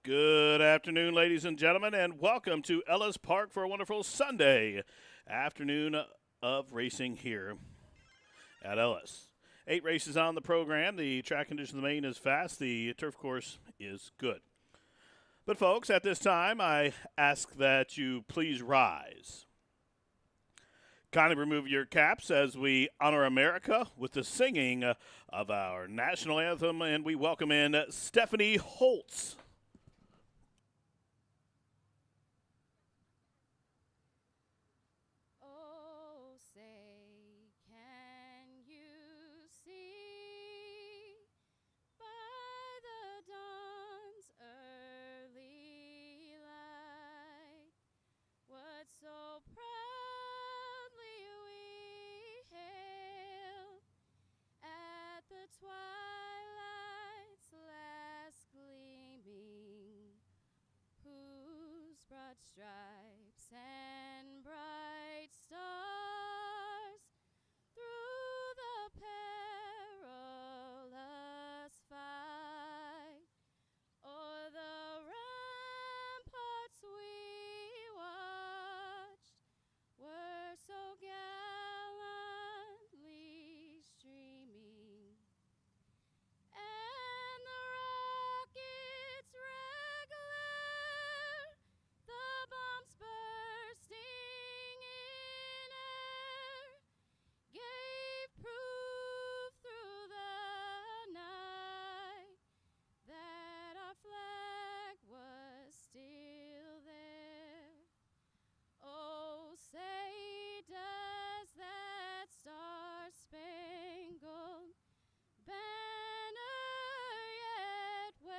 Good afternoon, ladies and gentlemen, and welcome to Ellis Park for a wonderful Sunday afternoon of racing here at Ellis. 8 races on the program. The track condition of the main is fast. The turf course is good. But, folks, at this time, I ask that you please rise. Kindly remove your caps as we honor America with the singing of our national anthem, and we welcome in Stephanie Holtz. So proudly we hail at the twilight's last gleaming, whose broad stripes and bright stars through the perilous fight o'er the ramparts we watched were so gallantly streaming, and the rockets regular, the bombs bursting in air, gave proof through the night that our flag was still there. Oh, say does that star-spangled banner yet wave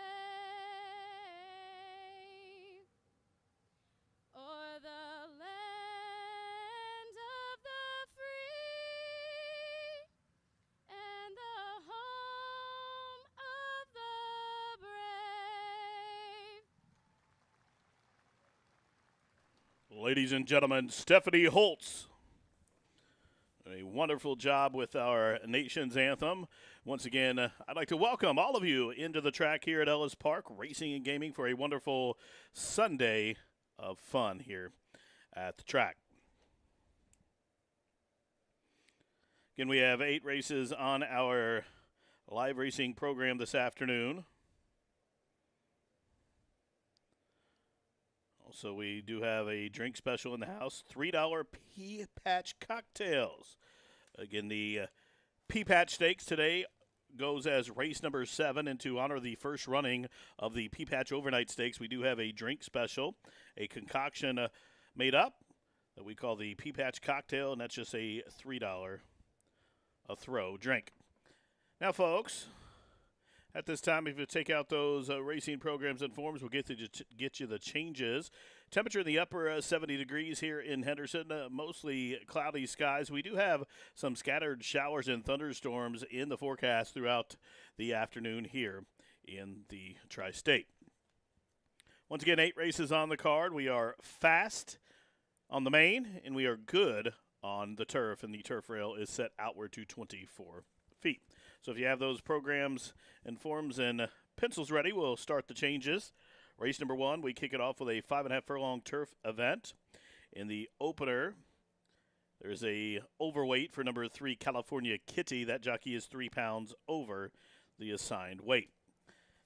o'er the land of the free and the home of the brave? Ladies and gentlemen, Stephanie Holtz. A wonderful job with our nation's anthem. Once again, I'd like to welcome all of you into the track here at Ellis Park, racing and gaming for a wonderful Sunday of fun here at the track. Again, we have 8 races on our live racing program this afternoon. Also, we do have a drink special in the house, $3 Pea Patch cocktails. Again, the Pea Patch Stakes today goes as race number 7, and to honor the first running of the Pea Patch Overnight Stakes, we do have a drink special, a concoction made up that we call the Pea Patch cocktail, and that's just a $3 a throw drink. Now, folks, at this time, if you take out those racing programs and forms, we'll get you the changes. Temperature in the upper 70 degrees here in Henderson, mostly cloudy skies. We do have some scattered showers and thunderstorms in the forecast throughout the afternoon here in the tri-state. Once again, 8 races on the card. We are fast on the main, and we are good on the turf, and the turf rail is set outward to 24 feet. So if you have those programs and forms and pencils ready, we'll start the changes. Race number 1, we kick it off with a 5.5 furlong turf event. In the opener, there's a overweight for number 3, California Kitty. That jockey is 3 pounds over the assigned weight.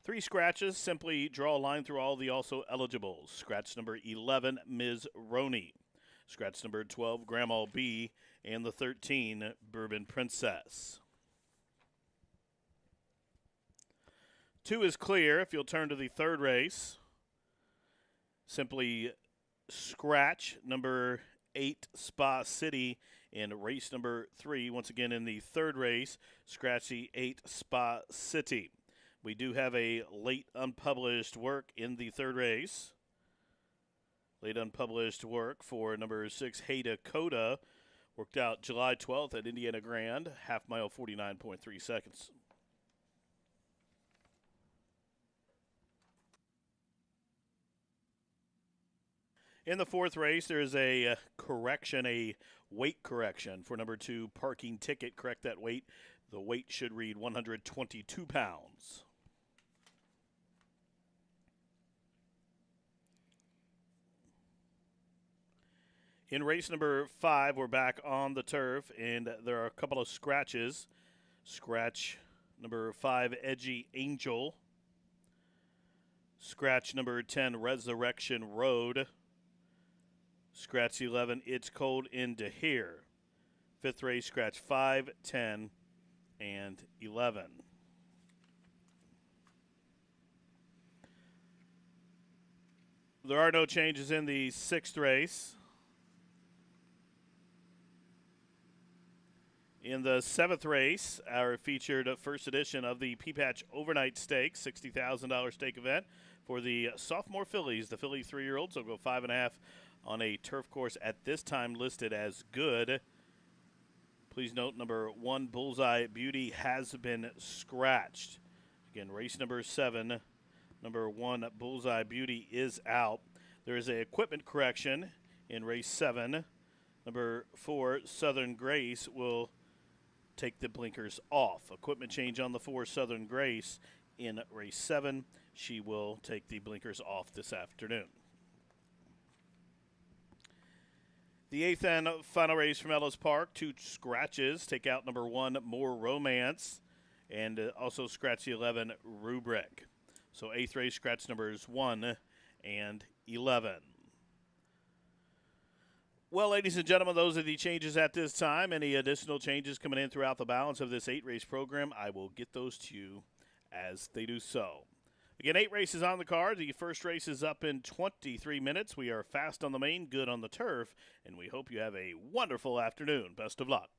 3 scratches, simply draw a line through all the also eligibles. Scratch number 11, Ms. Roney. Scratch number 12, Grandma B. And the 13, Bourbon Princess. 2 is clear. If you'll turn to the third race, simply scratch number 8, Spa City, in race number 3. Once again, in the third race, scratch the 8, Spa City. We do have a late unpublished work in the third race. Late unpublished work for number 6, Hey Dakota, worked out July 12th at Indiana Grand, half mile, 49.3 seconds. In the fourth race, there's a correction, a weight correction for number 2, Parking Ticket. Correct that weight. The weight should read 122 pounds. In race number 5, we're back on the turf, and there are a couple of scratches. Scratch number 5, Edgy Angel. Scratch number 10, Resurrection Road. Scratch 11, It's Cold Into Here. Fifth race, scratch 5, 10, and 11. There are no changes in the sixth race. In the seventh race, our featured first edition of the P-Patch Overnight Stakes, $60,000 stake event for the sophomore fillies. The filly 3-year-olds will go 5.5 on a turf course at this time listed as good. Please note number 1, Bullseye Beauty, has been scratched. Again, race number 7, number 1, Bullseye Beauty, is out. There is an equipment correction in race 7. Number 4, Southern Grace, will take the blinkers off. Equipment change on the 4, Southern Grace, in race 7. She will take the blinkers off this afternoon. The 8th and final race from Ellis Park, 2 scratches. Take out number 1, More Romance, and also scratch the 11, Rubric. So 8th race, scratch numbers 1 and 11. Well, ladies and gentlemen, those are the changes at this time. Any additional changes coming in throughout the balance of this 8-race program, I will get those to you as they do so. Again, 8 races on the card. The first race is up in 23 minutes. We are fast on the main, good on the turf, and we hope you have a wonderful afternoon. Best of luck.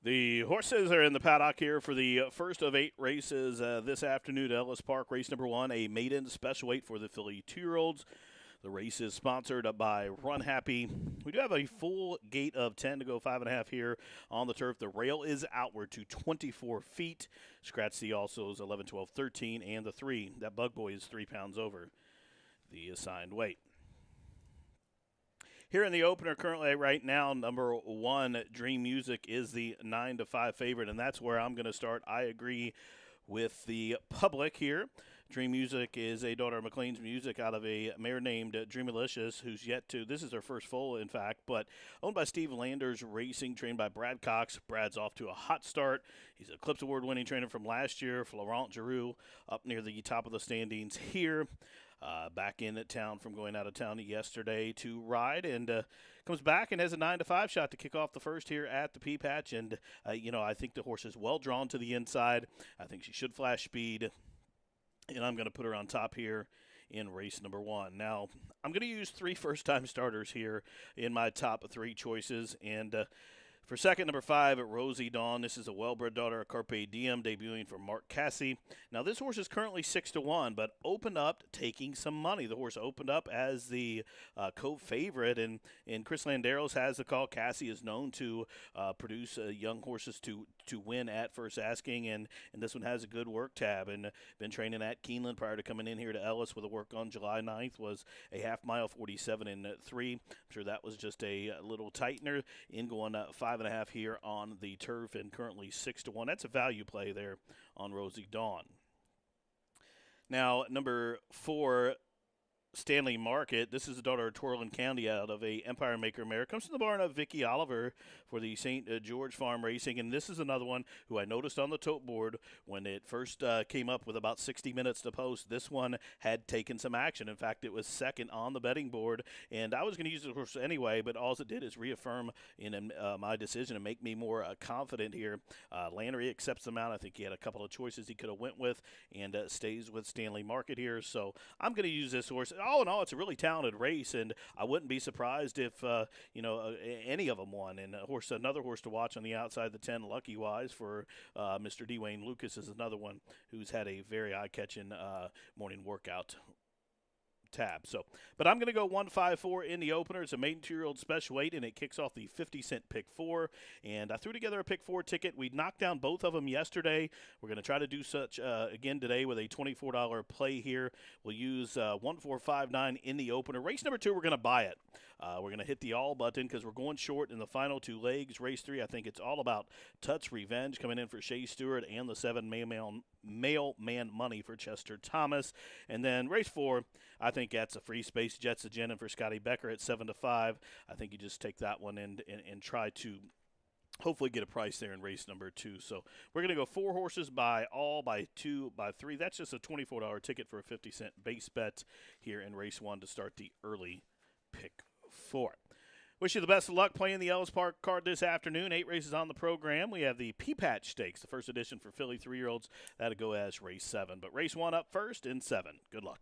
The horses are in the paddock here for the first of 8 races this afternoon at Ellis Park. Race number 1, a maiden special weight for the filly 2-year-olds. The race is sponsored by Run Happy. We do have a full gate of 10 to go 5.5 here on the turf. The rail is outward to 24 feet. Scratch C also is 11, 12, 13, and the 3. That bug boy is 3 pounds over the assigned weight. Here in the opener, currently right now, number 1, Dream Music is the 9-5 favorite, and that's where I'm going to start. I agree with the public here. Dream Music is a daughter of McLean's Music out of a mare named Dreamalicious, who's yet to, this is her first foal, in fact, but owned by Steve Landers Racing, trained by Brad Cox. Brad's off to a hot start. He's a Eclipse Award-winning trainer from last year. Florent Giroux up near the top of the standings here. Back in town from going out of town yesterday to ride, and comes back and has a 9-5 shot to kick off the first here at the Pea Patch. And I think the horse is well drawn to the inside. I think she should flash speed, and I'm going to put her on top here in race number 1. Now, I'm going to use 3 first-time starters here in my top 3 choices, and for second, number 5, Rosie Dawn. This is a well-bred daughter of Carpe Diem, debuting for Mark Cassie. Now, this horse is currently 6-1, but opened up taking some money. The horse opened up as the co-favorite, and Chris Landeros has the call. Cassie is known to produce young horses to win at first asking, and this one has a good work tab, and been training at Keeneland prior to coming in here to Ellis with a work on July 9th. Was a half mile, 47-3. I'm sure that was just a little tightener in going 5.5 here on the turf, and currently 6-1. That's a value play there on Rosie Dawn. Now, number 4, Stanley Market. This is the daughter of Twirling County out of a Empire Maker mare. Comes from the barn of Vicky Oliver for the St. George Farm Racing. And this is another one who I noticed on the tote board when it first came up with about 60 minutes to post. This one had taken some action. In fact, it was second on the betting board. And I was going to use the horse anyway, but all it did is reaffirm in my decision and make me more confident here. Landry accepts the amount. I think he had a couple of choices he could have went with, and stays with Stanley Market here. So I'm going to use this horse. All in all, it's a really talented race, and I wouldn't be surprised if any of them won. And another horse to watch on the outside, the 10, Lucky Wise for Mr. Dwayne Lucas, is another one who's had a very eye-catching morning workout tab. But I'm going to go 154 in the opener. It's a maiden 2-year-old special weight, and it kicks off the 50-cent pick 4. And I threw together a pick 4 ticket. We knocked down both of them yesterday. We're going to try to do such again today with a $24 play here. We'll use 1459 in the opener. Race number 2, we're going to buy it. We're going to hit the all button because we're going short in the final 2 legs. Race 3, I think it's all about Tut's Revenge coming in for Shea Stewart, and the 7 Mailman Money for Chester Thomas. And then race 4, I think that's a free space Jets Agenda for Scotty Becker at 7-5. I think you just take that one and try to hopefully get a price there in race number 2. So we're going to go 4 horses by 2, by 3. That's just a $24 ticket for a 50-cent base bet here in race 1 to start the early pick 4. Wish you the best of luck playing the Ellis Park card this afternoon. 8 races on the program. We have the Pea Patch Stakes, the first edition for filly 3-year-olds. That'll go as race 7. But race 1 up first in 7. Good luck.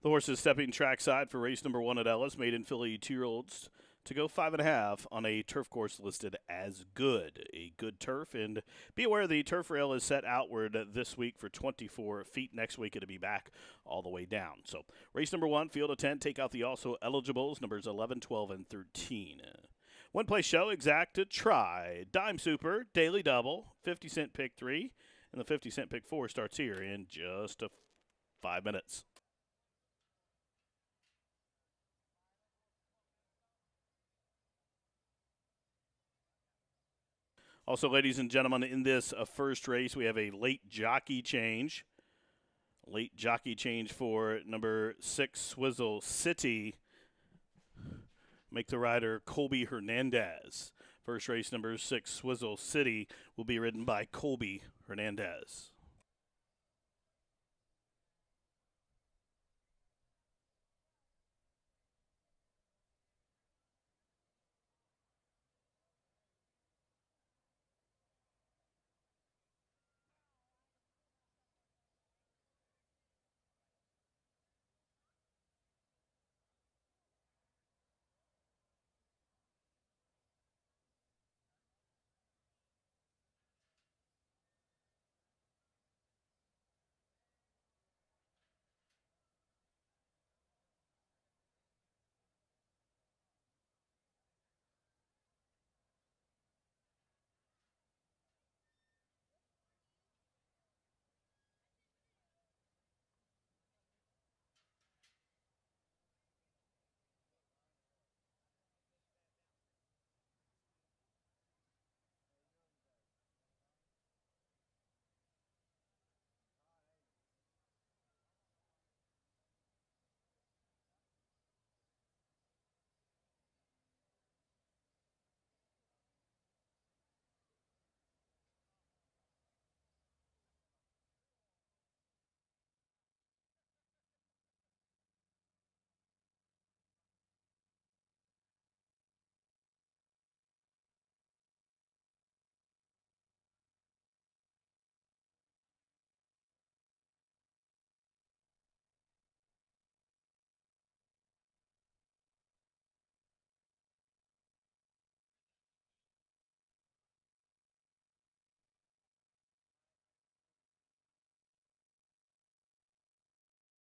The horses stepping trackside for race number 1 at Ellis, maiden filly 2-year-olds to go 5.5 on a turf course listed as good. A good turf, and be aware the turf rail is set outward this week for 24 feet. Next week it'll be back all the way down. So race number 1, field of 10, take out the also eligibles, numbers 11, 12, and 13. One place show, exact to try. Dime Super, Daily Double, 50-cent pick 3, and the 50-cent pick 4 starts here in just 5 minutes. Also, ladies and gentlemen, in this first race, we have a late jockey change. Late jockey change for number 6, Swizzle City. Make the rider Colby Hernandez. First race, number 6, Swizzle City, will be ridden by Colby Hernandez.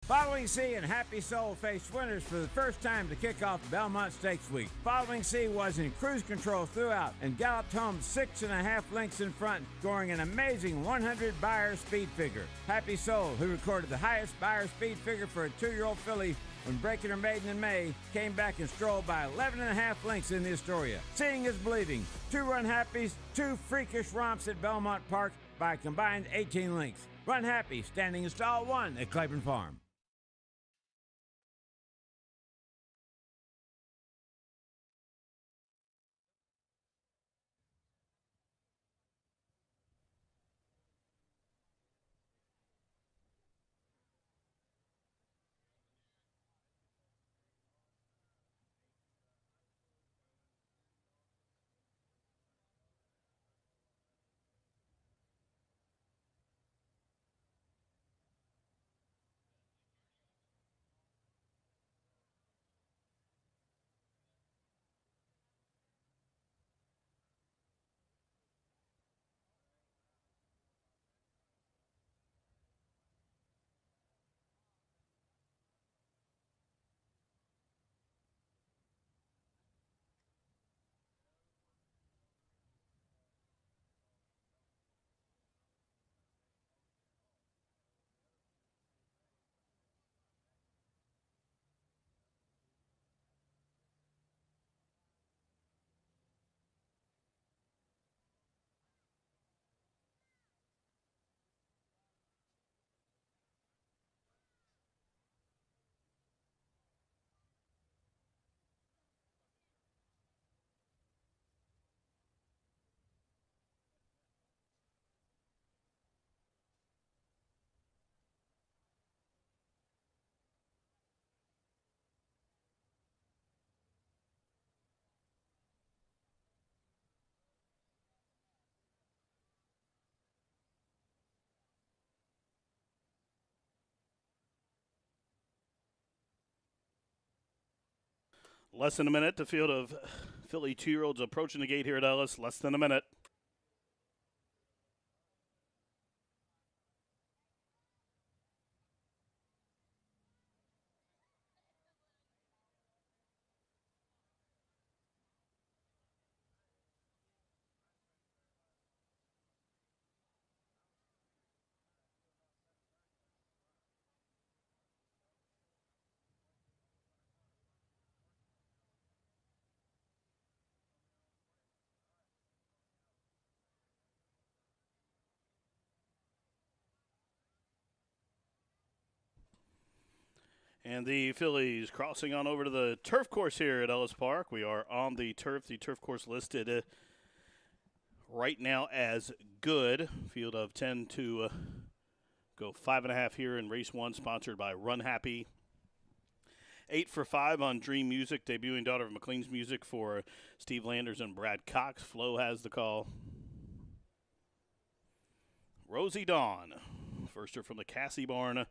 Following C and Happy Soul faced winners for the first time to kick off Belmont Stakes Week. Following C was in cruise control throughout and galloped home 6.5 lengths in front, scoring an amazing 100 Beyer speed figure. Happy Soul, who recorded the highest Beyer speed figure for a 2-year-old filly when breaking her maiden in May, came back and strolled by 11.5 lengths in the Astoria. Seeing is believing. 2 Run Happies, 2 freakish romps at Belmont Park by a combined 18 lengths. Run Happy, standing in stall 1 at Claiborne Farm. Less than a minute. The field of Philly 2-year-olds approaching the gate here at Ellis. Less than a minute. And the Phillies crossing on over to the turf course here at Ellis Park. We are on the turf. The turf course listed right now as good. Field of 10 to go 5.5 here in race 1, sponsored by Run Happy. 8 for 5 on Dream Music, debuting Daughter of McLean's Music for Steve Landers and Brad Cox. Flo has the call. Rosie Dawn, firster from the Cassie barn,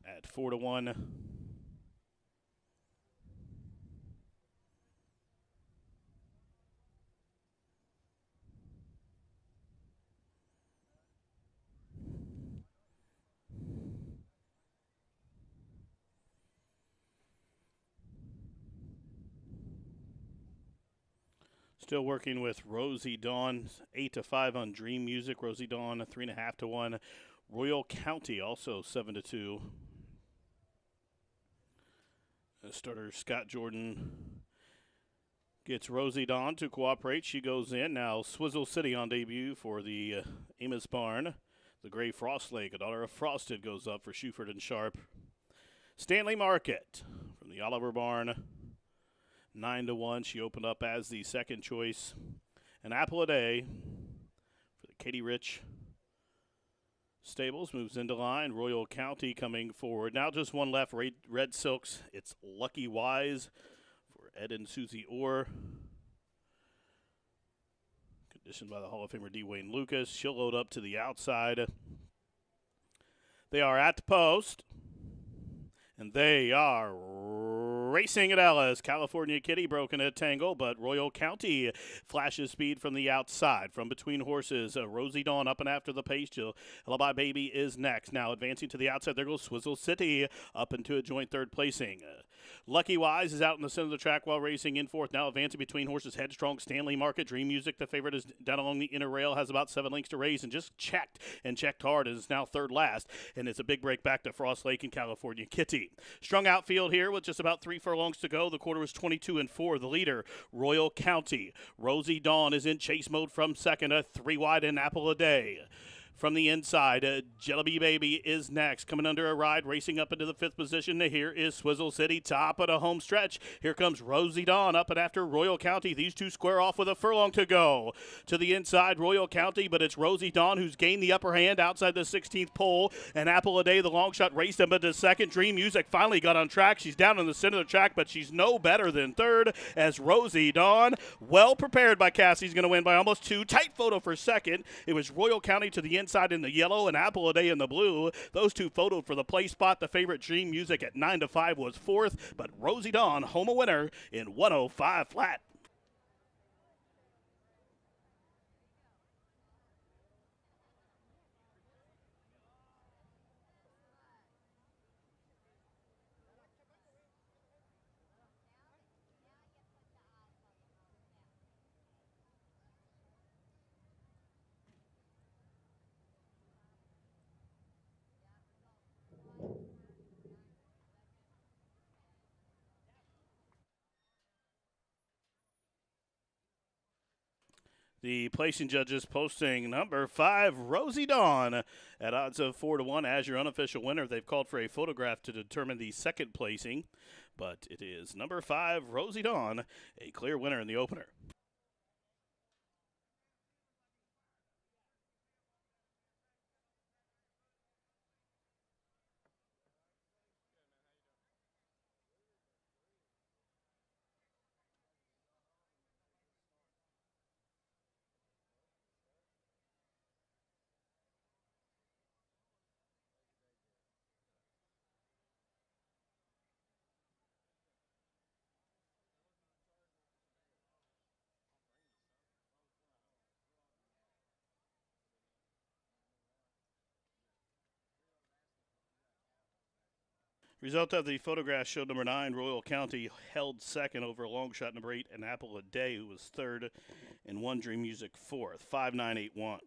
at 4-1. Still working with Rosie Dawn, 8 to 5 on Dream Music. Rosie Dawn, 3.5 to 1. Royal County also 7 to 2. Starter Scott Jordan gets Rosie Dawn to cooperate. She goes in. Now Swizzle City on debut for the Amos Barn. The Gray Frost Lake, a daughter of Frosted, goes up for Shuford and Sharp. Stanley Market from the Oliver Barn, 9 to 1. She opened up as the second choice. An Apple a Day for the Katie Rich Stables moves into line. Royal County coming forward. Now just one left. Red Silks. It's Lucky Wise for Ed and Susie Orr. Conditioned by the Hall of Famer D. Wayne Lucas. She'll load up to the outside. They are at the post. And they are racing at Ellis. California Kitty broken a tangle, but Royal County flashes speed from the outside. From between horses, Rosie Dawn up and after the pace. Lullaby Baby is next. Now advancing to the outside, there goes Swizzle City up into a joint third placing. Lucky Wise is out in the center of the track while racing in fourth. Now advancing between horses, Headstrong, Stanley Market, Dream Music. The favorite is down along the inner rail, has about 7 lengths to race, and just checked hard, and is now third last. And it's a big break back to Frost Lake and California Kitty. Strung outfield here with just about 3 furlongs to go. The quarter was 22-4. The leader, Royal County. Rosie Dawn is in chase mode from second, a 3 wide and Apple a Day. From the inside, Jellyby Baby is next. Coming under a ride, racing up into the 5th position. Here is Swizzle City, top of the home stretch. Here comes Rosie Dawn up and after Royal County. These two square off with a furlong to go. To the inside, Royal County, but it's Rosie Dawn who's gained the upper hand outside the 16th pole. And Apple a Day, the long shot, raced him into second. Dream Music finally got on track. She's down in the center of the track, but she's no better than third as Rosie Dawn, well prepared by Cassie's going to win by almost 2. Tight photo for second. It was Royal County to the inside in the yellow and Apple a Day in the blue. Those two photoed for the play spot. The favorite Dream Music at 9 to 5 was fourth, but Rosie Dawn home a winner in 105 flat. The placing judges posting number 5, Rosie Dawn, at odds of 4 to 1 as your unofficial winner. They've called for a photograph to determine the second placing, but it is number 5, Rosie Dawn, a clear winner in the opener. Result of the photograph showed number 9, Royal County, held second over long shot number 8, An Apple a Day, who was third, and One Dream Music fourth, 5-9-8-1.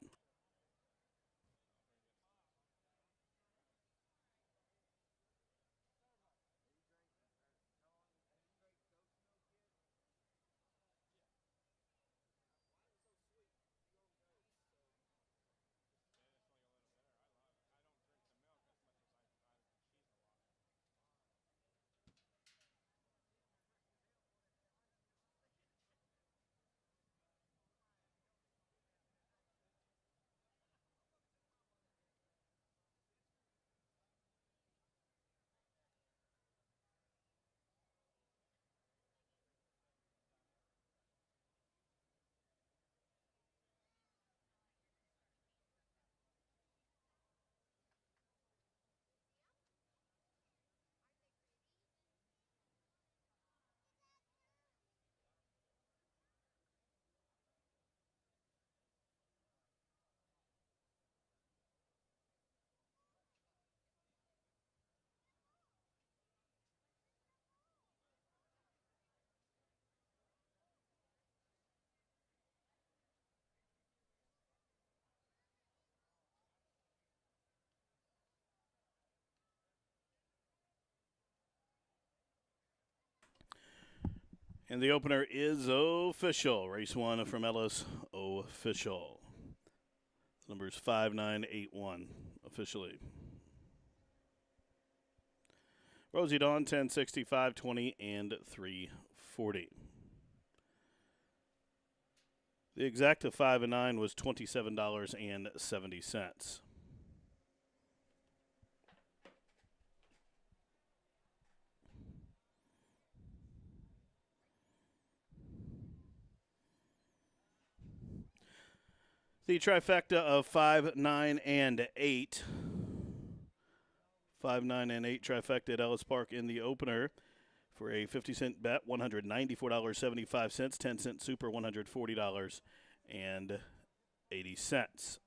And the opener is official. Race 1 from Ellis, official. Numbers 5-9-8-1, officially. Rosie Dawn, 1065, 20, and 340. The exact of 5 and 9 was $27.70. The trifecta of 5, 9, and 8. 5, 9, and 8 trifecta at Ellis Park in the opener. For a 50-cent bet, $194.75, 10-cent super, $140.80.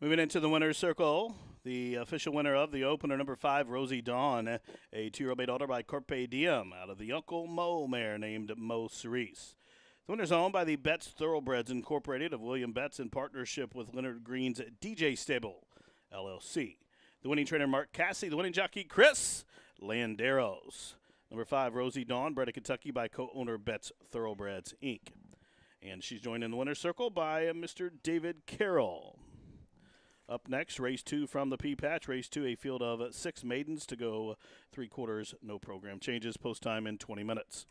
Moving into the winner's circle, the official winner of the opener, number 5, Rosie Dawn, a 2-year-old daughter by Carpe Diem out of the Uncle Mo mare named Mo Cerise. The winner's owned by the Betts Thoroughbreds Incorporated of William Betts in partnership with Leonard Green's DJ Stable, LLC. The winning trainer, Mark Cassie. The winning jockey, Chris Landeros. Number 5, Rosie Dawn, bred in Kentucky by co-owner Betts Thoroughbreds, Inc. And she's joined in the winner's circle by Mr. David Carroll. Up next, race 2 from the P-Patch. Race 2, a field of 6 maidens to go 3/4, no program changes. Post time in 20 minutes.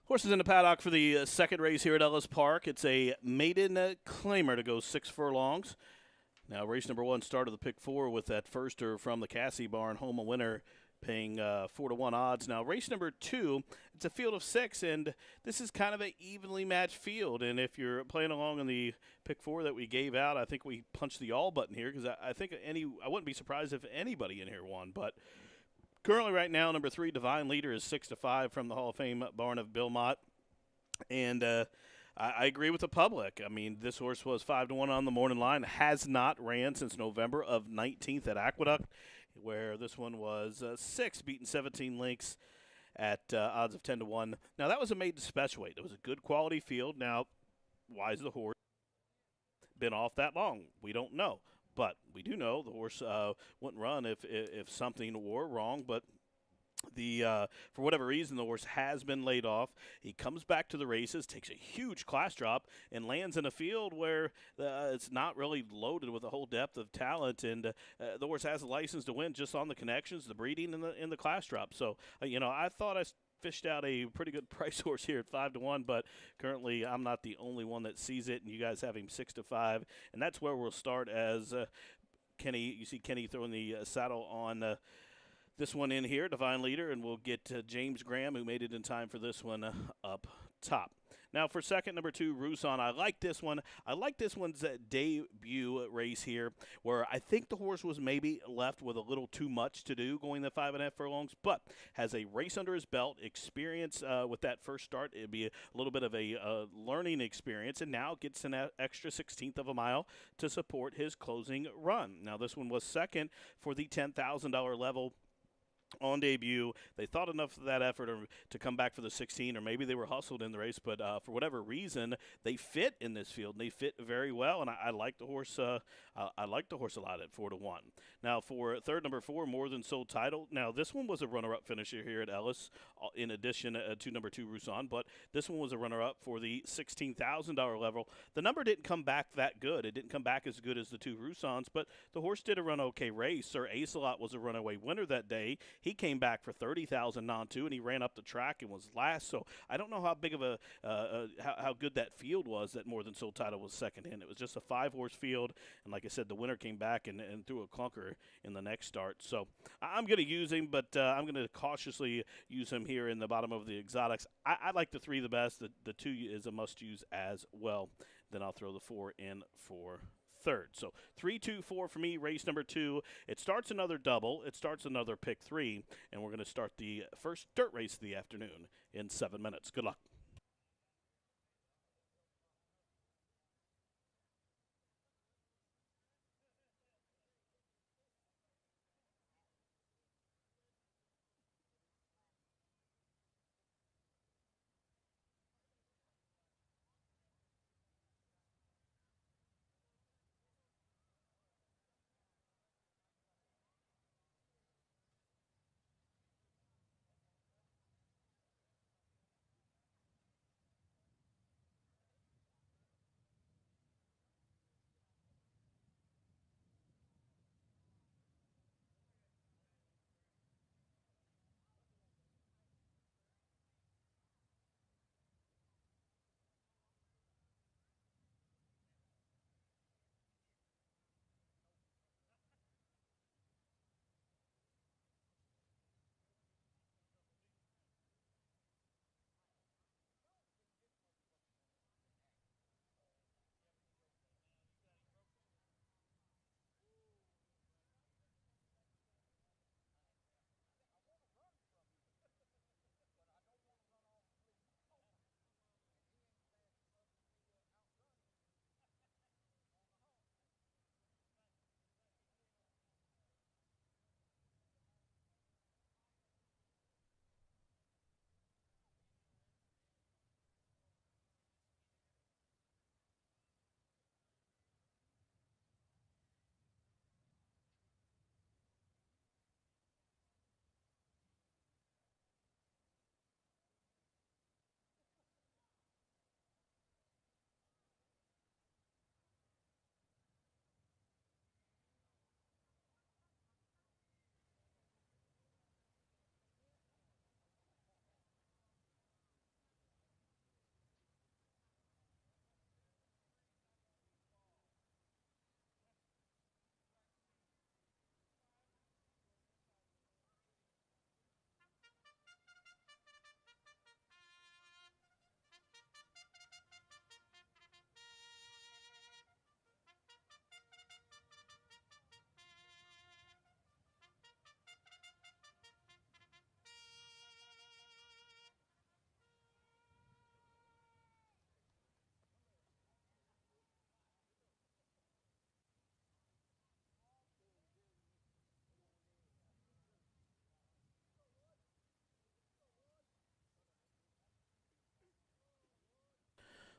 Horses in the paddock for the second race here at Ellis Park. It's a maiden claimer to go 6 furlongs. Now, race number 1 started the pick 4 with that firster from the Cassie barn, home a winner, paying 4-1 odds. Now, race number 2, it's a field of 6, and this is kind of an evenly matched field. And if you're playing along in the pick 4 that we gave out, I think we punched the all button here because I think I wouldn't be surprised if anybody in here won. But currently, right now, number 3, Divine Leader, is 6-5 from the Hall of Fame barn of Bill Mott. And I agree with the public. I mean, this horse was 5-1 on the morning line. Has not ran since November of 19th at Aqueduct, where this one was 6, beating 17 lengths at odds of 10-1. Now, that was a maiden special weight. It was a good quality field. Now, why is the horse been off that long? We don't know. But we do know the horse wouldn't run if something were wrong. But for whatever reason, the horse has been laid off. He comes back to the races, takes a huge class drop, and lands in a field where it's not really loaded with a whole depth of talent. And the horse has a license to win just on the connections, the breeding, and the class drop. So, I thought I fished out a pretty good price horse here at 5-1, but currently I'm not the only one that sees it, and you guys have him 6-5, and that's where we'll start as Kenny. You see Kenny throwing the saddle on this one in here, Divine Leader, and we'll get James Graham, who made it in time for this one, up top. Now, for second, number 2, Rusan. I like this one. I like this one's debut race here, where I think the horse was maybe left with a little too much to do going the 5.5 furlongs, but has a race under his belt, experience with that first start. It'd be a little bit of a learning experience, and now gets an extra 1/16 of a mile to support his closing run. Now, this one was second for the $10,000 level on debut. They thought enough of that effort to come back for the 16, or maybe they were hustled in the race, but for whatever reason, they fit in this field, and they fit very well, and I like the horse. I like the horse a lot at 4-1. Now, for third, number 4, More Than Sold Title. Now, this one was a runner-up finisher here at Ellis, in addition to number 2, Rusan, but this one was a runner-up for the $16,000 level. The number didn't come back that good. It didn't come back as good as the 2 Rusans, but the horse did a run-okay race. Sir Acelot was a runaway winner that day. He came back for 30,000 non-2, and he ran up the track and was last. So I don't know how big of how good that field was that More Than Sold Title was second in. It was just a 5-horse field, and like I said, the winner came back and threw a clunker in the next start. So I'm going to use him, but I'm going to cautiously use him here in the bottom of the exotics. I like the 3 the best. The 2 is a must-use as well. Then I'll throw the 4 in for third. So 3, 2, 4 for me, race number 2. It starts another double. It starts another pick 3, and we're going to start the first dirt race of the afternoon in 7 minutes. Good luck.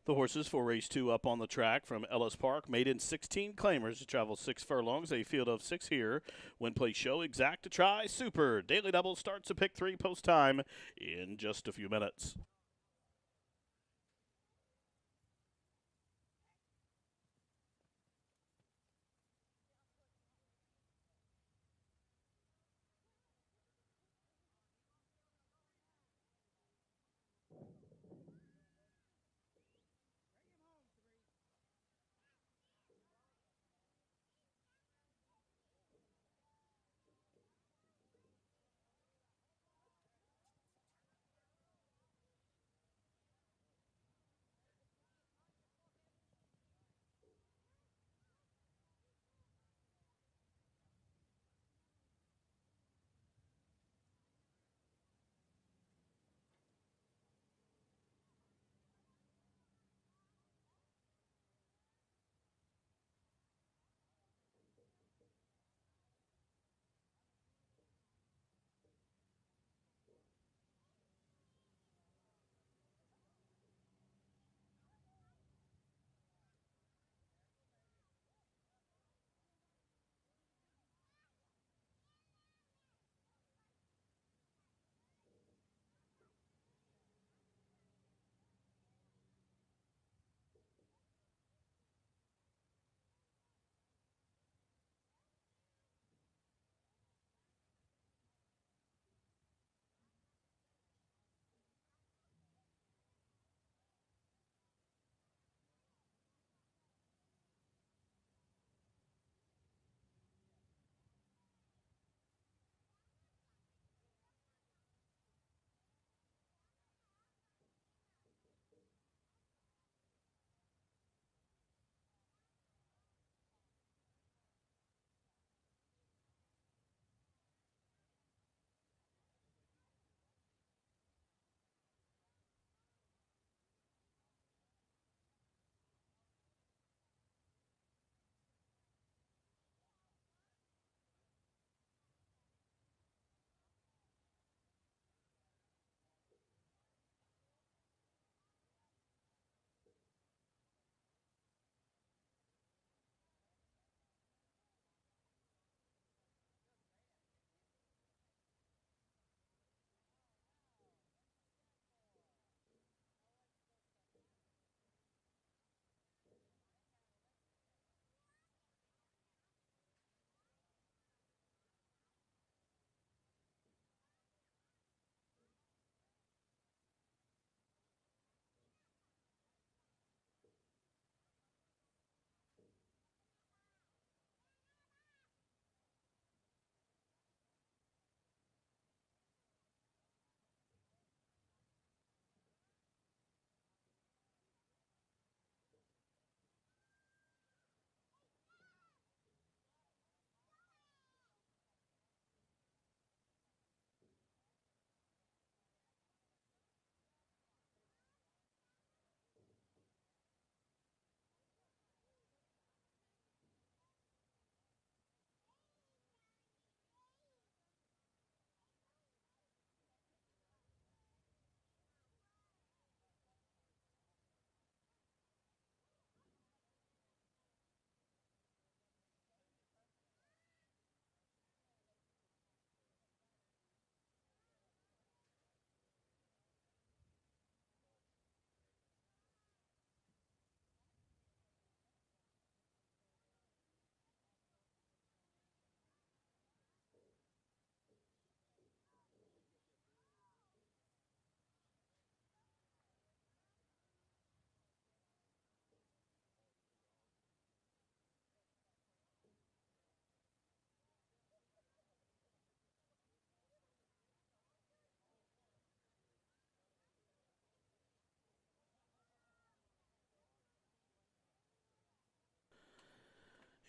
The horses for race 2 up on the track from Ellis Park. Made in 16 claimers to travel 6 furlongs. A field of 6 here. Win, play, show, exact to try. Super. Daily double starts to pick 3 post time in just a few minutes.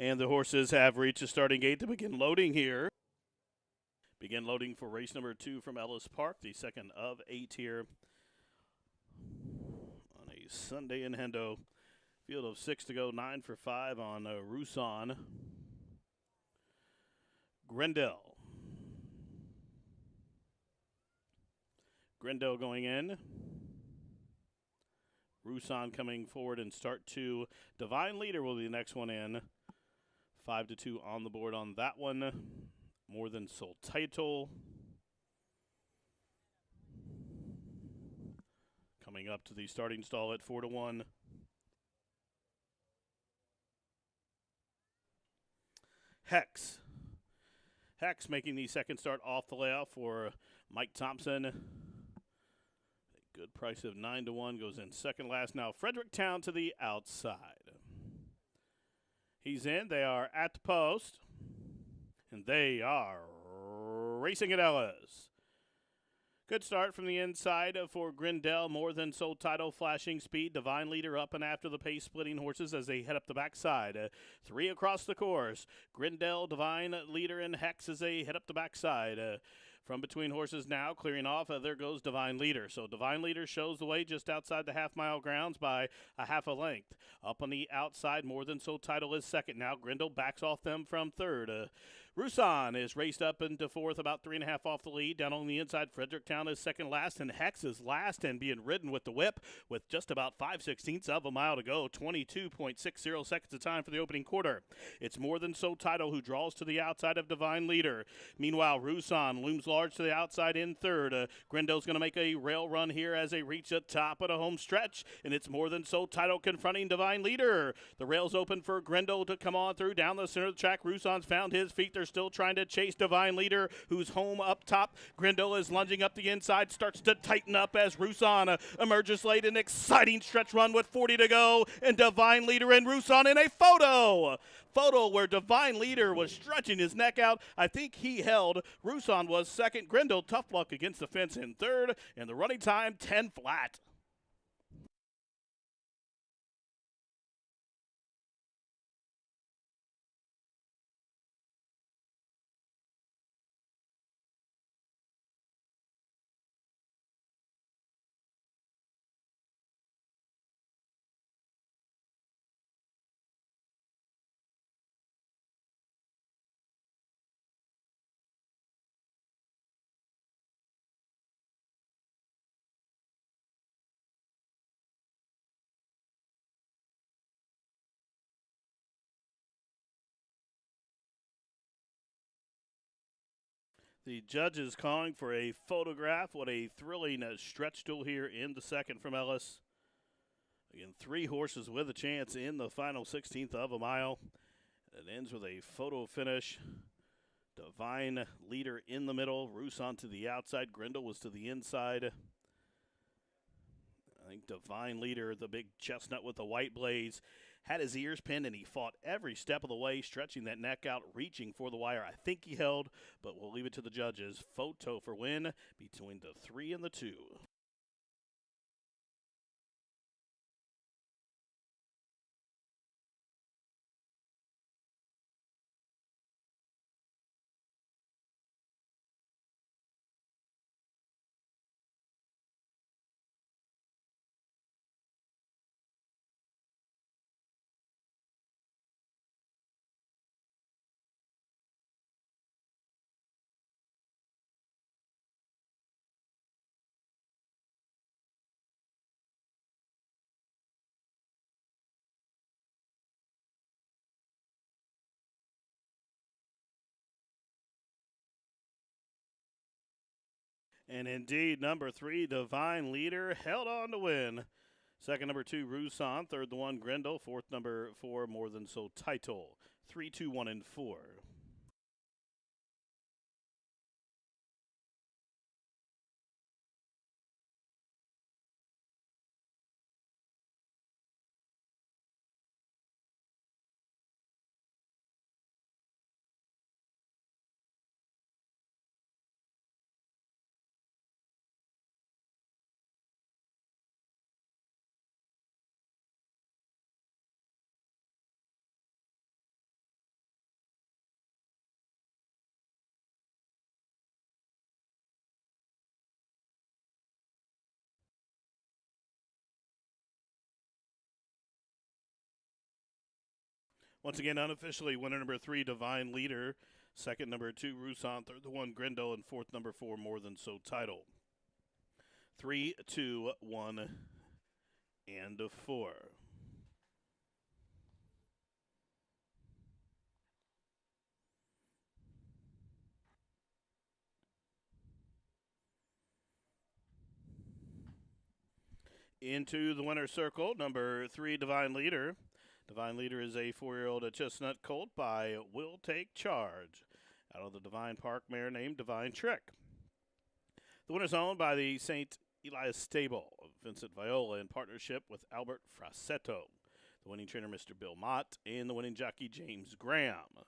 And the horses have reached the starting gate to begin loading here. Begin loading for race number 2 from Ellis Park, the second of 8 here on a Sunday in Hendo. Field of 6 to go, 9 for 5 on Rousson. Grendel. Grendel going in. Rusan coming forward in start 2. Divine Leader will be the next one in. 5-2 on the board on that one. More Than Soul Title. Coming up to the starting stall at 4-1. Hex. Hex making the second start off the layout for Mike Thompson. A good price of 9-1 goes in second last. Now Fredericktown to the outside. He's in. They are at the post. And they are racing at Ellis. Good start from the inside for Grindel. More Than Soul Title, flashing speed. Divine Leader up and after the pace, splitting horses as they head up the backside. 3 across the course. Grindel, Divine Leader, and Hex as they head up the backside. From between horses now, clearing off, there goes Divine Leader. So Divine Leader shows the way just outside the half-mile grounds by a half a length. Up on the outside, More Than Soul Title is second. Now Grindel backs off them from third. Rusan is raced up into fourth, about 3.5 off the lead. Down on the inside, Fredericktown is second last, and Hex is last and being ridden with the whip with just about 5/16 of a mile to go. 22.60 seconds of time for the opening quarter. It's More Than Soul Title who draws to the outside of Divine Leader. Meanwhile, Rusan looms large to the outside in third. Grindel's going to make a rail run here as they reach the top of the home stretch, and it's More Than Soul Title confronting Divine Leader. The rail's open for Grindel to come on through down the center of the track. Rusan's found his feet. They're still trying to chase Divine Leader, who's home up top. Grindel is lunging up the inside, starts to tighten up as Rusan emerges late. An exciting stretch run with 40 to go, and Divine Leader and Rusan in a photo where Divine Leader was stretching his neck out. I think he held. Rusan was second. Grindel, tough luck against the fence in third, and the running time 10 flat. The judges calling for a photograph. What a thrilling stretch duel here in the second from Ellis. Again, 3 horses with a chance in the final 16th of a mile. It ends with a photo finish. Divine Leader in the middle. Rusan to the outside. Grindel was to the inside. I think Divine Leader, the big chestnut with the white blaze, had his ears pinned, and he fought every step of the way, stretching that neck out, reaching for the wire. I think he held, but we'll leave it to the judges. Photo for win between the 3 and the 2. And indeed, number 3, Divine Leader, held on to win. Second, number 2, Rusan. Third, the 1, Grindel. Fourth, number 4, More Than Soul Title. 3, 2, 1, and 4. Once again, unofficially, winner number 3, Divine Leader. Second, number 2, Rusan. Third, the 1, Grindel. And fourth, number 4, More Than Soul Title. 3, 2, 1, and a 4. Into the winner's circle, number 3, Divine Leader. Divine Leader is a 4-year-old chestnut colt by Will Take Charge, out of the Divine Park mare named Divine Trick. The winner's owned by the St. Elias Stable of Vincent Viola in partnership with Albert Frassetto, the winning trainer Mr. Bill Mott, and the winning jockey James Graham.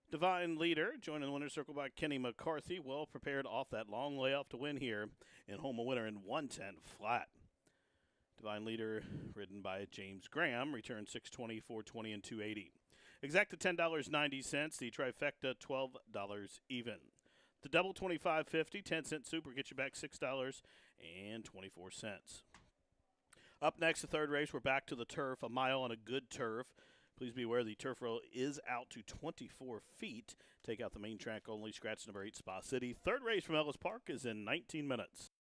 Divine Leader, joined in the winner's circle by Kenny McCarthy, well prepared off that long layoff to win here and home a winner in 110 flat. Divine Leader, ridden by James Graham, returned 620, 420, and 280. Exacta $10.90. The trifecta $12 even. The double $25.50, 10-cent super gets you back $6.24. Up next, the third race. We're back to the turf, a mile on a good turf. Please be aware the turf rail is out to 24 feet. Take out the main track only. Scratch number 8, Spa City. Third race from Ellis Park is in 19 minutes.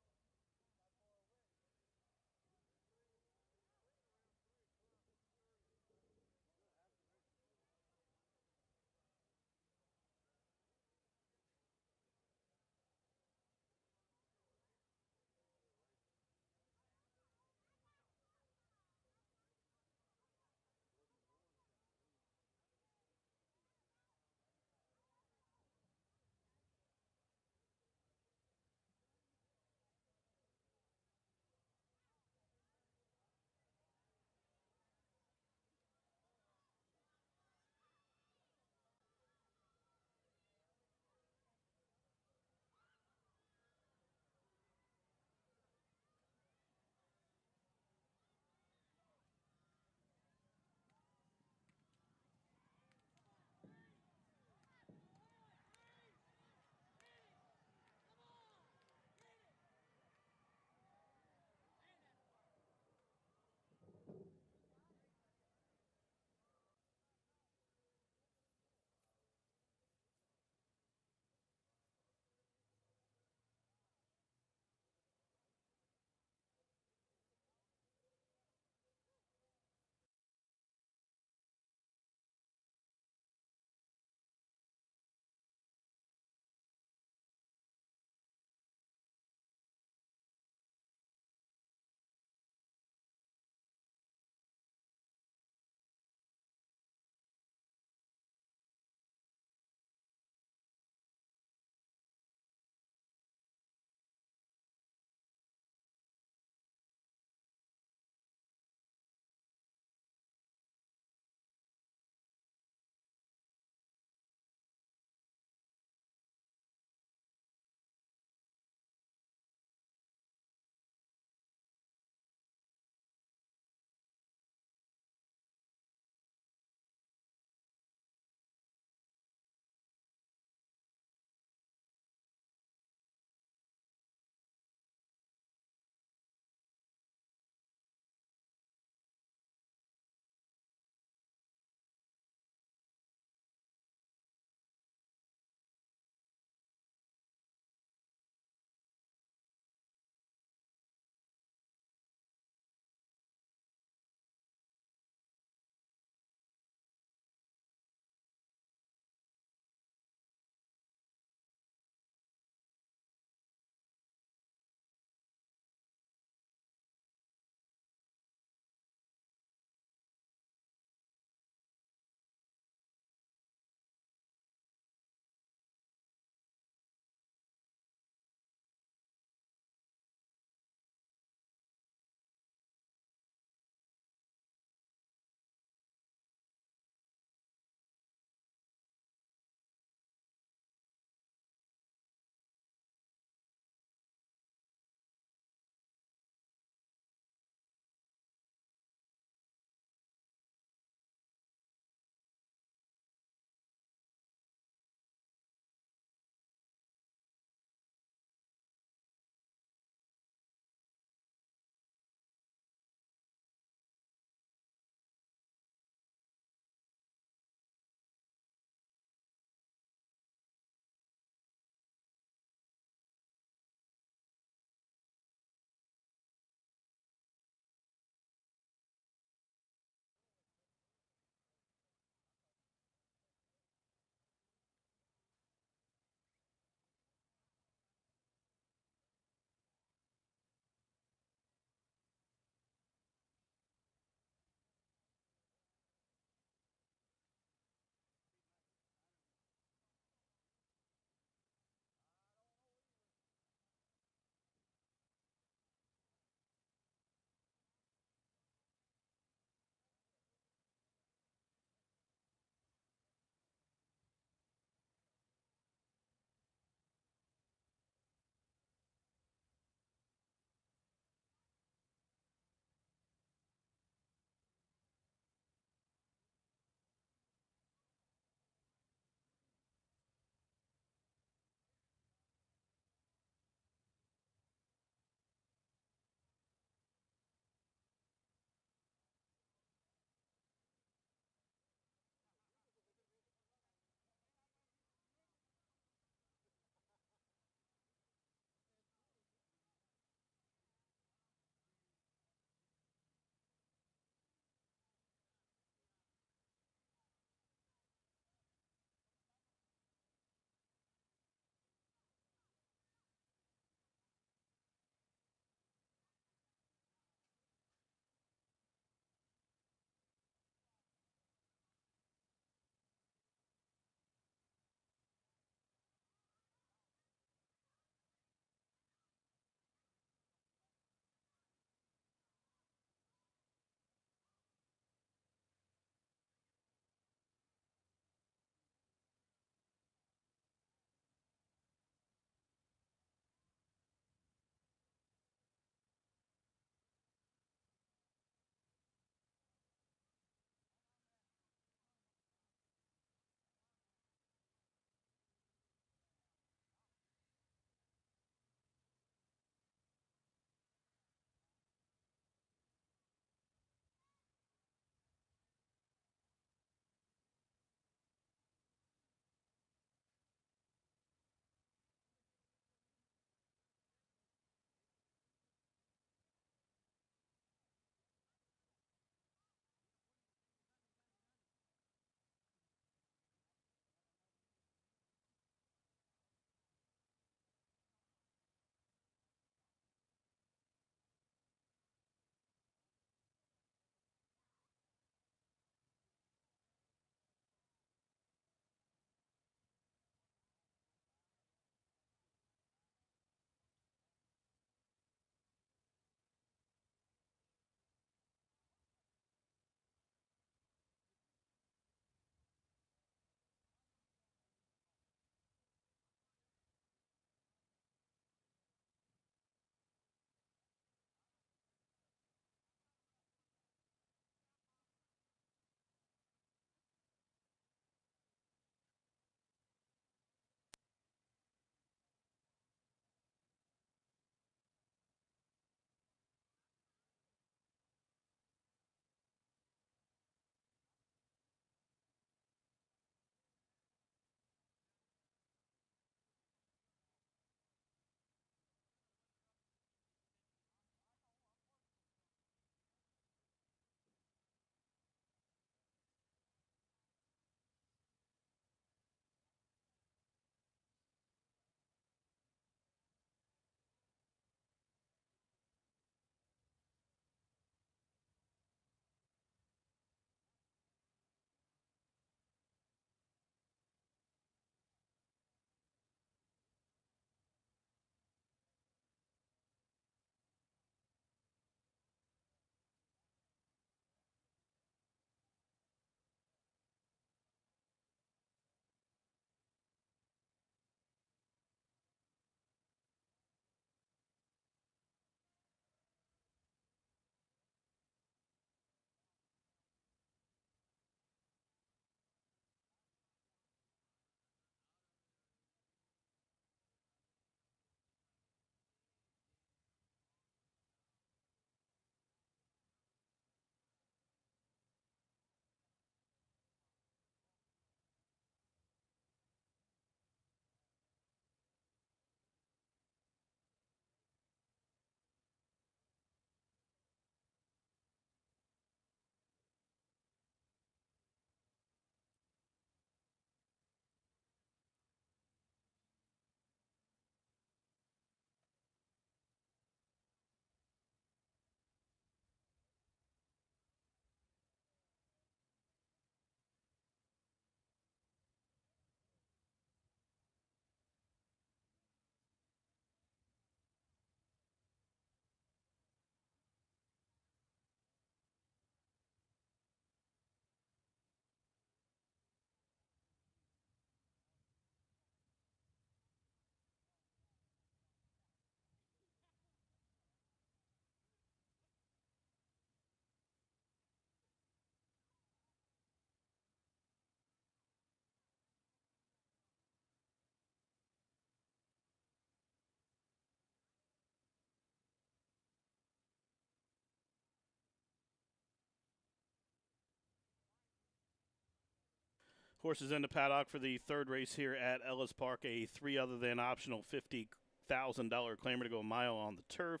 Horses in the paddock for the third race here at Ellis Park. A three other than optional $50,000 claimer to go a mile on the turf.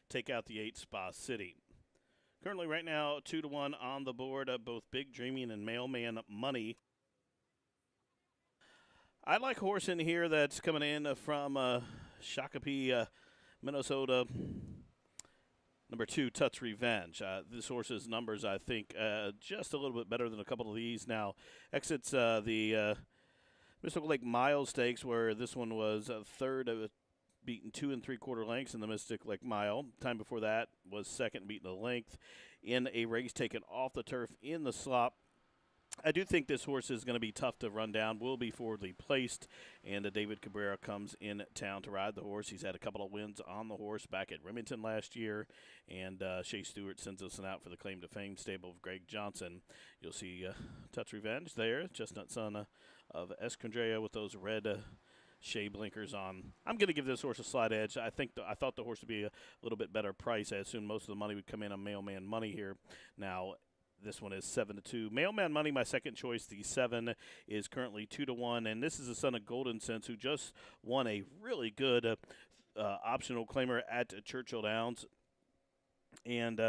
Take out the 8 Spa City. Currently, right now, 2-1 on the board of both Big Dreaming and Mailman Money. I like a horse in here that's coming in from Shakopee, Minnesota. Number 2, Touch Revenge. This horse's numbers, I think, just a little bit better than a couple of these. Now, exits the Mystical Lake Mile Stakes, where this one was third, beaten 2 3/4 lengths in the Mystic Lake Mile. Time before that was second, beaten a length in a race taken off the turf in the slop. I do think this horse is going to be tough to run down, will be forwardly placed, and David Cabrera comes in town to ride the horse. He's had a couple of wins on the horse back at Remington last year, and Shea Stewart sends us an out for the Claim to Fame stable of Greg Johnson. You'll see Touch Revenge there, Chestnut Son of Escondrea with those red Shea blinkers on. I'm going to give this horse a slight edge. I thought the horse would be a little bit better price. I assumed most of the money would come in on Mailman Money here. Now, this one is 7-2. Mailman Money, my second choice. The 7 is currently 2-1, and this is the son of Golden Sense, who just won a really good optional claimer at Churchill Downs, and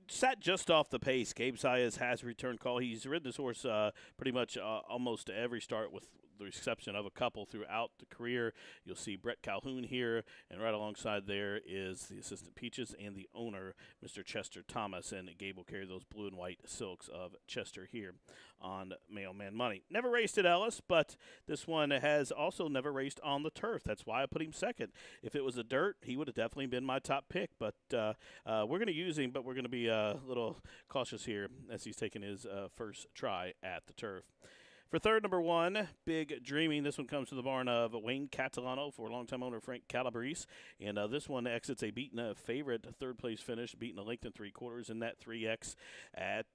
sat just off the pace. Gabe Sayas has returned call. He's ridden this horse pretty much almost every start, with the exception of a couple throughout the career. You'll see Brett Calhoun here, and right alongside there is the assistant Peaches and the owner, Mr. Chester Thomas, and Gabe will carry those blue and white silks of Chester here on Mailman Money. Never raced at Ellis, but this one has also never raced on the turf. That's why I put him second. If it was a dirt, he would have definitely been my top pick, but we're going to use him, but we're going to be a little cautious here as he's taking his first try at the turf. For third, number 1, Big Dreaming. This one comes to the barn of Wayne Catalano for longtime owner Frank Calabrese. And this one exits a beaten favorite, third-place finish, beaten a length and 3/4 in that 3X at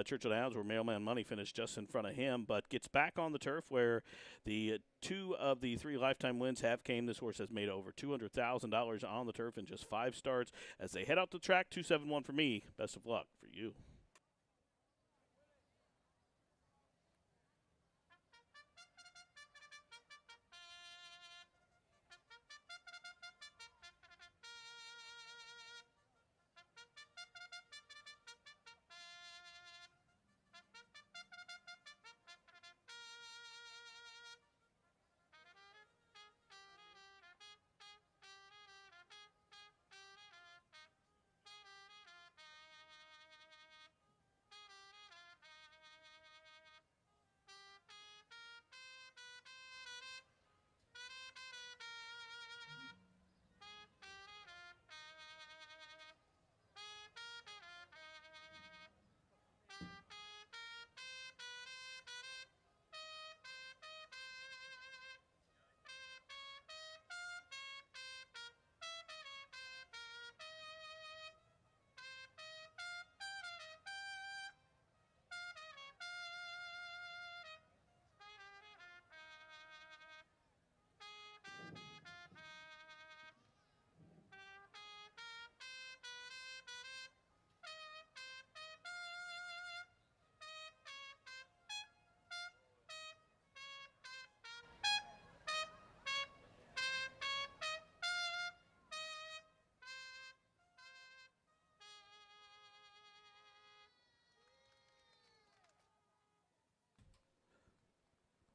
Churchill Downs, where Mailman Money finished just in front of him, but gets back on the turf where the 2 of the 3 lifetime wins have came. This horse has made over $200,000 on the turf in just 5 starts. As they head out the track, 2-7-1 for me. Best of luck for you.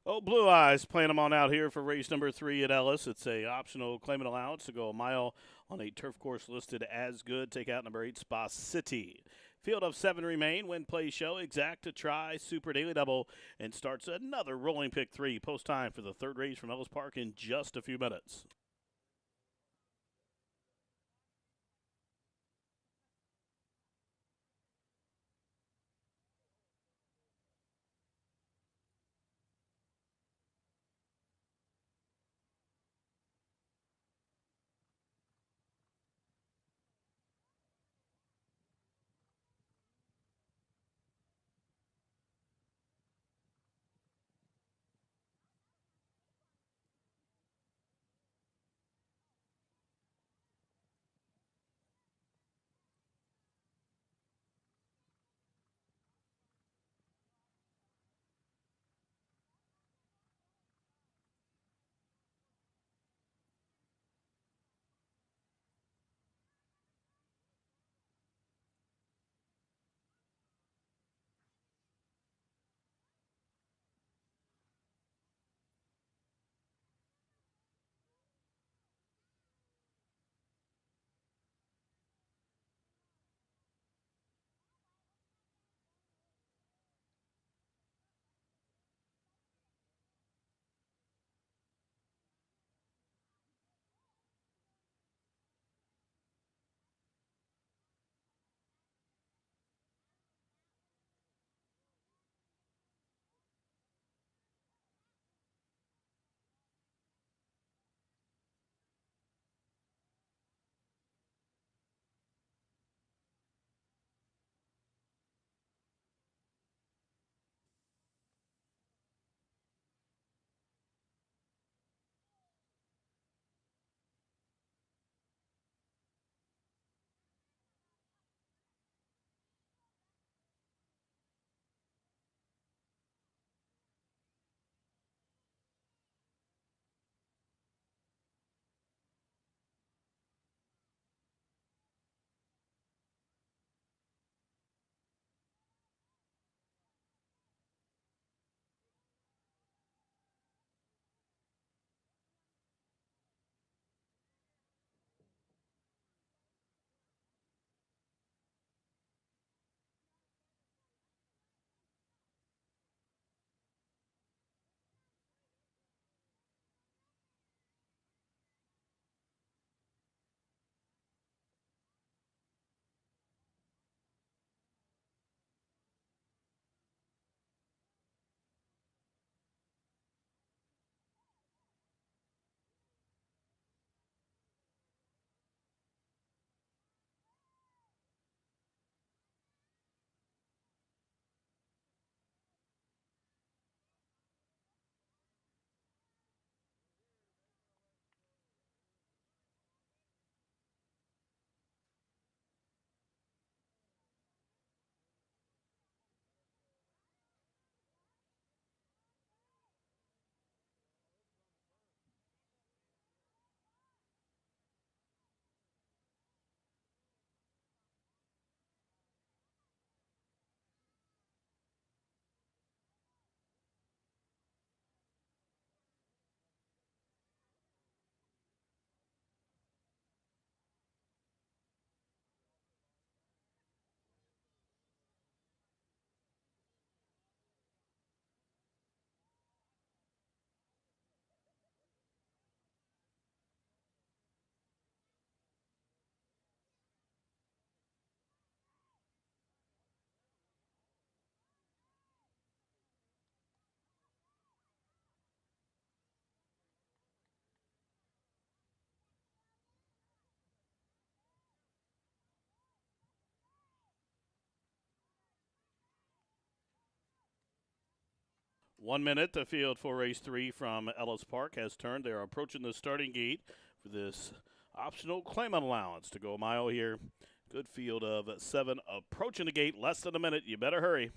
Oh, Blue Eyes playing them on out here for race number 3 at Ellis. It's a optional claimant allowance to go a mile on a turf course listed as good. Take out number 8, Spa City. Field of 7 remain. Win, play, show. Exact to try. Super Daily Double. And starts another rolling pick 3. Post time for the third race from Ellis Park in just a few minutes. 1 minute. The field for race 3 from Ellis Park has turned. They're approaching the starting gate for this optional claimant allowance to go a mile here. Good field of 7 approaching the gate. Less than a minute. You better hurry.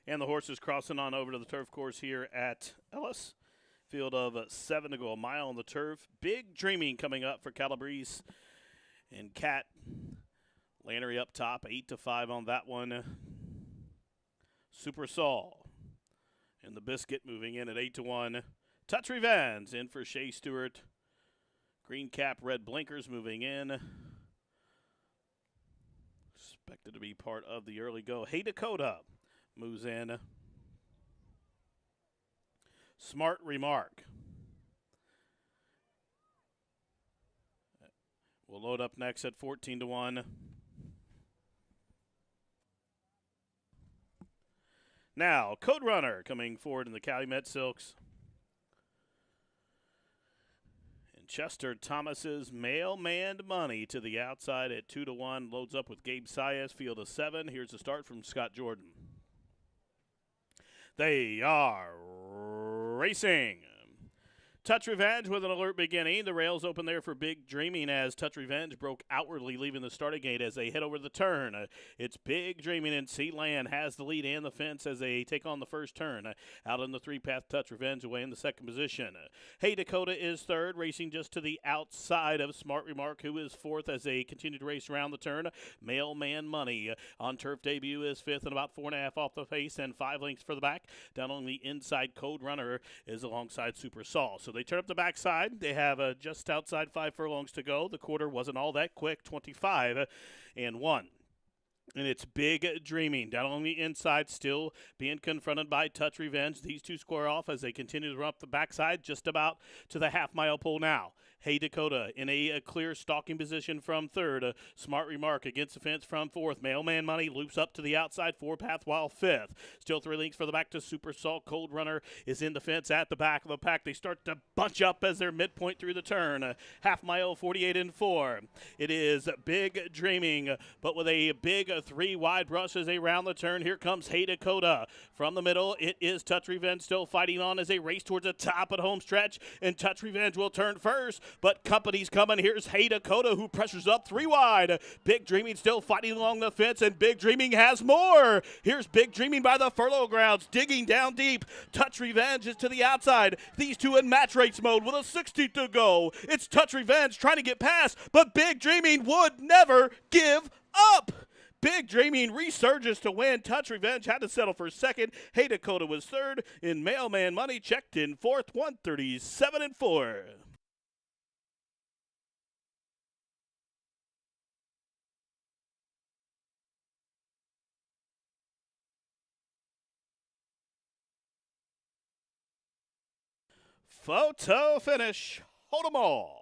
And the horses crossing on over to the turf course here at Ellis. Field of 7 to go a mile on the turf. Big Dreaming coming up for Calabrese and Cat. Lannery up top, 8-5 on that one. Super Saul and the Biscuit moving in at 8-1. Touch Revenge in for Shea Stewart. Green Cap, Red Blinkers moving in. Expected to be part of the early go. Hey Dakota moves in. Smart Remark. We'll load up next at 14-1. Now, Code Runner coming forward in the Calumet Silks. And Chester Thomas's Mailman Money to the outside at 2-1. Loads up with Gabe Sias, field of 7. Here's the start from Scott Jordan. They are racing. Touch Revenge with an alert beginning. The rails open there for Big Dreaming as Touch Revenge broke outwardly, leaving the starting gate as they head over the turn. It's Big Dreaming, and Sealand has the lead and the fence as they take on the first turn. Out in the 3-path, Touch Revenge away in the second position. Hey Dakota is third, racing just to the outside of Smart Remark, who is fourth as they continue to race around the turn. Mailman Money on turf debut is fifth and about 4.5 off the pace and 5 lengths for the back. Down on the inside, Code Runner is alongside Super Saul. So they turn up the backside. They have just outside 5 furlongs to go. The quarter wasn't all that quick, 25-1. And it's Big Dreaming down on the inside, still being confronted by Touch Revenge. These two square off as they continue to run up the backside, just about to the half-mile pole now. Hey Dakota in a clear stalking position from third. Smart Remark against the fence from fourth. Mailman Money loops up to the outside, 4-path while fifth. Still 3 lengths for the back to Super Salt. Cold Runner is in the fence at the back of the pack. They start to bunch up as they're midpoint through the turn. Half mile, 48-4. It is Big Dreaming, but with a big 3 wide brush as they round the turn. Here comes Hey Dakota from the middle. It is Touch Revenge still fighting on as they race towards the top at home stretch, and Touch Revenge will turn first, but company's coming. Here's Hey Dakota who pressures up 3 wide. Big Dreaming still fighting along the fence, and Big Dreaming has more. Here's Big Dreaming by the furlough grounds, digging down deep. Touch Revenge is to the outside. These two in match race mode with a 60 to go. It's Touch Revenge trying to get past, but Big Dreaming would never give up. Big Dreaming resurges to win. Touch Revenge had to settle for second. Hey Dakota was third. In Mailman Money checked in fourth, 137-4. Photo finish. Hold 'em all.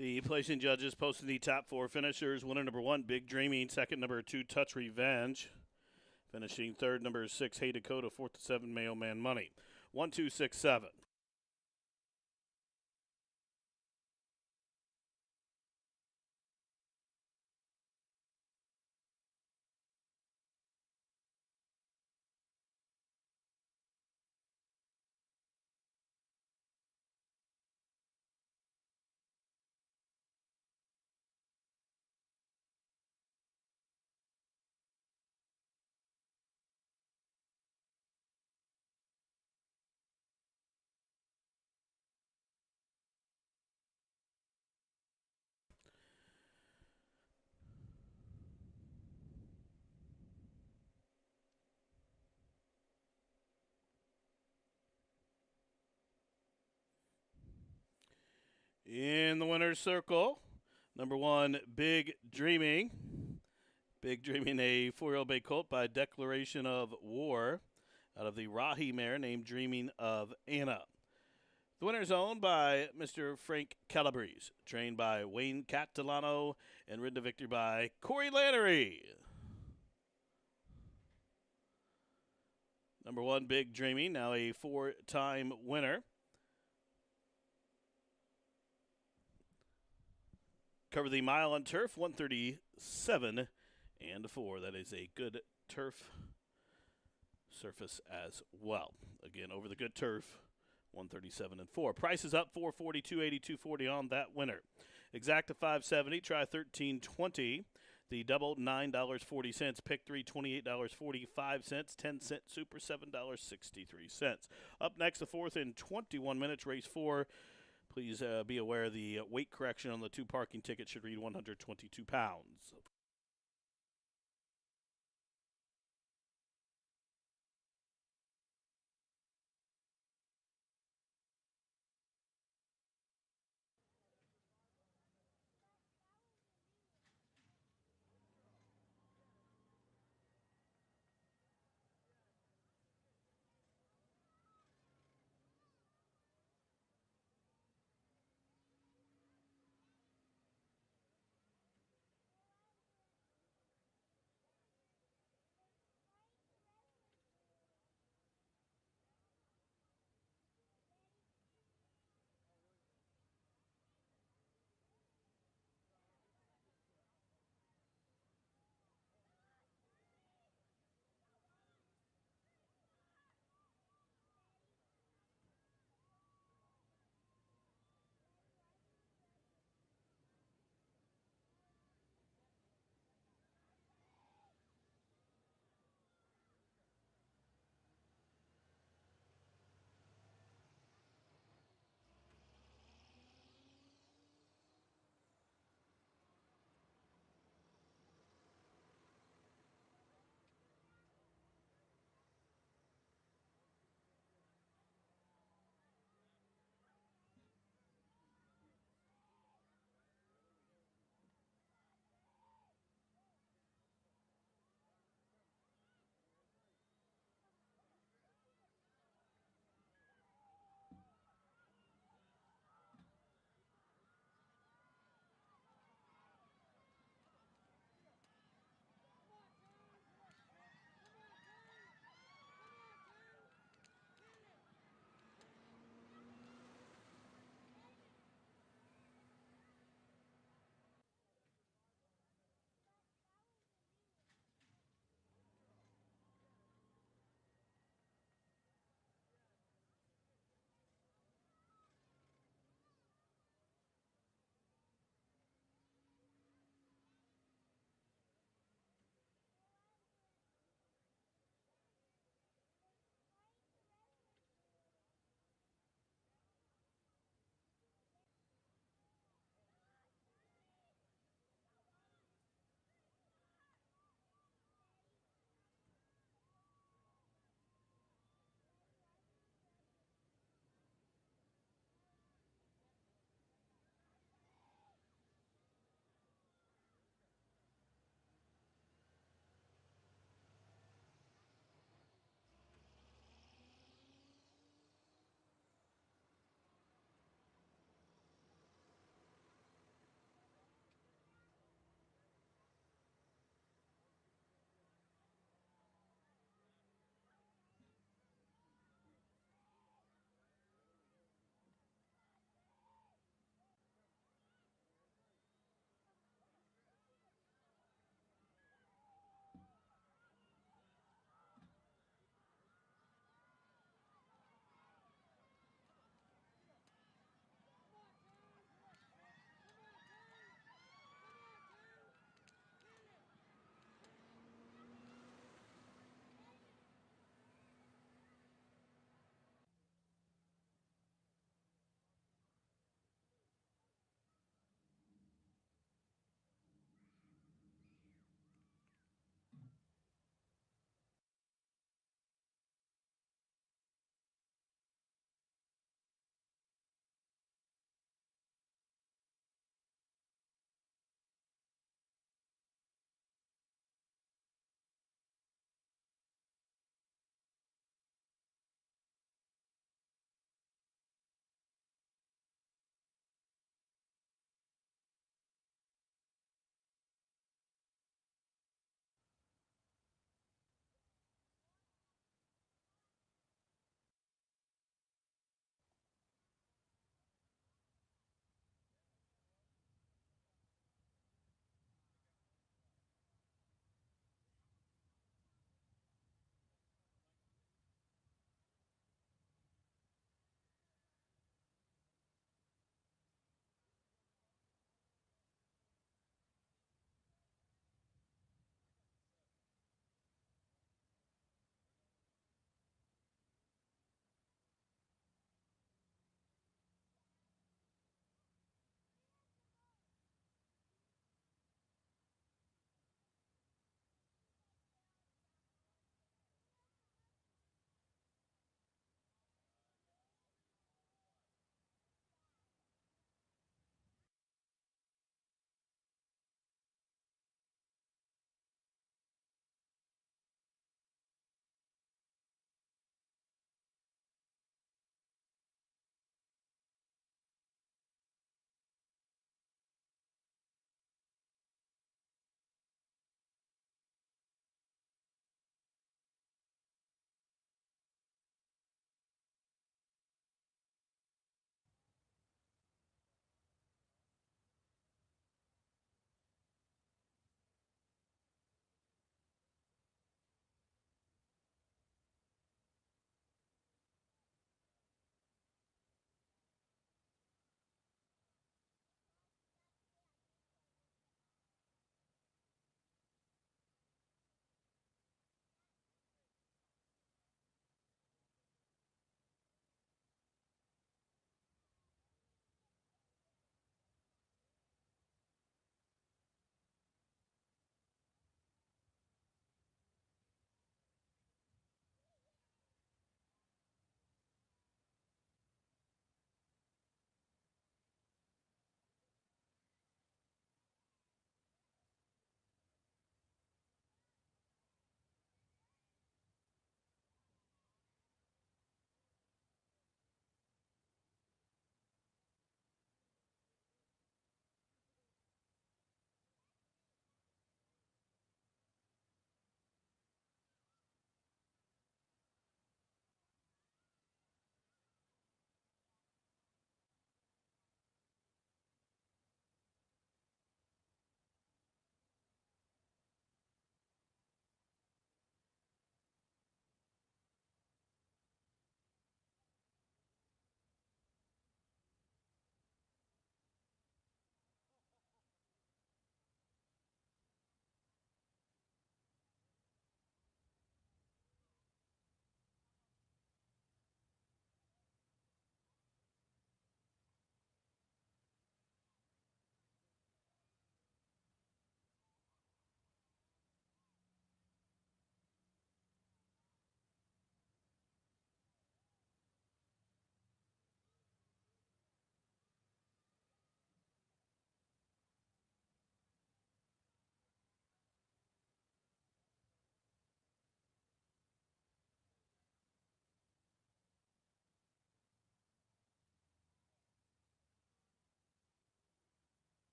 The placing judges posting the top 4 finishers. Winner number 1, Big Dreaming. Second, number 2, Touch Revenge. Finishing third, number 6, Hey Dakota. 4th to 7, Mailman Money. 1, 2, 6, 7. In the winner's circle, number 1, Big Dreaming. Big Dreaming, a 4-year-old bay colt by declaration of war out of the Rahi mare named Dreaming of Anna. The winner is owned by Mr. Frank Calabrese, trained by Wayne Catalano, and ridden to victory by Corey Lannery. Number 1, Big Dreaming, now a 4-time winner. Cover the mile on turf, 137 and 4. That is a good turf surface as well. Again, over the good turf, 137 and 4. Price is up, 440, 280, 240 on that winner. Exacta 570, try 1320. The double $9.40. Pick 3 $28.45. 10-cent super $7.63. Up next, the 4th in 21 minutes, race 4. Please be aware the weight correction on the 2 parking tickets should read 122 pounds.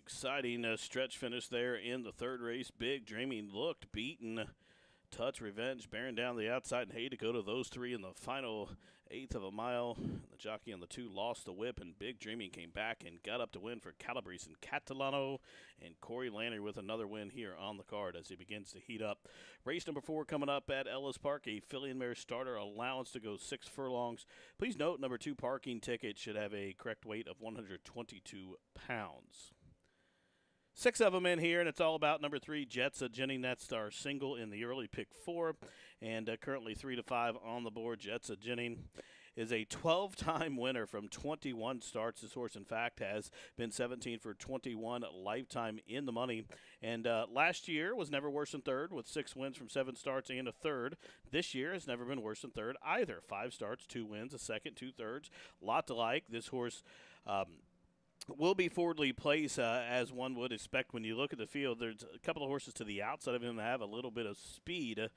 Exciting stretch finish there in the third race. Big Dreaming looked beaten. Touch Revenge bearing down the outside, and Hey Dakota, those three in the final eighth of a mile. The jockey on the 2 lost the whip, and Big Dreaming came back and got up to win for Calabrese and Catalano, and Corey Landry with another win here on the card as he begins to heat up. Race number 4 coming up at Ellis Park, a filly and mare starter, allowance to go 6 furlongs. Please note, number 2 parking ticket should have a correct weight of 122 pounds. 6 of them in here, and it's all about number 3, Jetsa Jennings. That's our single in the early pick 4, and currently 3 to 5 on the board. Jetsa Jennings is a 12-time winner from 21 starts. This horse, in fact, has been 17 for 21 lifetime in the money, and last year was never worse than third with 6 wins from 7 starts and a third. This year has never been worse than third either. 5 starts, 2 wins, a second, 2 thirds. Lot to like. This horse will be forwardly placed, as one would expect when you look at the field. There's a couple of horses to the outside of him that have a little bit of speed,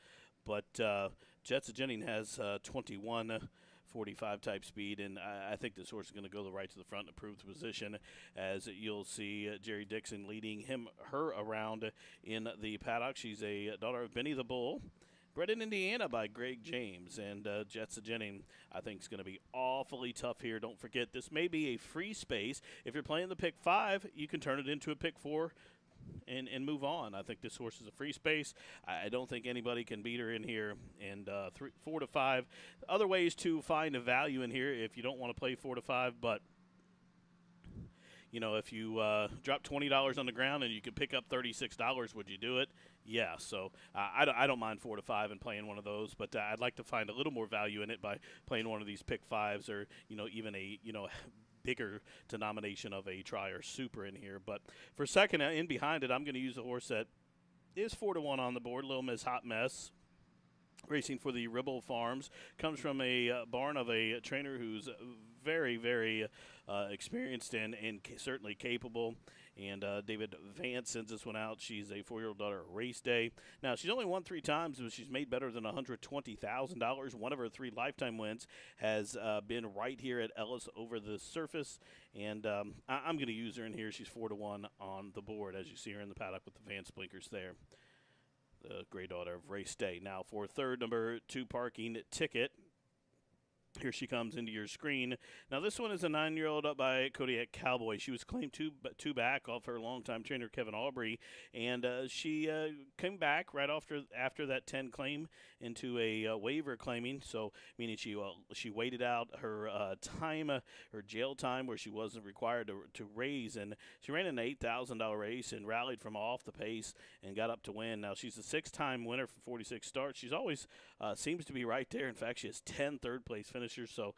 but Jetsa Jennings has 21.45 type speed, and I think this horse is going to go the right to the front and improve the position, as you'll see Jerry Dixon leading her around in the paddock. She's a daughter of Benny the Bull, bred in Indiana by Greg James, and Jetsa Jennings, I think, is going to be awfully tough here. Don't forget, this may be a free space. If you're playing the pick 5, you can turn it into a pick 4 and move on. I think this horse is a free space. I don't think anybody can beat her in here. And 4 to 5. Other ways to find a value in here if you don't want to play 4 to 5, but you know, if you drop $20 on the ground and you could pick up $36, would you do it? Yeah, so I don't mind 4 to 5 and playing one of those, but I'd like to find a little more value in it by playing one of these pick 5s, or even a bigger denomination of a try or super in here. But for second, in behind it, I'm going to use a horse that is 4 to 1 on the board. Little Miss Hot Mess, racing for the Ribble Farms, comes from a barn of a trainer who's very, very experienced and certainly capable. And David Vance sends this one out. She's a 4-year-old daughter of Race Day. Now, she's only won 3 times, but she's made better than $120,000. One of her 3 lifetime wins has been right here at Ellis over the surface. And I'm going to use her in here. She's 4 to 1 on the board, as you see her in the paddock with the Vance blinkers there. The gray daughter of Race Day. Now for third, number 2 parking ticket. Here she comes into your screen. Now this one is a 9-year-old up by Kodiak Cowboy. She was claimed two back off her longtime trainer Kevin Aubrey, and she came back right after that 10 claim into a waiver claiming. So meaning she waited out her her jail time where she wasn't required to raise, and she ran an $8,000 race and rallied from off the pace and got up to win. Now she's a 6-time winner for 46 starts. She's always seems to be right there. In fact, she has 10 third-place finishers. So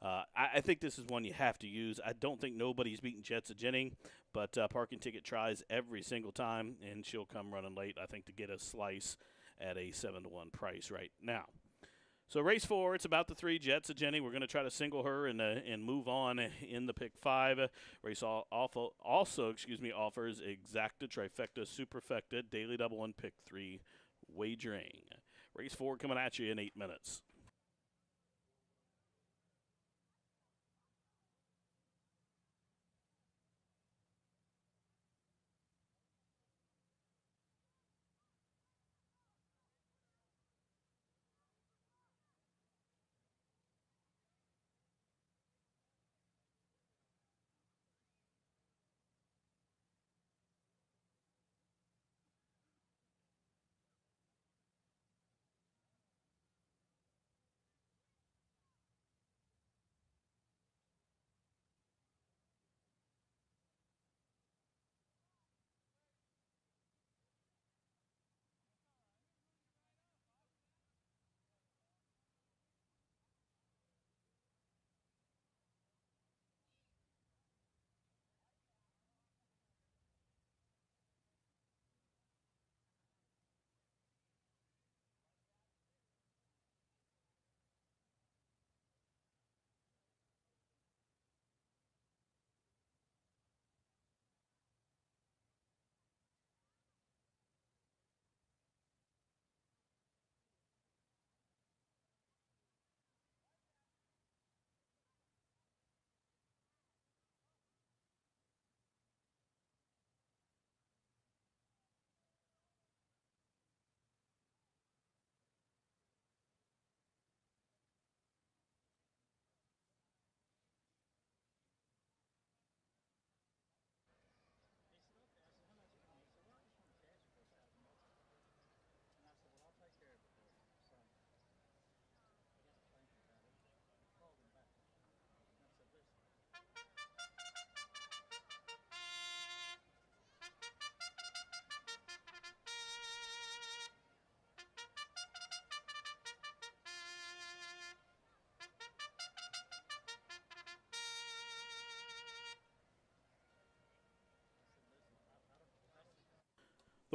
I think this is one you have to use. I don't think nobody's beaten Jetsa Jennings, but parking ticket tries every single time, and she'll come running late, I think, to get a slice at a 7 to 1 price right now. So race 4, it's about the 3, Jetsa Jennings. We're going to try to single her and move on in the pick 5. Race also offers exacta, trifecta, superfecta, daily double, and pick 3 wagering. Race 4 coming at you in 8 minutes.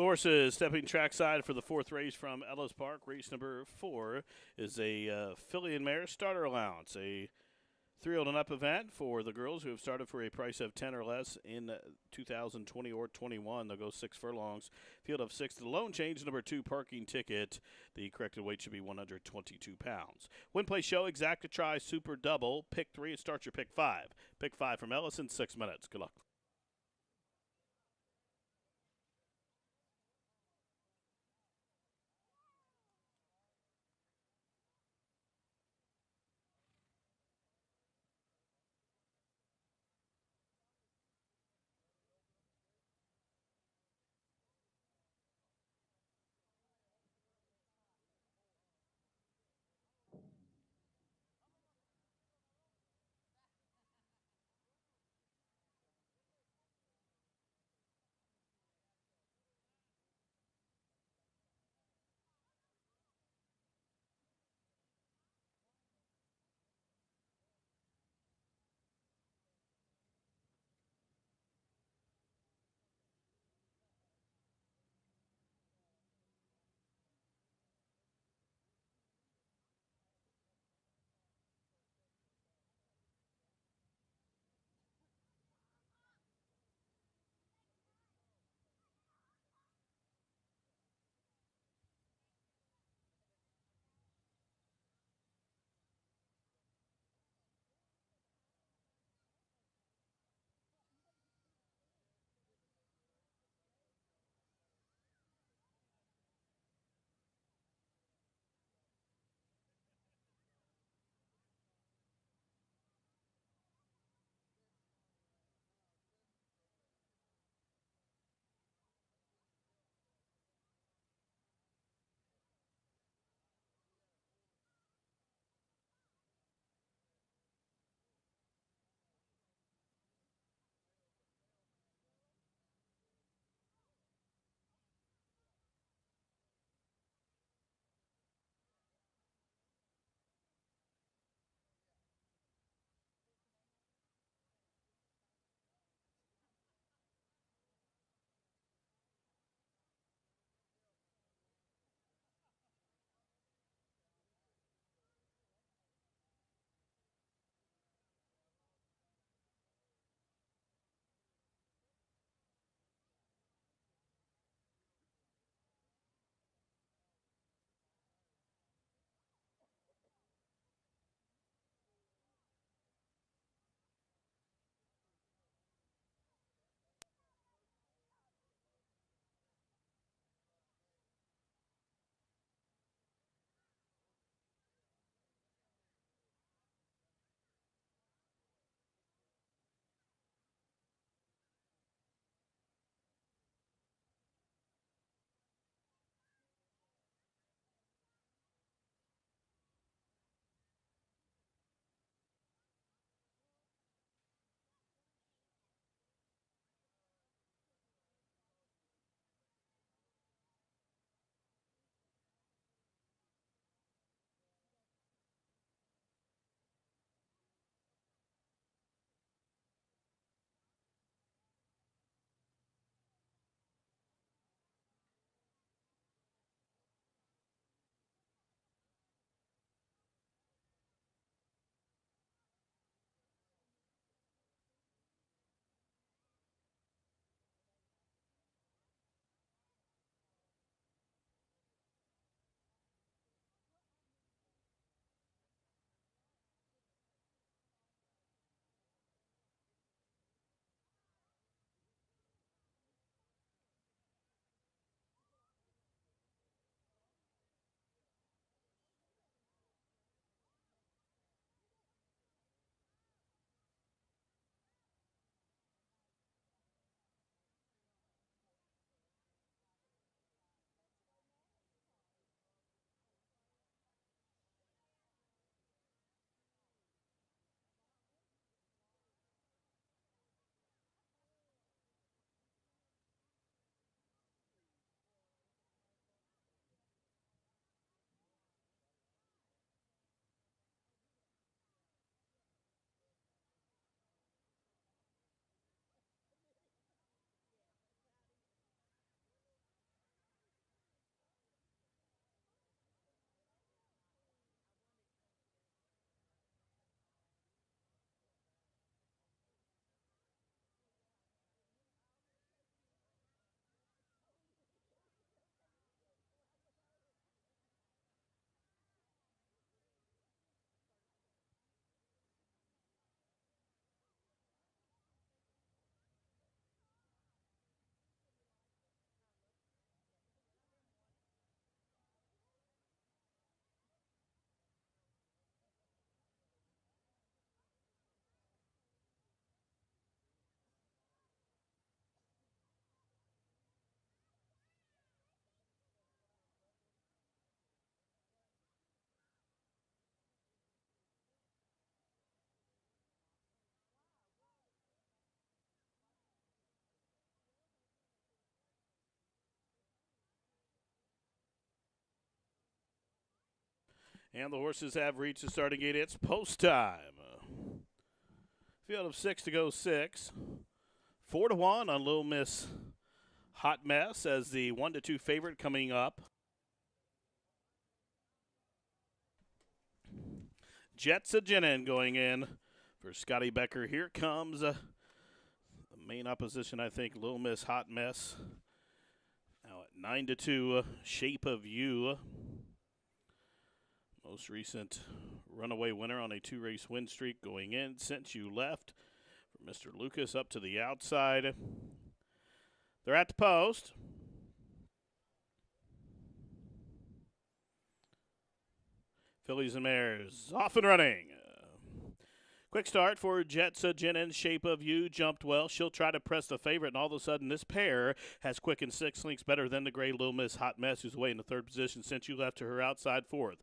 Horses stepping trackside for the fourth race from Ellis Park. Race number 4 is a filly and mare starter allowance, a 3-year-old and up event for the girls who have started for a price of 10 or less in 2020 or 21. They'll go 6 furlongs. Field of 6. The lone change, number 2, parking ticket. The corrected weight should be 122 pounds. Win, play, show, exacta, try, super double. Pick 3. It starts your pick 5. Pick 5 from Ellis in 6 minutes. Good luck. And the horses have reached the starting gate. It's post time. Field of 6 to go 6. 4-1 on Little Miss Hot Mess as the 1-2 favorite coming up. Jets of Jenin going in for Scotty Becker. Here comes the main opposition, I think, Little Miss Hot Mess. Now at 9-2, Shape of You. Most recent runaway winner on a 2-race win streak going in. Since You Left for Mr. Lucas up to the outside. They're at the post. Fillies and Mares off and running. Quick start for Jets of Jenin. Shape of You jumped well. She'll try to press the favorite, and all of a sudden this pair has quickened 6 lengths better than the gray Little Miss Hot Mess, who's away in the 3rd position since You Left to her outside 4th.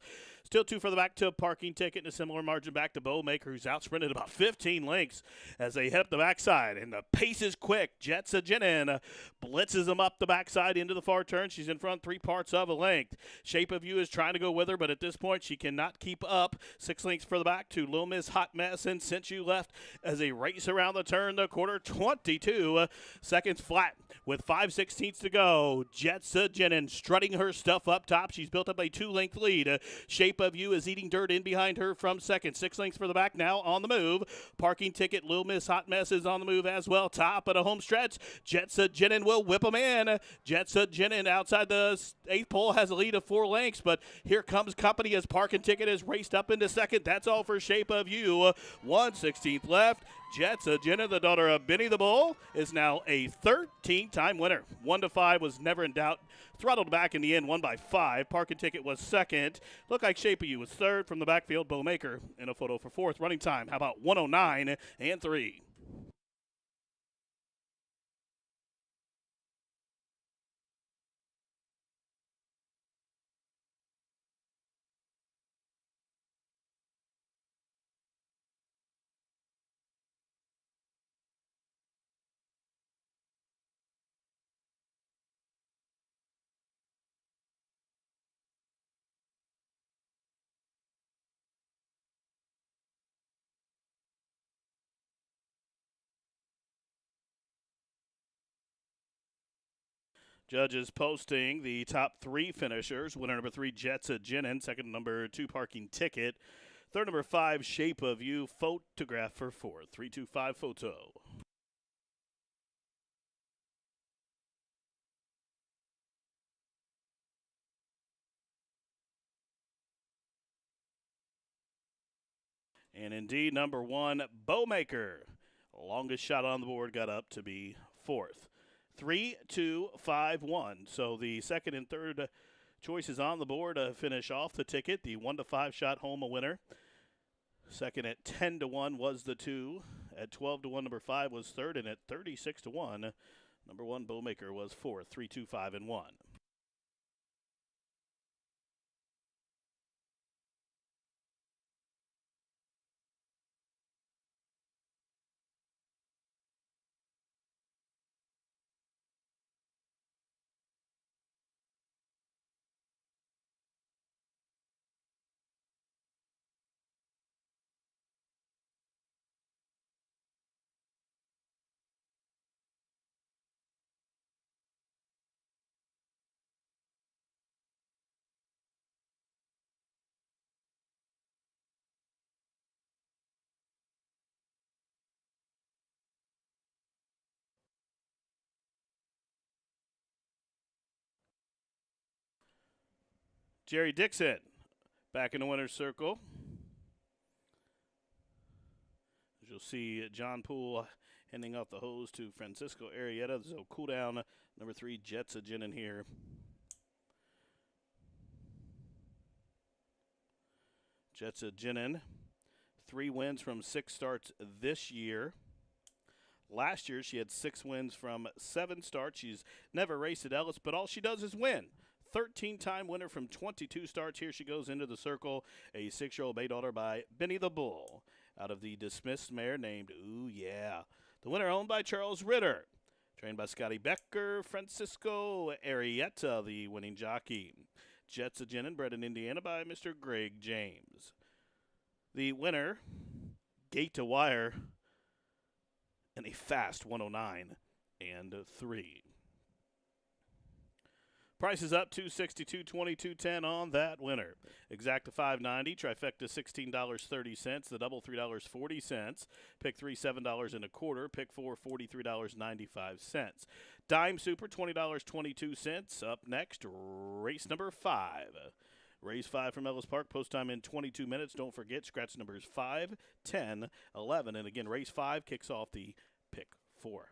Still 2 for the back to Parking Ticket, and a similar margin back to Bowmaker, who's out sprinted about 15 lengths as they head up the backside, and the pace is quick. Jets of Jenin blitzes them up the backside into the far turn. She's in front 3 parts of a length. Shape of You is trying to go with her, but at this point she cannot keep up. 6 lengths for the back to Little Miss Hot Mess, and Since You Left as they race around the turn, the quarter 22 seconds flat with 5/16 to go. Jets of Jenin strutting her stuff up top. She's built up a 2-length lead. Shape of You is eating dirt in behind her from second. 6 lengths for the back now on the move. Parking Ticket, Little Miss Hot Mess is on the move as well. Top of the home stretch. Jets of Jenin will whip them in. Jets of Jenin outside the 8th pole has a lead of 4 lengths, but here comes company as Parking Ticket is raced up into second. That's all for Shape of You. 1/16 left. Jets of Jenin, the daughter of Benny the Bull, is now a 13-time winner. 1-5 was never in doubt. Throttled back in the end, won by 5. Parking Ticket was second. Looked like Shape of You was third. From the backfield, Bowmaker in a photo for 4th. Running time, how about 1:09.3. Judges posting the top 3 finishers. Winner number 3, Jets of Jenin. Second, number 2, Parking Ticket. Third, number 5, Shape of You. Photograph for 4th. 325 photo. And indeed, number 1, Bowmaker. Longest shot on the board got up to be 4th. 3, 2, 5, 1. So the second and third choices on the board finish off the ticket. The 1-5 shot home a winner. Second at 10-1 was the 2. At 12-1, number 5 was third. And at 36-1, number 1, Bowmaker was 4th. 3, 2, 5, and 1. Jerry Dixon back in the winner's circle. As you'll see, John Poole handing out the hose to Francisco Arrieta. So cool down, number 3, Jets of Jenin here. Jets of Jenin, 3 wins from 6 starts this year. Last year, she had 6 wins from 7 starts. She's never raced at Ellis, but all she does is win. 13-time winner from 22 starts. Here she goes into the circle, a 6-year-old bay daughter by Benny the Bull, out of the dismissed mare named Ooh Yeah. The winner owned by Charles Ritter, trained by Scotty Becker. Francisco Arrieta, the winning jockey. Jets of Gin, bred in Indiana by Mr. Greg James. The winner, gate to wire, and a fast 109 and 3. Price is up $262, $22.10 on that winner. Exacta $5.90, trifecta $16.30, the double $3.40, pick 3 $7.25, pick 4 $43.95. Dime Super $20.22. Up next, race number 5. Race 5 from Ellis Park, post time in 22 minutes. Don't forget, scratch numbers 5, 10, 11. And again, race 5 kicks off the pick 4.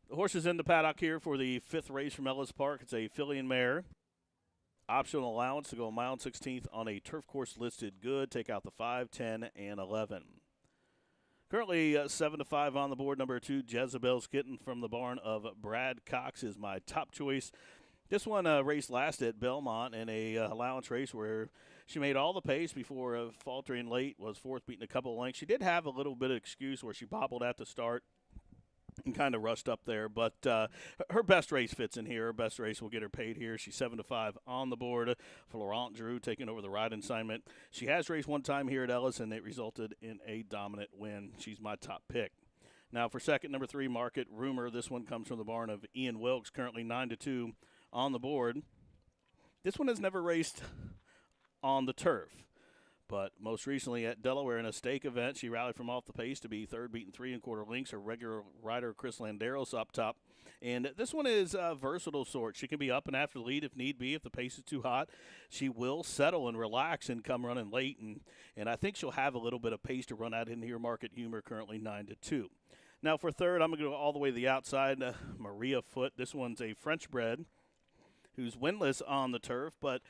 The horse is in the paddock here for the fifth race from Ellis Park. It's a filly and mare. Optional allowance to go a mile and 16th on a turf course listed good. Take out the 5, 10, and 11. Currently 7-5 on the board. Number 2, Jezebel's Kitten from the barn of Brad Cox is my top choice. This one raced last at Belmont in a allowance race where she made all the pace before faltering late, was fourth, beating a couple of lengths. She did have a little bit of excuse where she bobbled at the start and kind of rushed up there, but her best race fits in here. Her best race will get her paid here. She's 7-5 on the board. Florent Drew taking over the ride assignment. She has raced one time here at Ellis, and it resulted in a dominant win. She's my top pick. Now for second, number 3, Market Rumor. This one comes from the barn of Ian Wilkes, currently 9-2 on the board. This one has never raced on the turf, but most recently at Delaware in a stake event, she rallied from off the pace to be third, beating 3 1/4 lengths. Her regular rider, Chris Landeros, up top. And this one is a versatile sort. She can be up and after the lead if need be. If the pace is too hot, she will settle and relax and come running late. And I think she'll have a little bit of pace to run out in here. Market Humor currently 9-2. Now for third, I'm going to go all the way to the outside. Maria Foot. This one's a French bred who's winless on the turf, but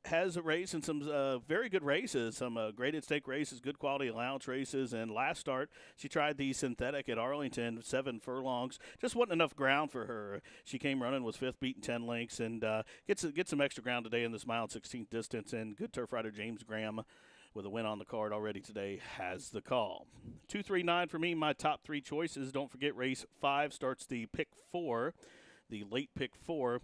has raced in some very good races, some graded stake races, good quality allowance races. And last start, she tried the synthetic at Arlington, 7 furlongs. Just wasn't enough ground for her. She came running, was fifth, beating 10 lengths, and gets some extra ground today in this mile and 16th distance. And good turf rider James Graham, with a win on the card already today, has the call. 2, 3, 9 for me, my top 3 choices. Don't forget race 5 starts the pick 4, the late pick 4.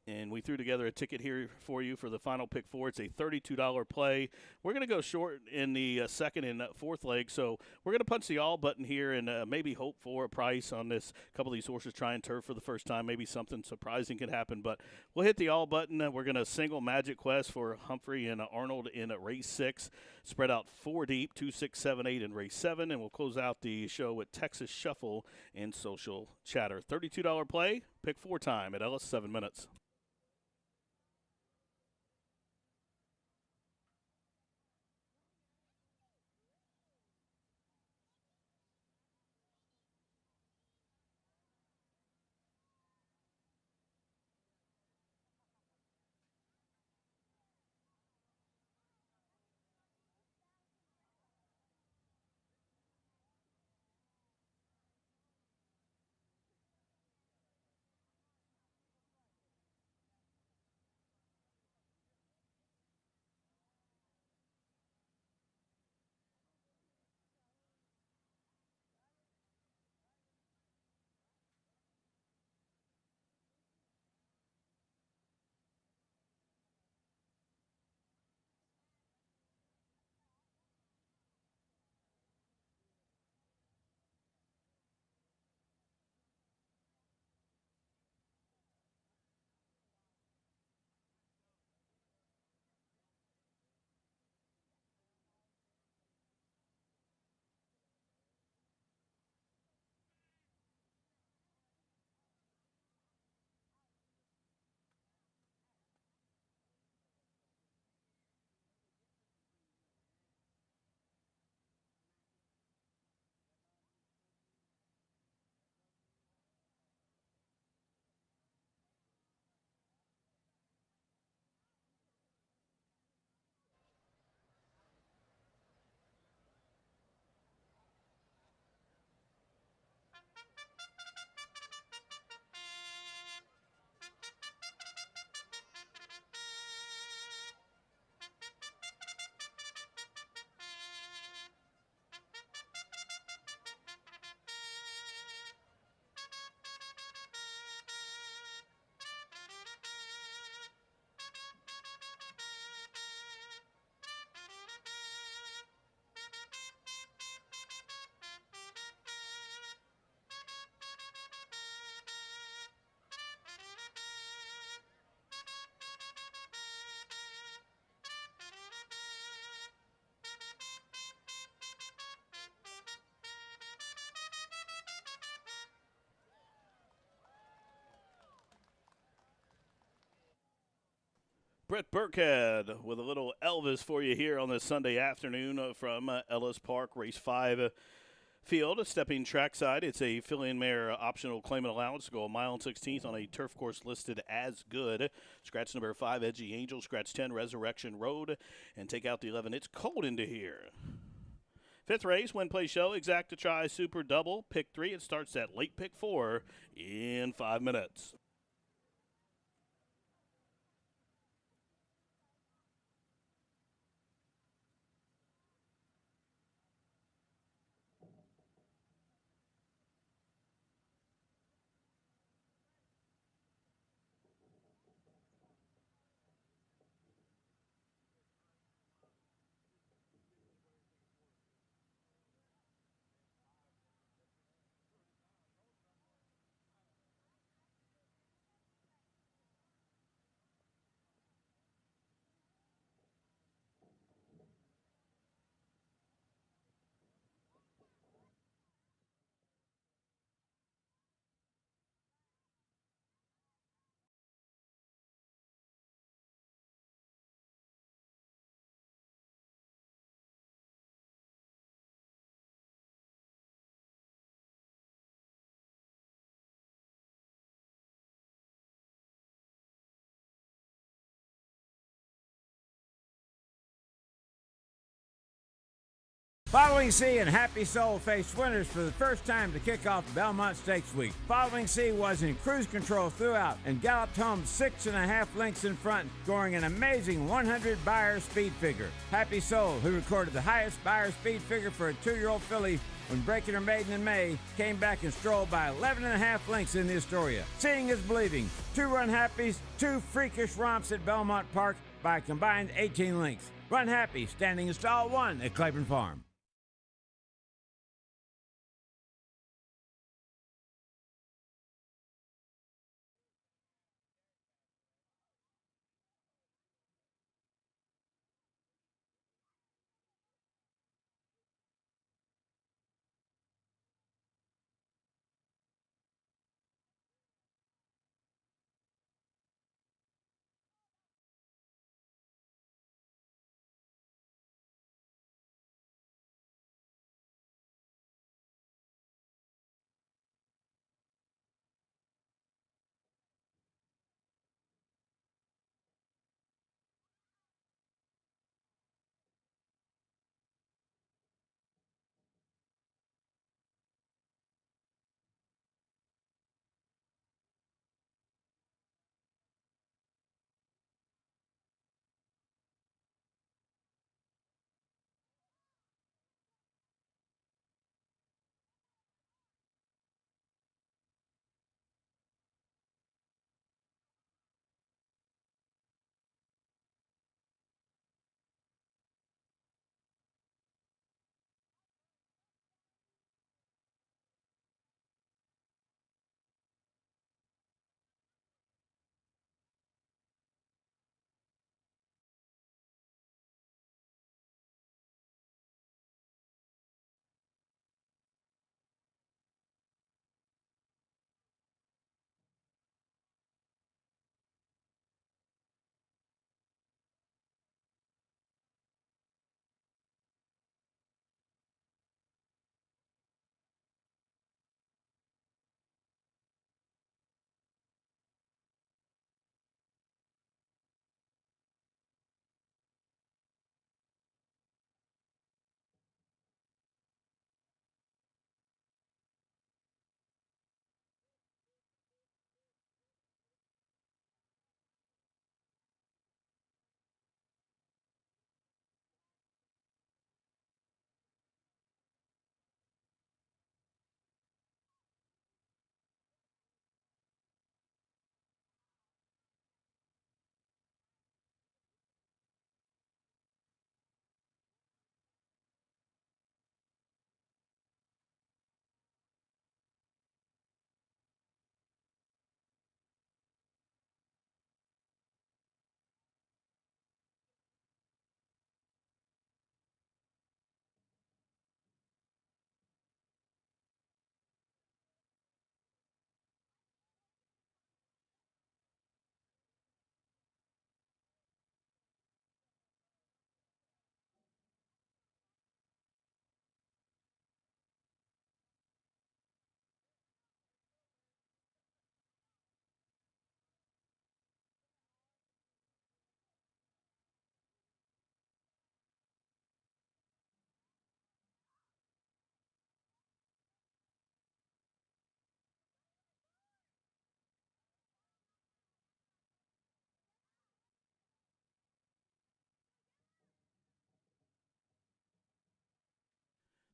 And we threw together a ticket here for you for the final pick 4. It's a $32 play. We're going to go short in the second and fourth leg, so we're going to punch the all button here and maybe hope for a price on this. A couple of these horses trying turf for the first time. Maybe something surprising can happen, but we'll hit the all button. We're going to single Magic Quest for Humphrey and Arnold in race 6. Spread out 4 deep, 2, 6, 7, 8 in race 7, and we'll close out the show with Texas Shuffle and Social Chatter. $32 play, pick 4 time at Ellis, 7 minutes. Brett Burkhead with a little Elvis for you here on this Sunday afternoon from Ellis Park, race 5. Field, stepping trackside. It's a fill-in mare optional claimant allowance to go a mile and 16th on a turf course listed as good. Scratch number 5, Edgy Angel. Scratch 10, Resurrection Road. And take out the 11, It's Cold Into Here. Fifth race, Win Play Show, Exacta Try Super Double, pick 3. It starts at late pick 4 in 5 minutes. Following C and Happy Soul faced winners for the first time to kick off Belmont Stakes Week. Following C was in cruise control throughout and galloped home 6.5 lengths in front, scoring an amazing 100 Beyer speed figure. Happy Soul, who recorded the highest Beyer speed figure for a 2-year-old filly when breaking her maiden in May, came back and strolled by 11.5 lengths in the Astoria. Seeing is believing. 2 Run Happies, 2 freakish romps at Belmont Park by a combined 18 lengths. Run Happy standing in stall 1 at Claiborne Farm.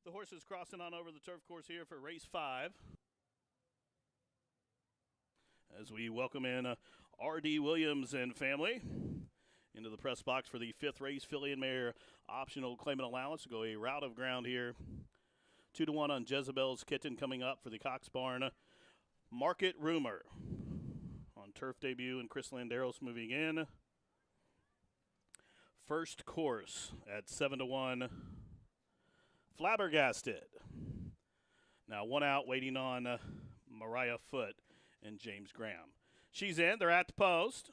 The horses crossing on over the turf course here for race 5. As we welcome in R.D. Williams and family into the press box for the 5th race, filly and mare optional claimant allowance. To go a route of ground here. 2-1 on Jezebel's Kitten coming up for the Cox Barn. Market Rumor on turf debut, and Chris Landeros moving in. First course at 7-1. Flabbergasted. Now 1 out, waiting on Mariah Foote and James Graham. She's in. They're at the post.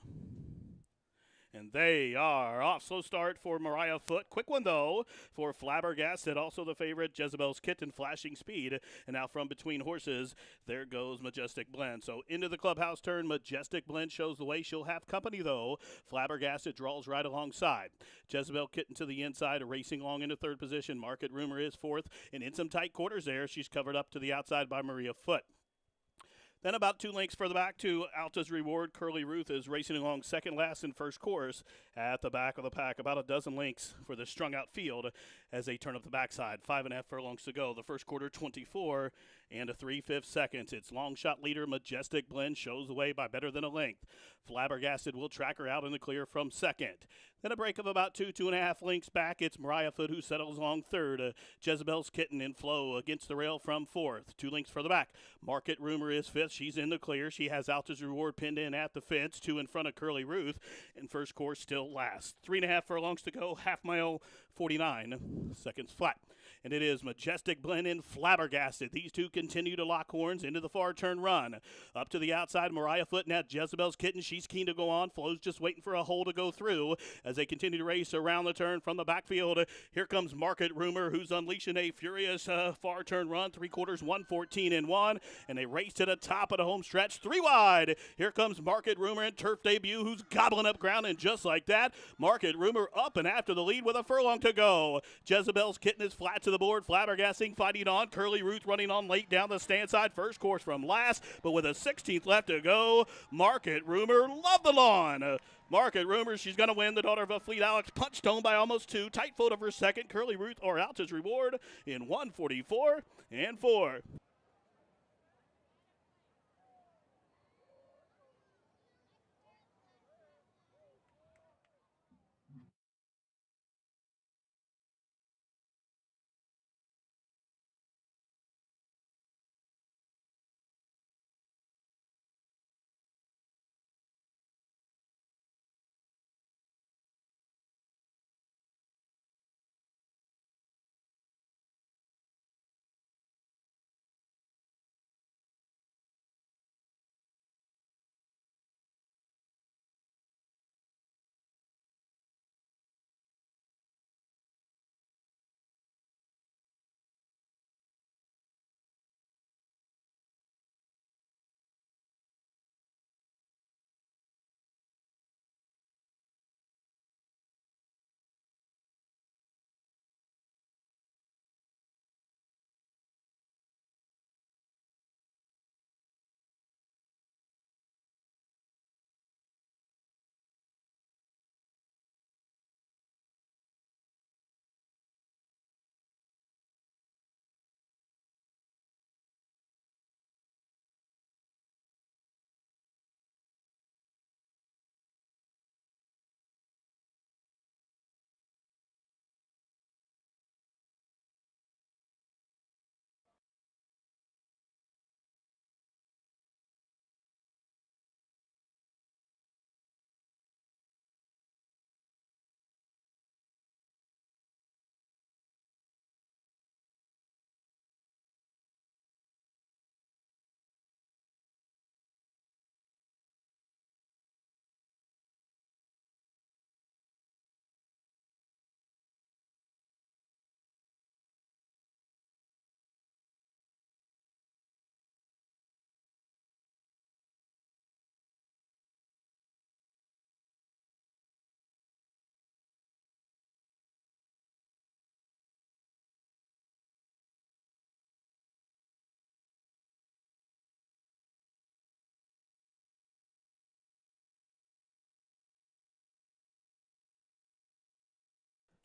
And they are off. Slow start for Mariah Foote. Quick one, though, for Flabbergasted. Also the favorite, Jezebel's Kitten, flashing speed. And now from between horses, there goes Majestic Blend. So into the clubhouse turn, Majestic Blend shows the way. She'll have company, though. Flabbergasted draws right alongside. Jezebel Kitten to the inside, racing along into 3rd position. Market Rumor is 4th. And in some tight quarters there, she's covered up to the outside by Maria Foote. Then about 2 lengths further back to Alta's Reward, Curly Ruth is racing along second last in first course at the back of the pack. About a dozen lengths for the strung-out field as they turn up the backside. 5.5 furlongs to go. The first quarter, 24 and 3/5 seconds. Its long shot leader, Majestic Blend, shows the way by better than a length. Flabbergasted will track her out in the clear from second. Then a break of about 2.5 lengths back. It's Mariah Foote who settles along third. Jezebel's Kitten in flow against the rail from 4th. 2 lengths further back. Market Rumor is 5th. She's in the clear. She has Alta's Reward pinned in at the fence. 2 in front of Curly Ruth. And first course still last. 3.5 furlongs to go. Half mile, 49 seconds flat. And it is Majestic Blend and Flabbergasted. These two continue to lock horns into the far turn run. Up to the outside, Mariah Foote. Now Jezebel's Kitten. She's keen to go on. Flo's just waiting for a hole to go through as they continue to race around the turn from the backfield. Here comes Market Rumor, who's unleashing a furious far turn run. 3/4, 1:14 and 1. And they race to the top of the home stretch. 3 wide. Here comes Market Rumor and turf debut, who's gobbling up ground. And just like that, Market Rumor up and after the lead with a furlong to go. Jezebel's Kitten is flat to the board. Flabbergasting, fighting on. Curly Ruth running on late down the stand side. First course from last, but with a 16th left to go. Market Rumor, love the lawn. Market Rumor, she's going to win. The daughter of a Fleet Alex, punched home by almost 2. Tight foot of her second. Curly Ruth or Alta's Reward in 1:44 and 4.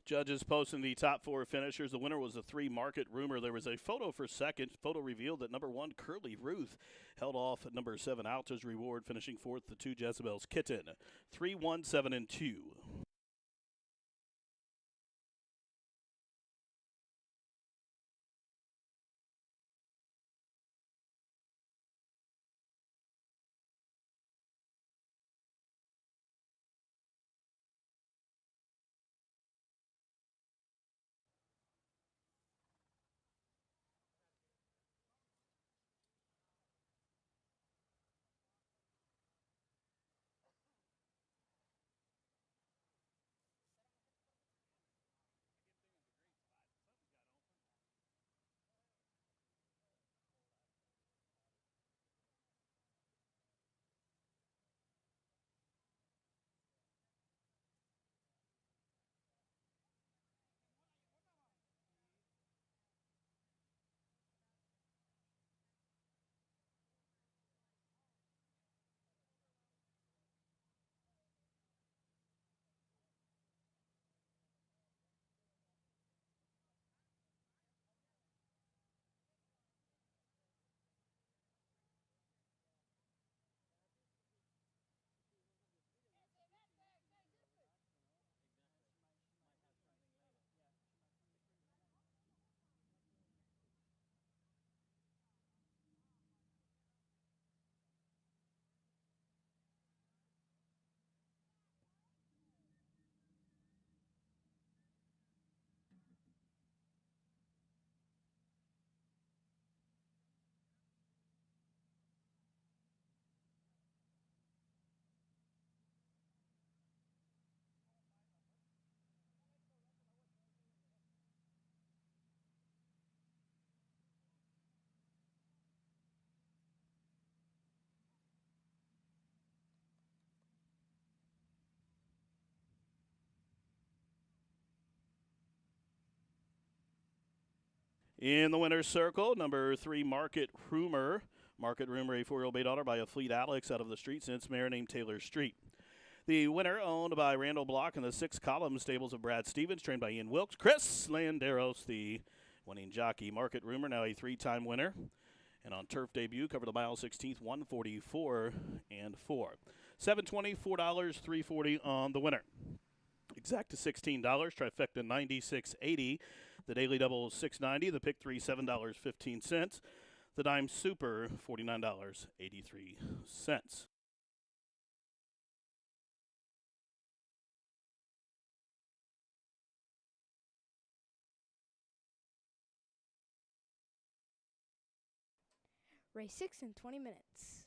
Judges posting the top 4 finishers. The winner was the 3 Market Rumor. There was a photo for second. Photo revealed that number 1 Curly Ruth held off at number 7 Alta's Reward, finishing fourth the 2 Jezebel's Kitten. 3-1, 7 and 2. In the winner's circle, number 3 Market Rumor. Market Rumor, a 4-year-old bay daughter by a Fleet Alex out of the street since mare named Taylor Street. The winner, owned by Randall Block in the 6-column stables of Brad Stevens, trained by Ian Wilkes. Chris Landeros, the winning jockey. Market Rumor, now a 3-time winner. And on turf debut, covered the mile 16th, 144 and 4. $720, $4, $340 on the winner. Exact to $16, trifecta $96.80. The daily double $6.90. The pick 3 $7.15. The dime super $49.83. Race 6 in 20 minutes.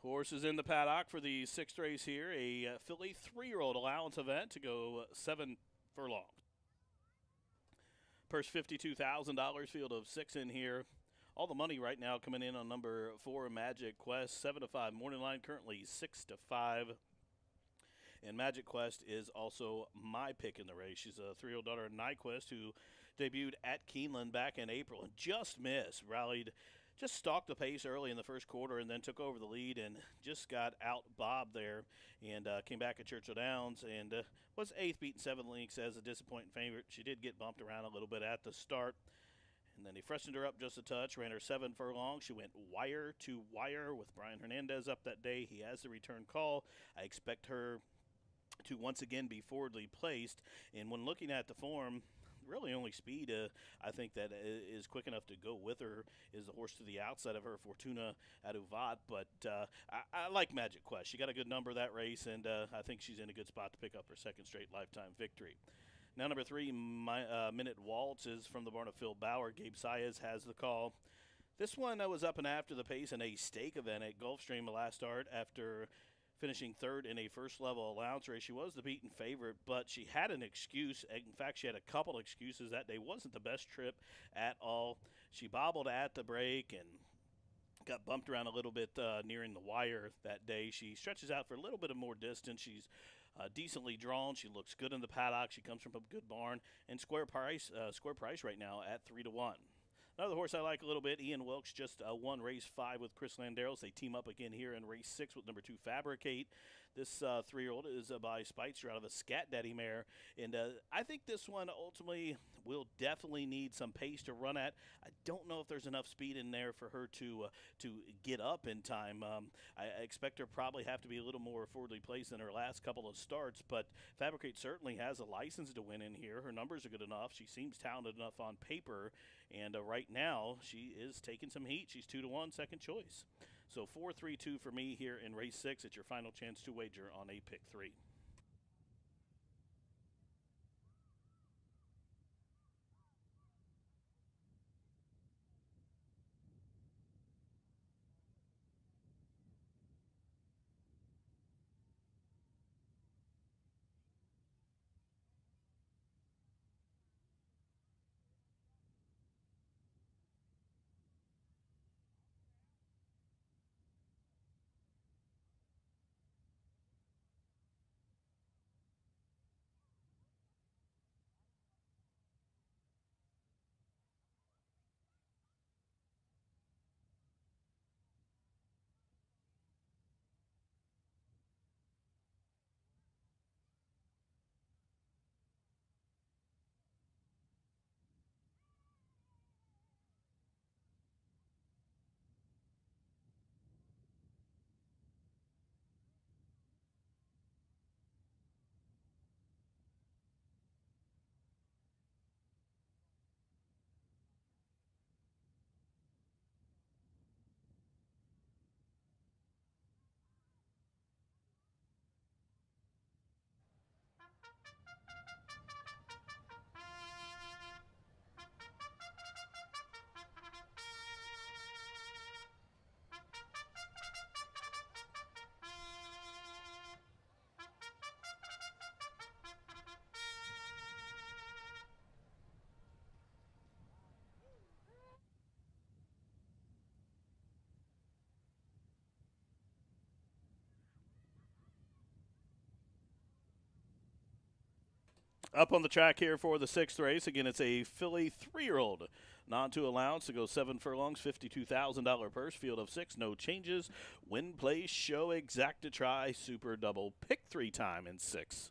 Horses in the paddock for the sixth race here, a filly 3-year-old allowance event to go 7 furlongs. Purse $52,000, field of 6 in here. All the money right now coming in on number 4, Magic Quest, 7-5. Morning line currently 6-5. And Magic Quest is also my pick in the race. She's a 3-year-old daughter of Nyquist, who debuted at Keeneland back in April and just missed. Rallied, just stalked the pace early in the first quarter and then took over the lead and just got out bobbed there and came back at Churchill Downs and was 8th, beaten 7 lengths as a disappointing favorite. She did get bumped around a little bit at the start. And then he freshened her up just a touch, ran her 7 furlongs. She went wire to wire with Brian Hernandez up that day. He has the return call. I expect her to once again be forwardly placed. And when looking at the form, really only speed I think that is quick enough to go with her is the horse to the outside of her, Fortuna Aduvat. But I like Magic Quest. She got a good number that race, and I think she's in a good spot to pick up her second straight lifetime victory. Now number 3, Minute Waltz is from the barn of Phil Bauer. Gabe Saez has the call. This one was up and after the pace in a stake event at Gulfstream last start after finishing 3rd in a first-level allowance race. She was the beaten favorite, but she had an excuse. In fact, she had a couple excuses that day. Wasn't the best trip at all. She bobbled at the break and got bumped around a little bit nearing the wire that day. She stretches out for a little bit of more distance. She's decently drawn. She looks good in the paddock. She comes from a good barn. And square price right now at 3-1. Another horse I like a little bit, Ian Wilkes, just won race 5 with Chris Landeros. They team up again here in race 6 with number 2, Fabricate. This 3-year-old is by Spitzer out of a Scat Daddy mare. And I think this one ultimately will definitely need some pace to run at. I don't know if there's enough speed in there for her to get up in time. I expect her probably have to be a little more forwardly placed than her last couple of starts. But Fabricate certainly has a license to win in here. Her numbers are good enough. She seems talented enough on paper. And right now, she is taking some heat. She's 2-1, second choice. So 4-3-2 for me here in race 6. It's your final chance to wager on a pick 3. Up on the track here for the 6th race. Again, it's a filly 3-year-old. Non-2 allowance to go 7 furlongs, $52,000 purse, field of 6, no changes. Win, play, show, exact to try, super double, pick 3 time in 6.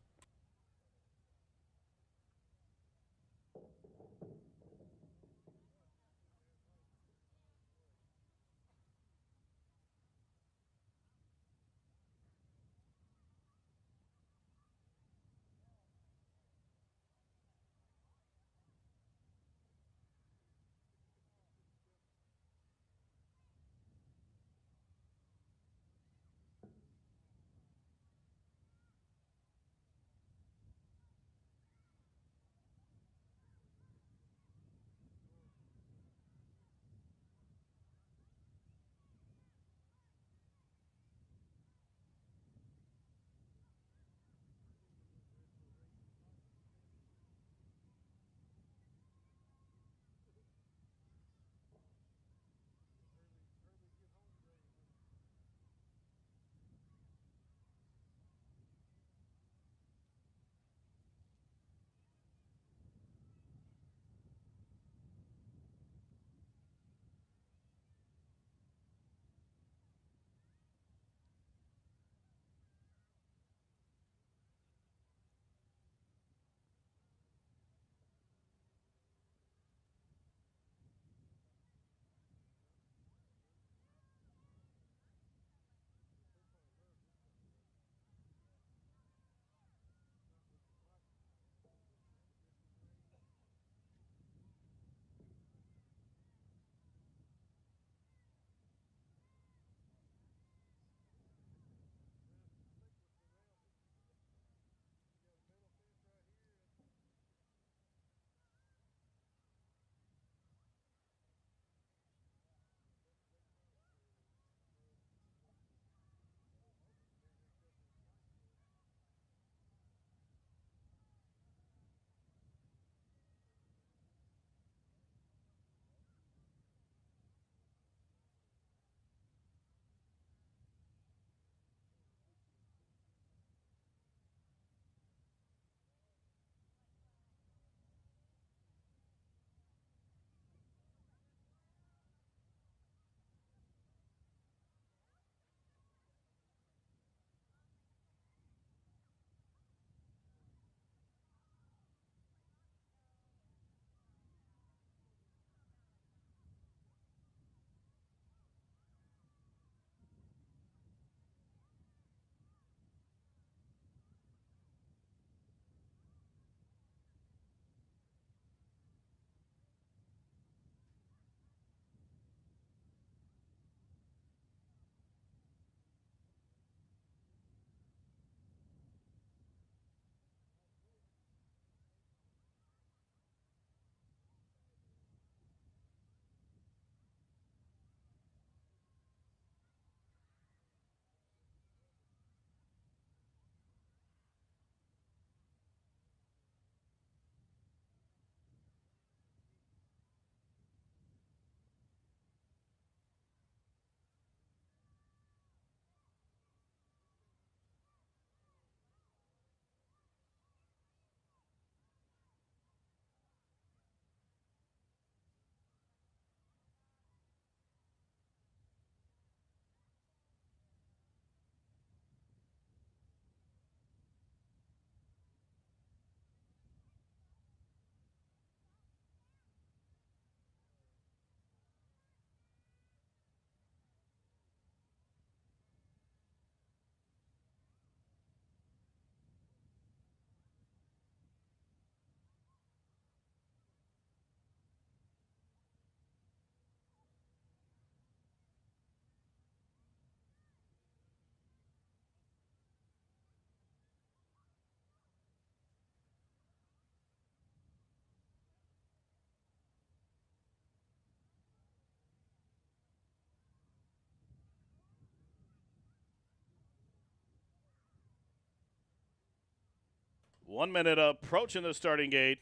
1 minute approaching the starting gate.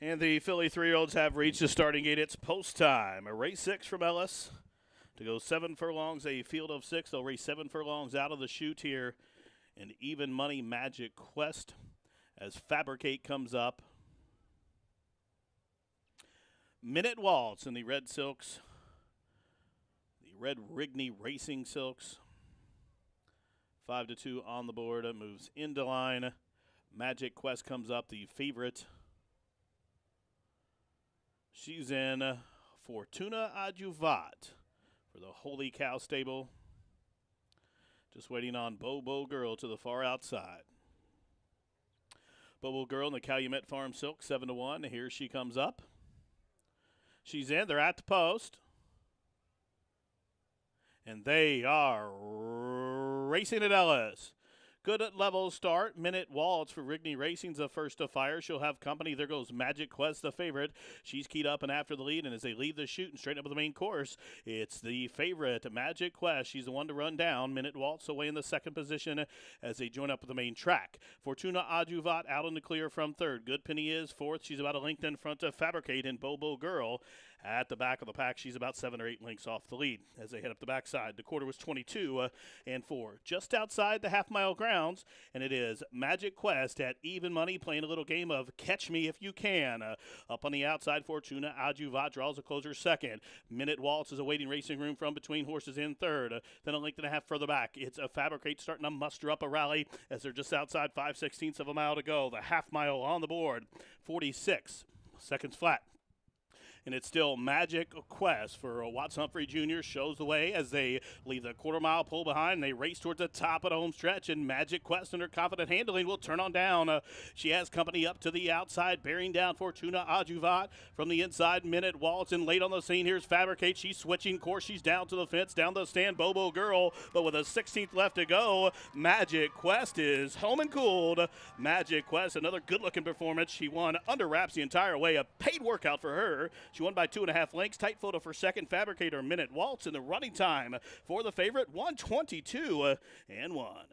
And the Philly 3-year-olds have reached the starting gate. It's post time. A race 6 from Ellis to go 7 furlongs, a field of 6. They'll race 7 furlongs out of the chute here. An even money Magic Quest as Fabricate comes up. Minute Waltz in the red silks. The red Rigney Racing silks. 5-2 on the board. It moves into line. Magic Quest comes up, the favorite. She's in Fortuna Adjuvat for the Holy Cow stable. Just waiting on Bobo Girl to the far outside. Bobo Girl in the Calumet Farm Silk, 7-1. Here she comes up. She's in. They're at the post. And they are racing at Ellis. Good at level start. Minute Waltz for Rigney Racing's the first to fire. She'll have company. There goes Magic Quest, the favorite. She's keyed up and after the lead, and as they leave the chute and straighten up with the main course, it's the favorite, Magic Quest. She's the one to run down. Minute Waltz away in the second position as they join up with the main track. Fortuna Adjuvat out in the clear from third. Good Penny is fourth. She's about a length in front of Fabricate and Bobo Girl. At the back of the pack, she's about 7 or 8 lengths off the lead as they head up the backside. The quarter was 22 and 4. Just outside the half-mile grounds, and it is Magic Quest at even money playing a little game of catch me if you can. Up on the outside, Fortuna Adjuvat draws a closer second. Minute Waltz is awaiting racing room from between horses in third. Then a length and a half further back, it's a Fabricate starting to muster up a rally as they're just outside 5/16 of a mile to go. The half mile on the board, 46 seconds flat. And it's still Magic Quest for Watts Humphrey Jr. shows the way as they leave the quarter-mile pull behind. And they race towards the top of the home stretch, and Magic Quest and her confident handling will turn on down. She has company up to the outside, bearing down Fortuna Adjuvat from the inside. Minute Waltz, and late on the scene, here's Fabricate. She's switching course. She's down to the fence, down the stand, Bobo Girl. But with a 16th left to go, Magic Quest is home and cooled. Magic Quest, another good-looking performance. She won under wraps the entire way. A paid workout for her. She won by 2.5 lengths. Tight photo for second. Fabricator Minute Waltz in the running time for the favorite, 1:22 and 1.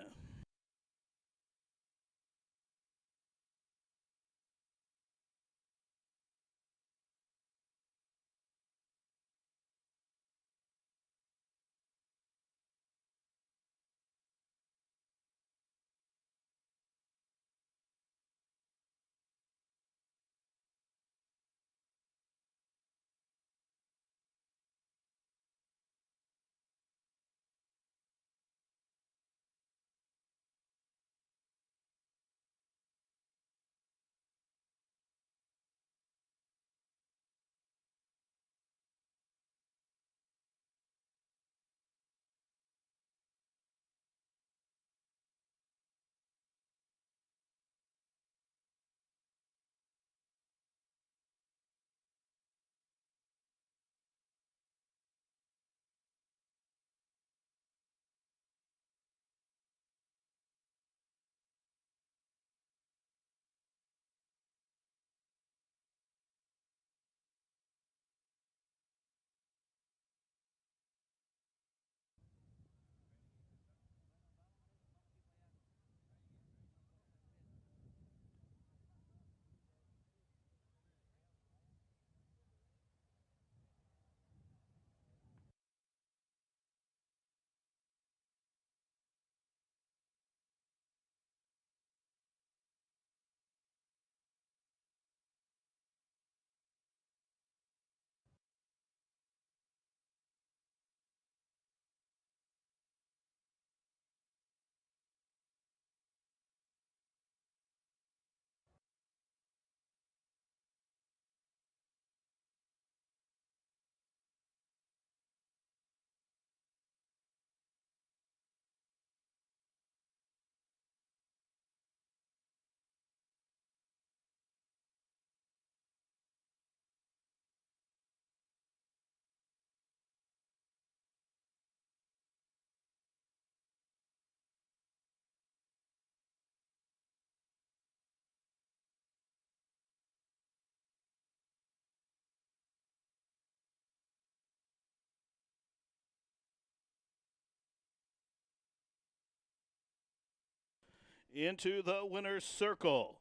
into the winner's circle.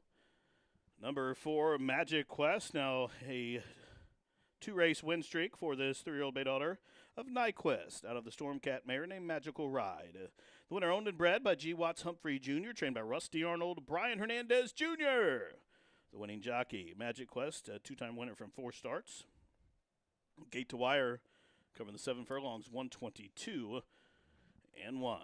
Number 4, Magic Quest. Now a 2-race win streak for this 3-year-old bay daughter of Nyquist out of the Stormcat mare named Magical Ride. The winner owned and bred by G. Watts Humphrey Jr., trained by Rusty Arnold, Brian Hernandez Jr. The winning jockey, Magic Quest, a 2-time winner from 4 starts. Gate to wire, covering the 7 furlongs, 122 and 1.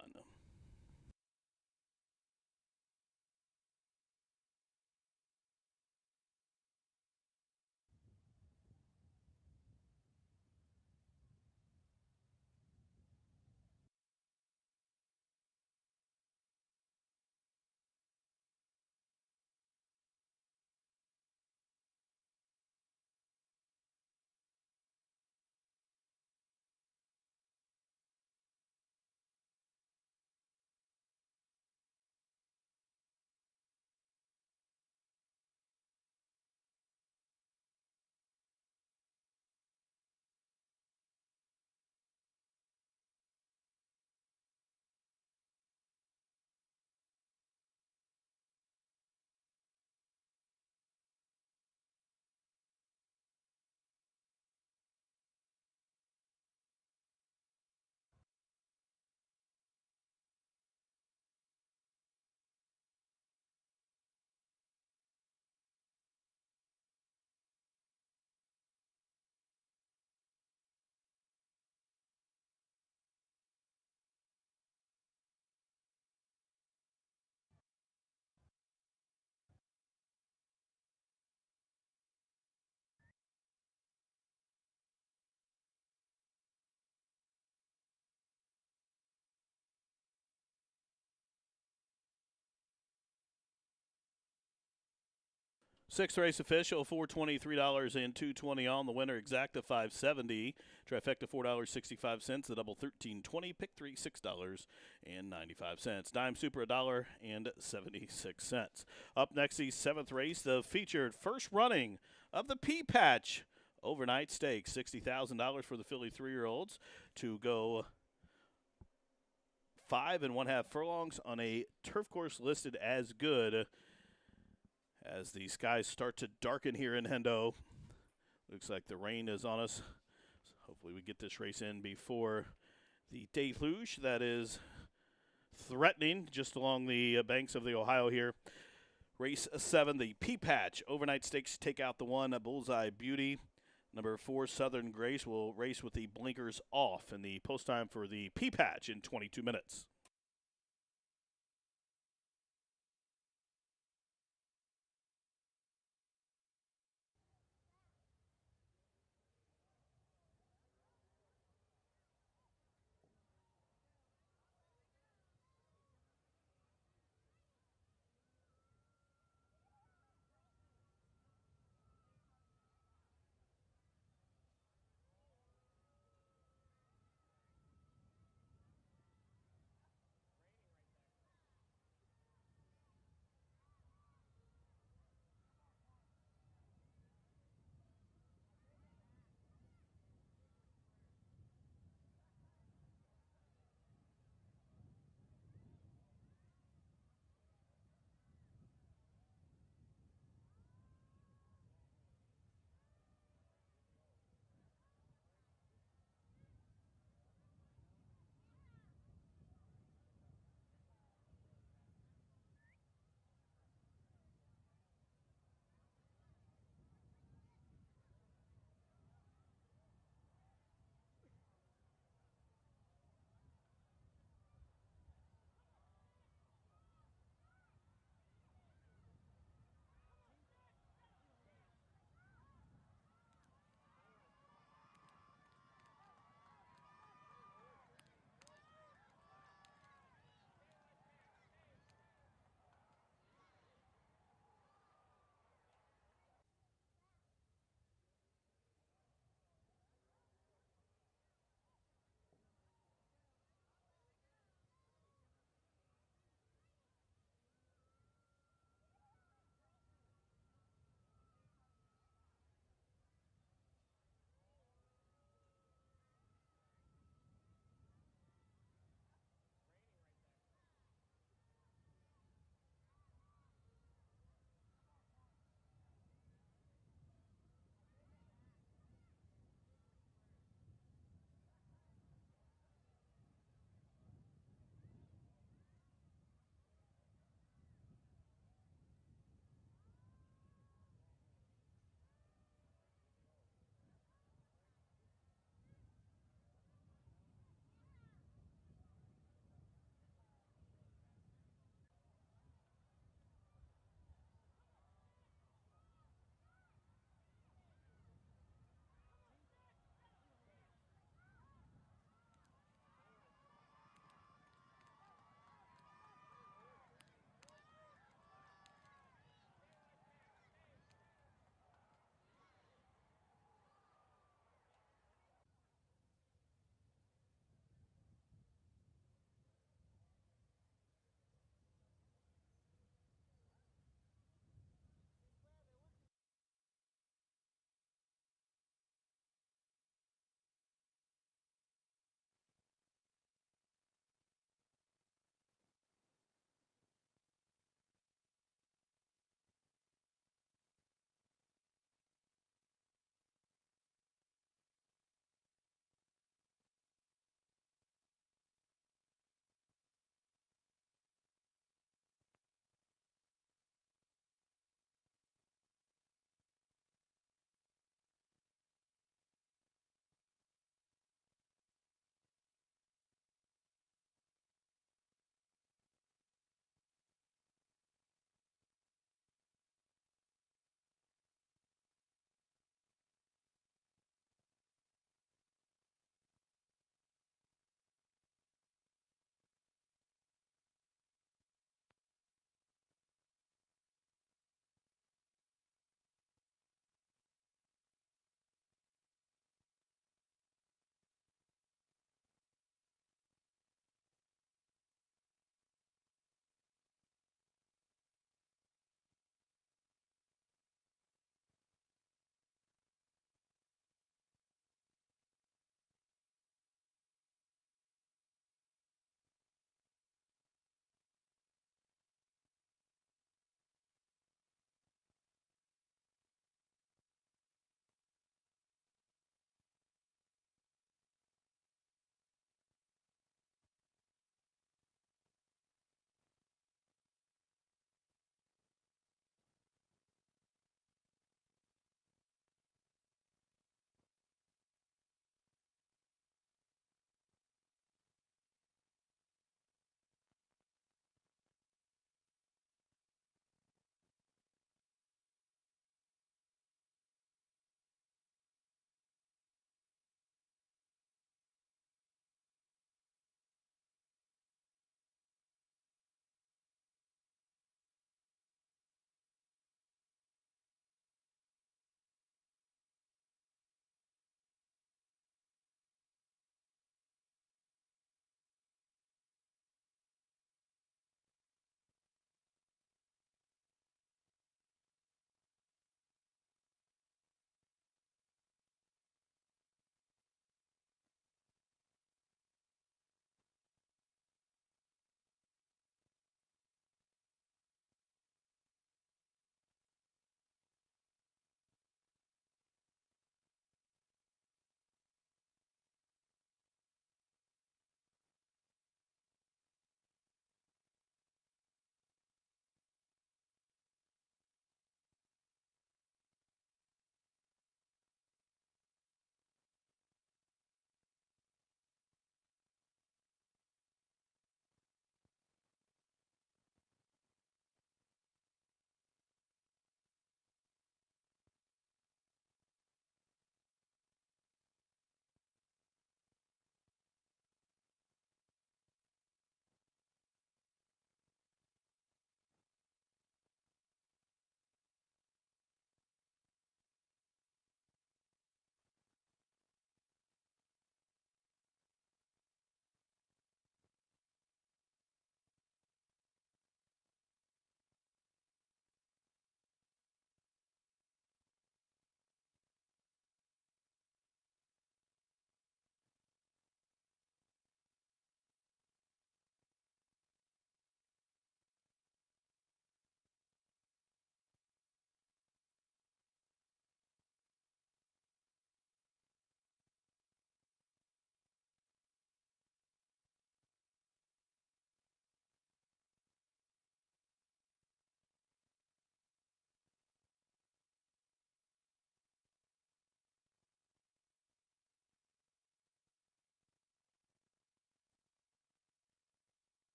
6th race official, $423 and $220 on. The winner, exacta $570. Trifecta $4.65. The double $13.20. Pick 3 $6.95. Dime super $1.76. Up next, the 7th race, the featured first running of the Pea Patch overnight stakes. $60,000 for the filly 3-year-olds to go 5 1/2 furlongs on a turf course listed as good. As the skies start to darken here in Hendo, looks like the rain is on us. So hopefully we get this race in before the deluge that is threatening just along the banks of the Ohio here. Race 7, the Pea Patch overnight stakes take out the 1 Bullseye Beauty. Number 4, Southern Grace, will race with the blinkers off, and the post time for the Pea Patch in 22 minutes.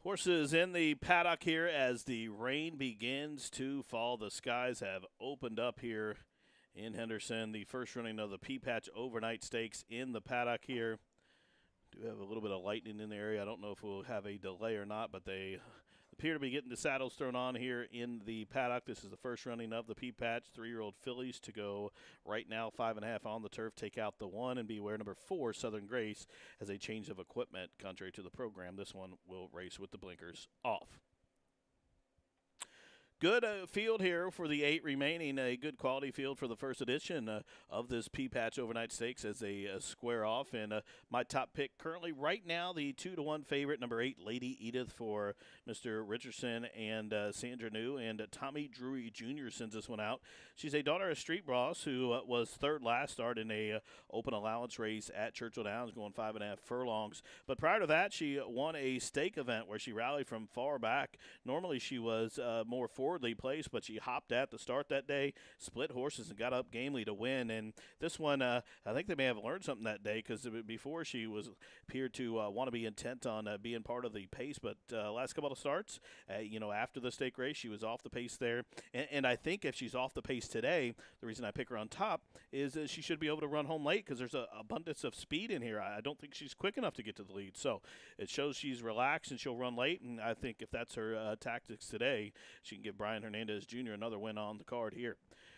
Horses in the paddock here as the rain begins to fall. The skies have opened up here in Henderson. The first running of the Pea Patch Overnight Stakes in the paddock here. Do have a little bit of lightning in the area. I don't know if we'll have a delay or not, but they appear to be getting the saddles thrown on here in the paddock. This is the first running of the Pea Patch. 3-year-old fillies to go right now, 5.5 on the turf. Take out the 1 and beware number 4, Southern Grace, as a change of equipment. Contrary to the program, this one will race with the blinkers off. Good field here for the 8 remaining. A good quality field for the first edition of this Pea Patch Overnight Stakes as they square off. And my top pick currently right now, the 2-1 favorite, number 8, Lady Edith for Mr. Richardson and Sandra New. And Tommy Drury Jr. sends this one out. She's a daughter of Street Boss who was third last start in a open allowance race at Churchill Downs, going 5.5 furlongs. But prior to that, she won a stake event where she rallied from far back. Normally she was more forwardly placed, but she hopped at the start that day, split horses, and got up gamely to win. And this one, I think they may have learned something that day, because before she appeared to want to be intent on being part of the pace, but last couple of starts, after the stake race, she was off the pace there. And I think if she's off the pace today, the reason I pick her on top is that she should be able to run home late, because there's an abundance of speed in here. I don't think she's quick enough to get to the lead. So it shows she's relaxed and she'll run late. And I think if that's her tactics today, she can give Brian Hernandez Jr. another win on the card here.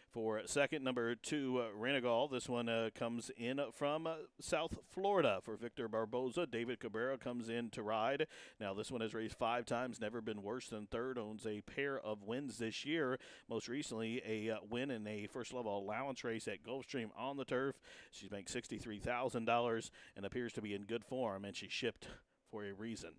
For second, number 2, Renegal. This one comes in from South Florida for Victor Barboza. David Cabrera comes in to ride. Now, this one has raced 5 times, never been worse than third, owns a pair of wins this year. Most recently, a win in a first-level allowance race at Gulfstream on the turf. She's made $63,000 and appears to be in good form, and she shipped for a reason.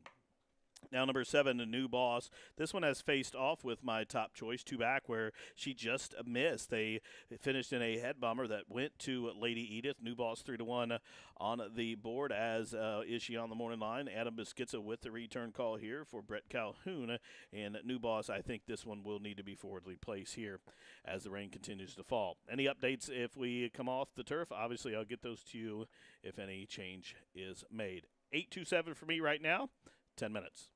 Now, number 7, the New Boss. This one has faced off with my top choice, 2 back, where she just missed. They finished in a head bomber that went to Lady Edith. New Boss 3-1 on the board, as is she on the morning line. Adam Beschizza with the return call here for Brett Calhoun. And New Boss, I think this one will need to be forwardly placed here as the rain continues to fall. Any updates if we come off the turf? Obviously, I'll get those to you if any change is made. 8-2-7 for me right now. 10 minutes.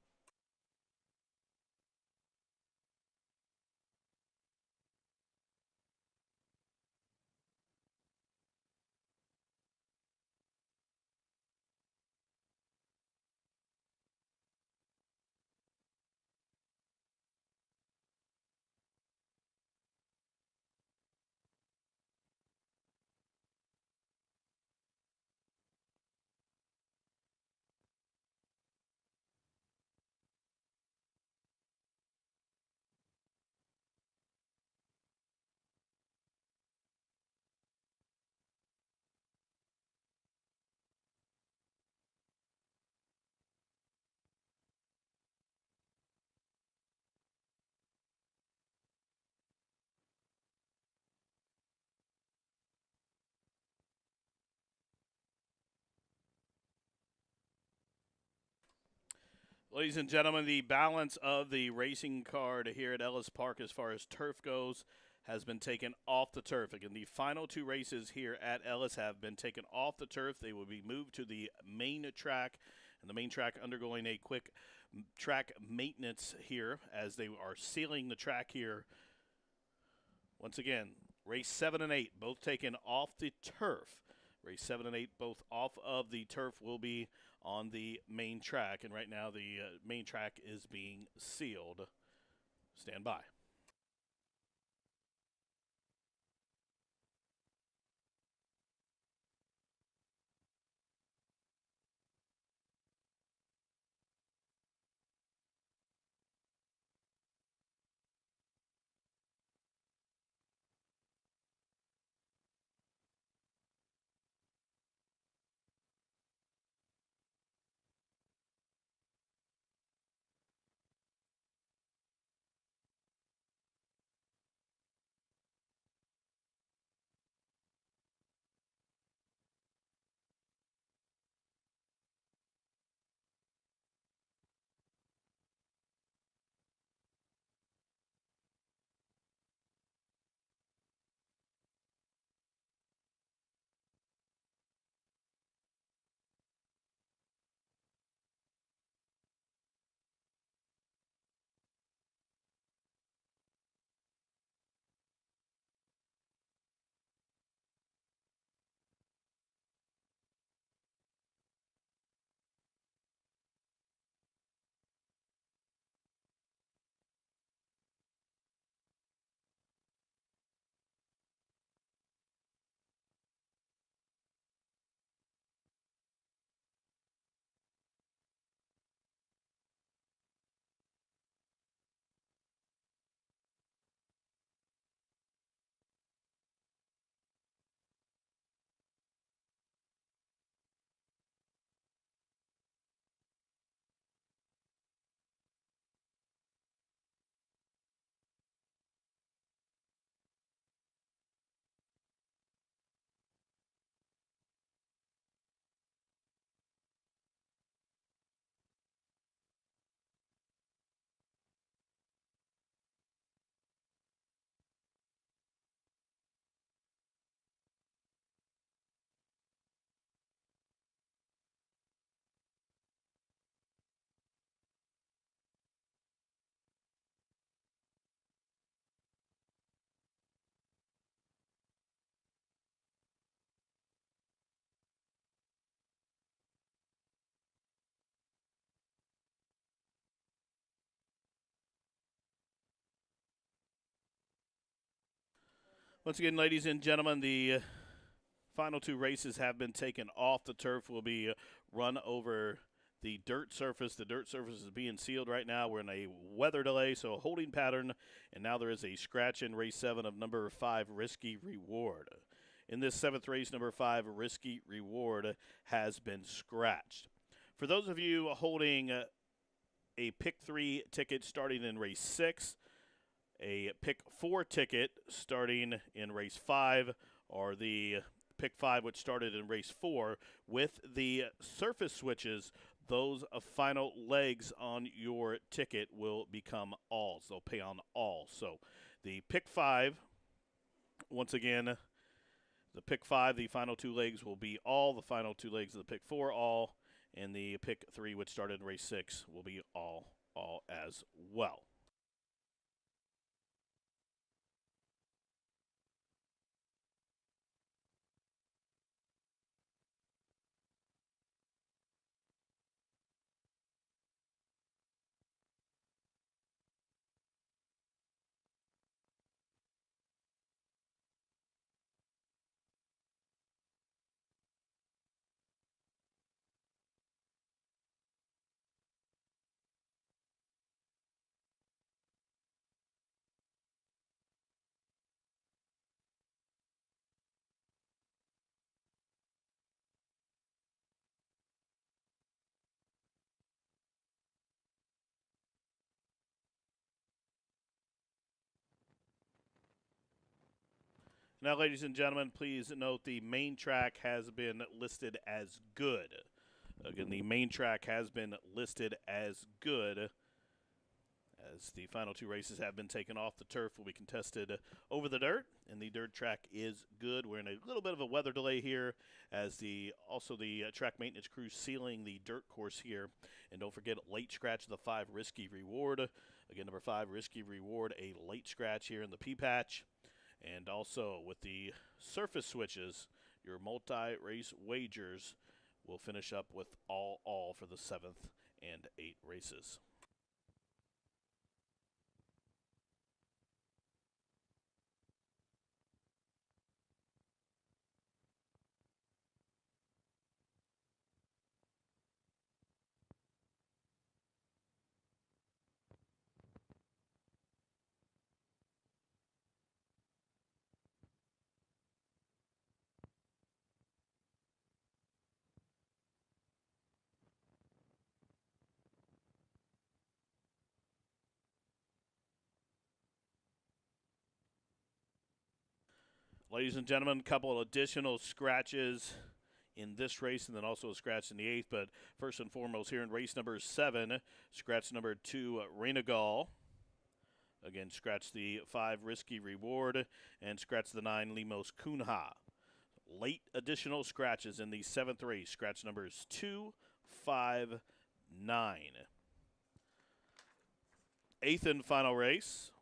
Ladies and gentlemen, the balance of the racing card here at Ellis Park as far as turf goes has been taken off the turf. Again, the final 2 races here at Ellis have been taken off the turf. They will be moved to the main track, and the main track undergoing a quick track maintenance here as they are sealing the track here. Once again, race 7 and 8, both taken off the turf. Race 7 and 8, both off of the turf, will be on the main track. And right now, the main track is being sealed. Stand by. Once again, ladies and gentlemen, the final two races have been taken off. The turf will be run over the dirt surface. The dirt surface is being sealed right now. We're in a weather delay, so a holding pattern, and now there is a scratch in race 7 of number 5, Risky Reward. In this 7th race, number 5, Risky Reward has been scratched. For those of you holding a pick 3 ticket starting in race 6, a pick 4 ticket starting in race 5, or the pick 5 which started in race 4, with the surface switches, those final legs on your ticket will become alls. They'll pay on all. So the pick 5, once again, the pick 5, the final two legs will be all. The final two legs of the pick 4, all. And the pick 3, which started in race 6, will be all as well. Now, ladies and gentlemen, please note the main track has been listed as good. Again, the main track has been listed as good, as the final two races have been taken off. The turf will be contested over the dirt, and the dirt track is good. We're in a little bit of a weather delay here, as the track maintenance crew sealing the dirt course here. And don't forget, late scratch of the 5, Risky Reward. Again, number 5, Risky Reward, a late scratch here in the P-patch. And also with the surface switches, your multi-race wagers will finish up with all for the 7th and 8 races. Ladies and gentlemen, a couple of additional scratches in this race, and then also a scratch in the 8th. But first and foremost, here in race number 7, scratch number 2, Renegal. Again, scratch the 5, Risky Reward, and scratch the 9, Limos Kunha. Late additional scratches in the 7th race, scratch numbers 2, 5, 9. 8th and final race,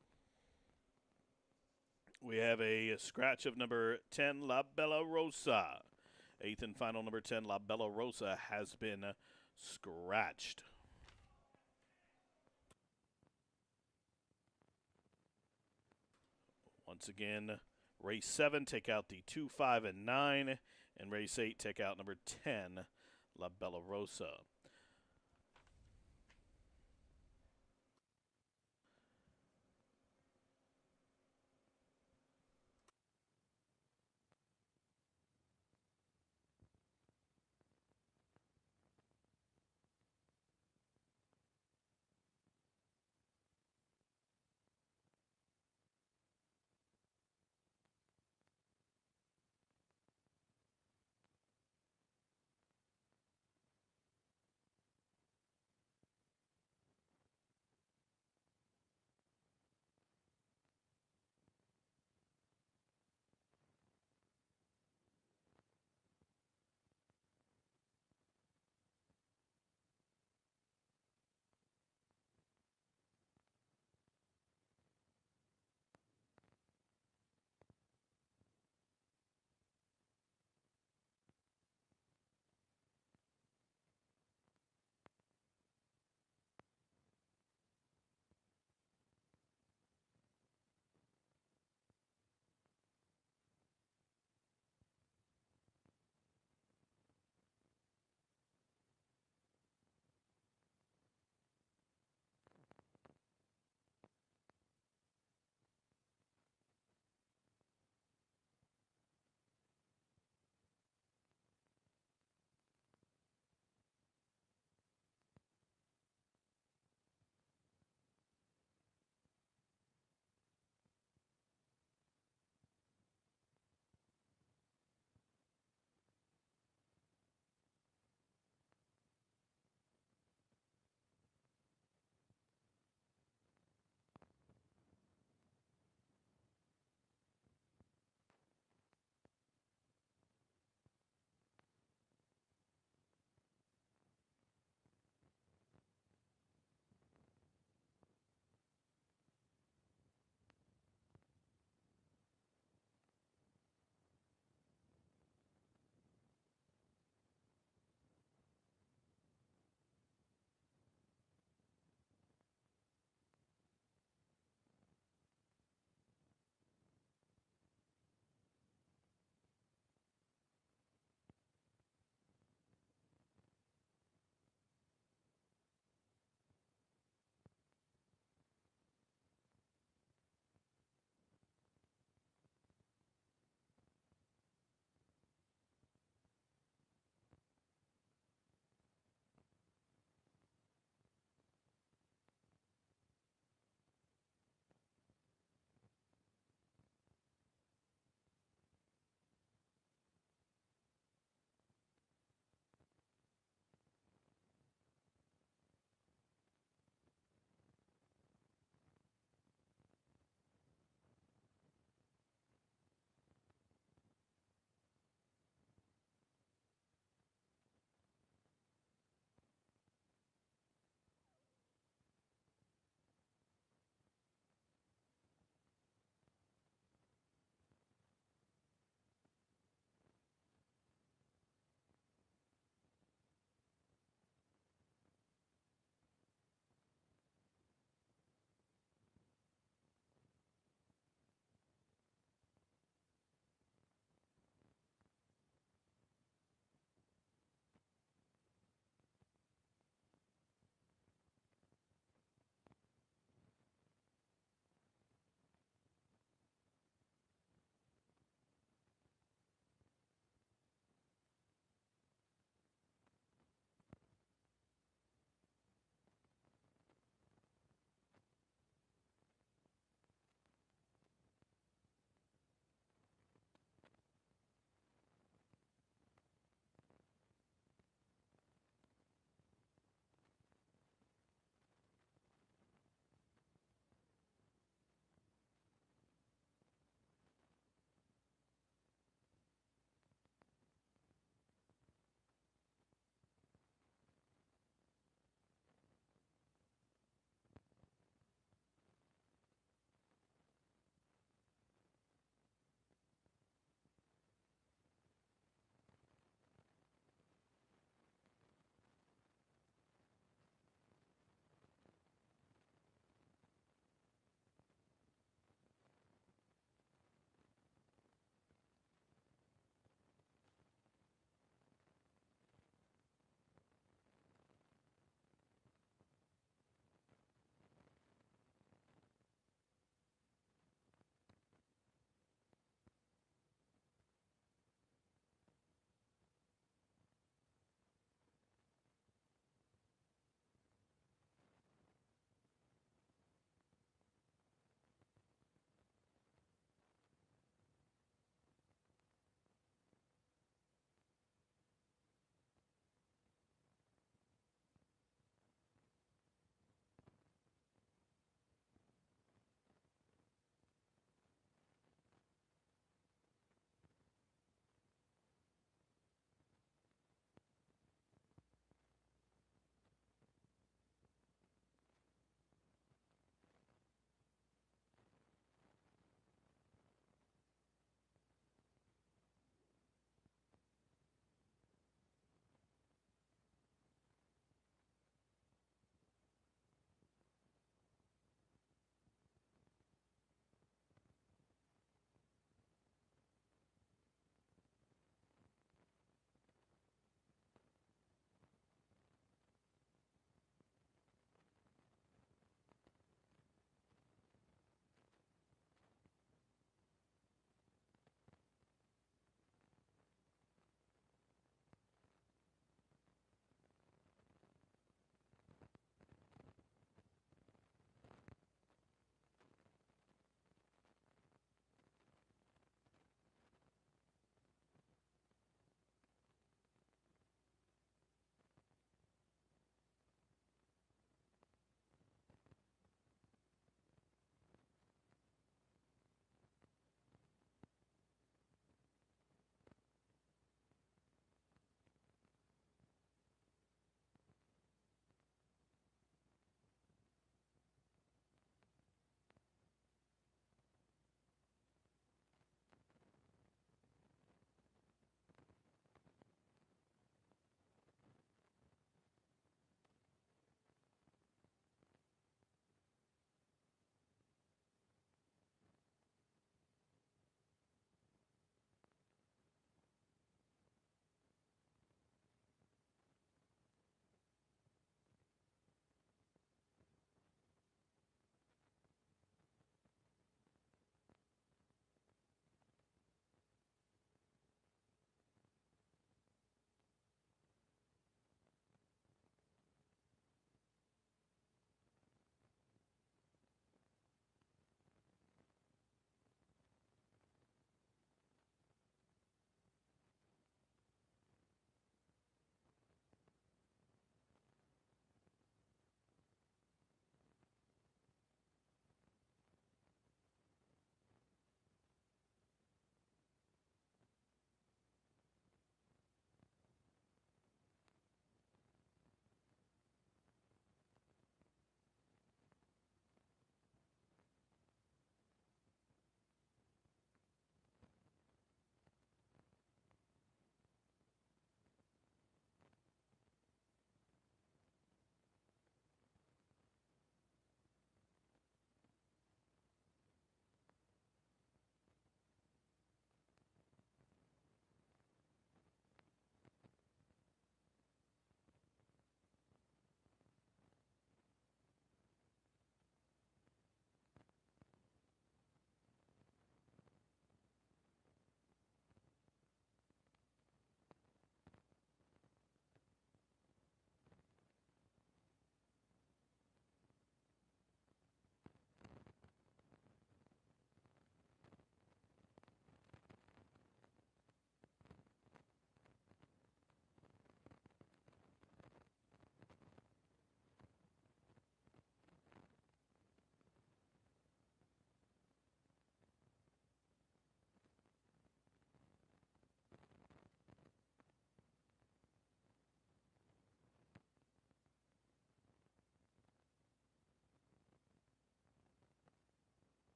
we have a scratch of number 10, La Bella Rosa. 8th and final number 10, La Bella Rosa, has been scratched. Once again, race 7, take out the 2, 5, and 9. And race 8, take out number 10, La Bella Rosa.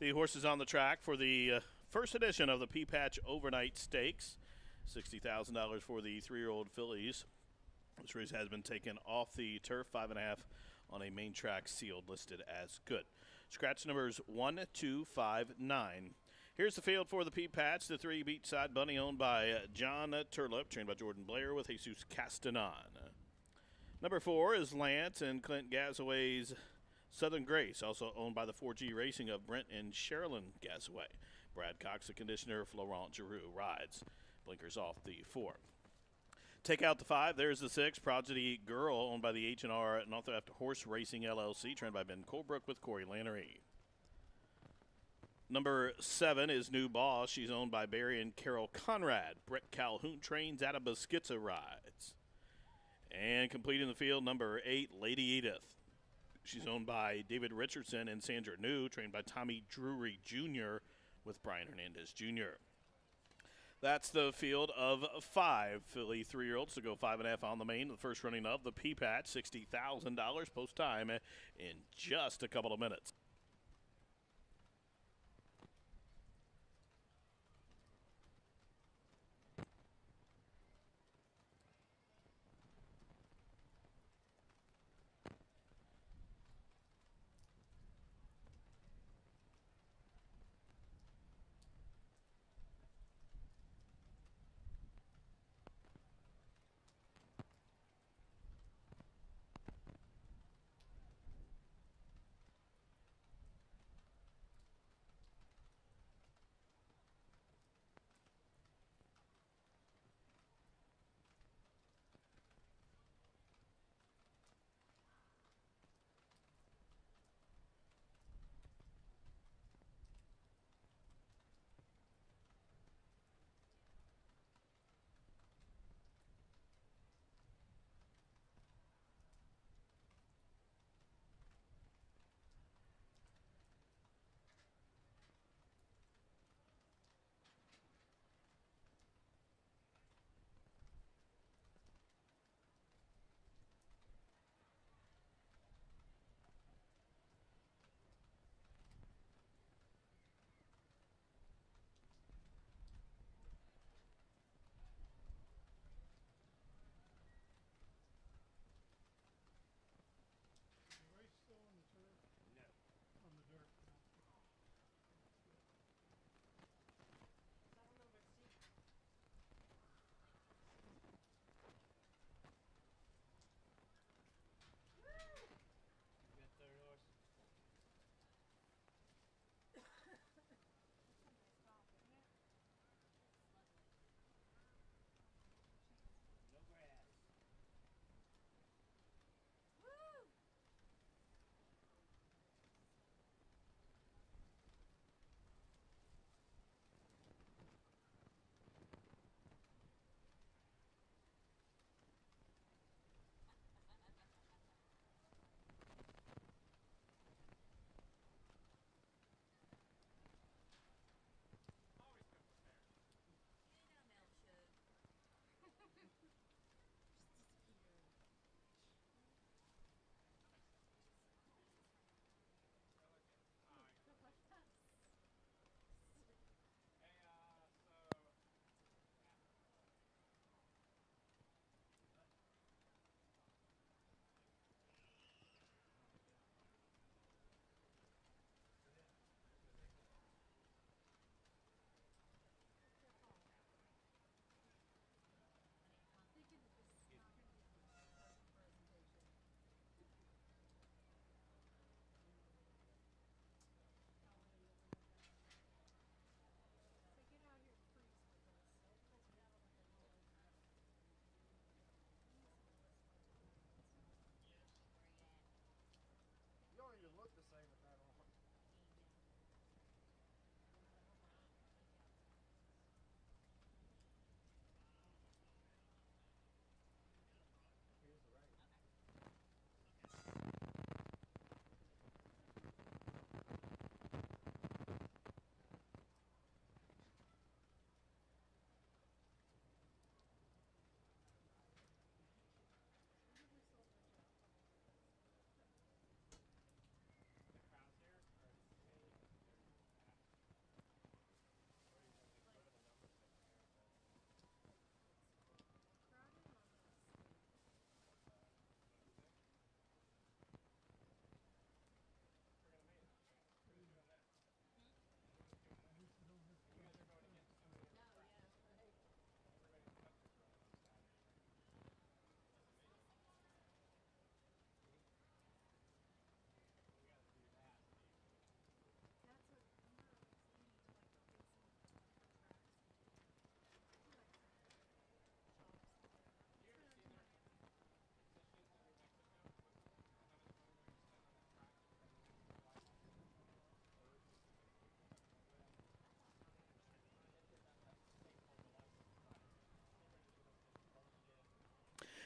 The horses on the track for the first edition of the Pea Patch Overnight Stakes. $60,000 for the 3-year-old fillies. This race has been taken off the turf, 5.5 on a main track sealed, listed as good. Scratch numbers 1, 2, 5, 9. Here's the field for the Pea Patch. The 3 beachside bunny owned by John Turlip, trained by Jordan Blair with Jesus Castanon. Number 4 is Lance and Clint Gazaway's Southern Grace, also owned by the 4G Racing of Brent and Sherilyn Gazaway. Brad Cox, the conditioner. Florent Giroux rides. Blinkers off the 4. Take out the 5. There's the 6, Prodigy Girl, owned by the H&R Northwest Horse Racing LLC, trained by Ben Colebrook with Corey Lannery. Number 7 is New Boss. She's owned by Barry and Carol Conrad. Brett Calhoun trains out of Beskiza rides. And completing the field, number 8, Lady Edith. She's owned by David Richardson and Sandra New, trained by Tommy Drury Jr. with Brian Hernandez Jr. That's the field of 5 filly 3-year-olds to go 5.5 on the main. The first running of the Pea Patch, $60,000 post time in just a couple of minutes.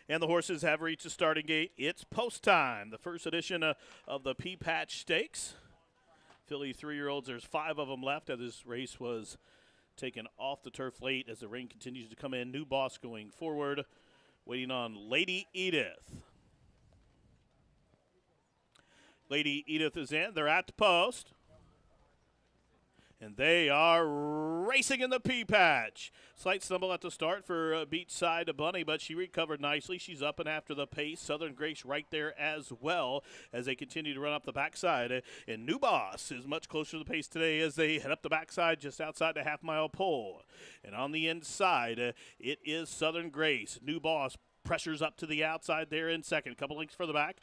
And the horses have reached the starting gate. It's post time. The first edition of the P-Patch Stakes. Filly 3-year-olds, there's 5 of them left as this race was taken off the turf late as the rain continues to come in. New Boss going forward, waiting on Lady Edith. Lady Edith is in. They're at the post. And they are racing in the P-Patch. Slight stumble at the start for Beachside Bunny, but she recovered nicely. She's up and after the pace. Southern Grace right there as well as they continue to run up the backside. And New Boss is much closer to the pace today as they head up the backside just outside the half-mile pole. And on the inside, it is Southern Grace. New Boss pressures up to the outside there in second. A couple lengths further back.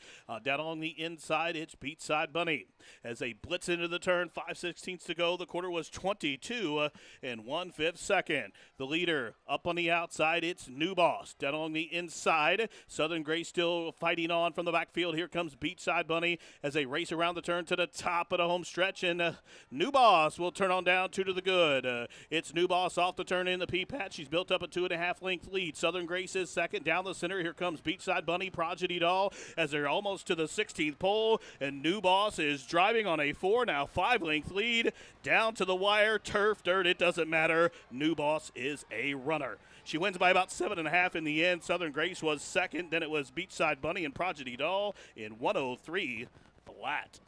Down along the inside, it's Beachside Bunny. As they blitz into the turn, 5/16 to go. The quarter was 22 and 1/5 second. The leader up on the outside, it's New Boss. Down along the inside, Southern Grace still fighting on from the backfield. Here comes Beachside Bunny as they race around the turn to the top of the home stretch. And New Boss will turn on down 2 to the good. It's New Boss off the turn in the P-Patch. She's built up a 2.5 length lead. Southern Grace is second. Down the center, here comes Beachside Bunny, Prodigy Doll, as they're almost to the 16th pole, and New Boss is driving on a 4, now 5 length lead, down to the wire, turf, dirt, it doesn't matter. New Boss is a runner. She wins by about 7.5 in the end. Southern Grace was second, then it was Beachside Bunny and Prodigy Doll in 1:03 flat.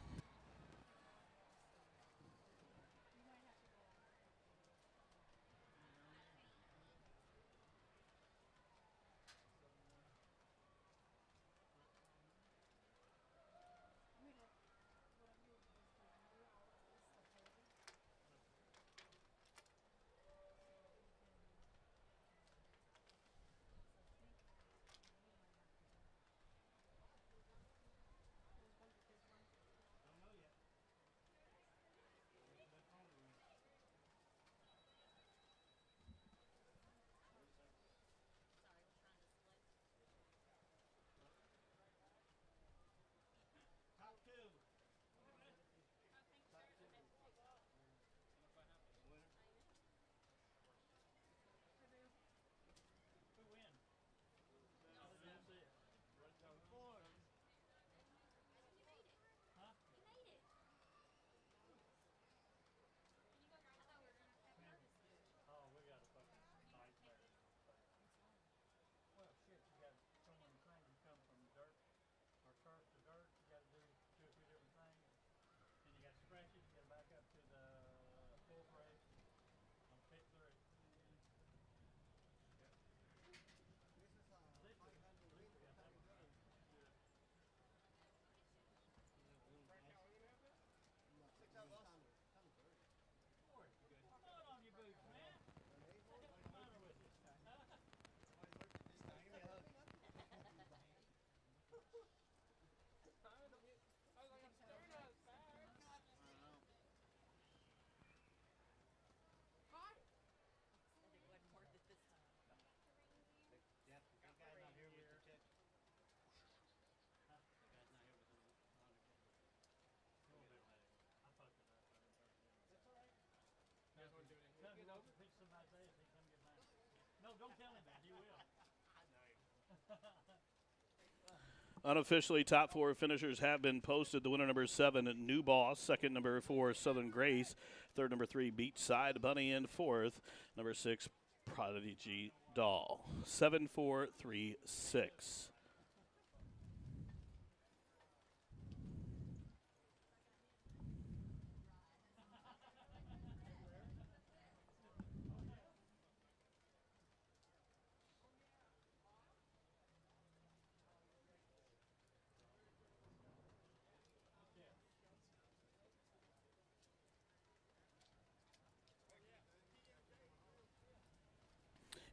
Unofficially, top 4 finishers have been posted. The winner, number 7, New Boss. Second, number 4, Southern Grace. Third, number 3, Beachside Bunny. And fourth, number 6, Prodigy Doll. 7, 4, 3, 6.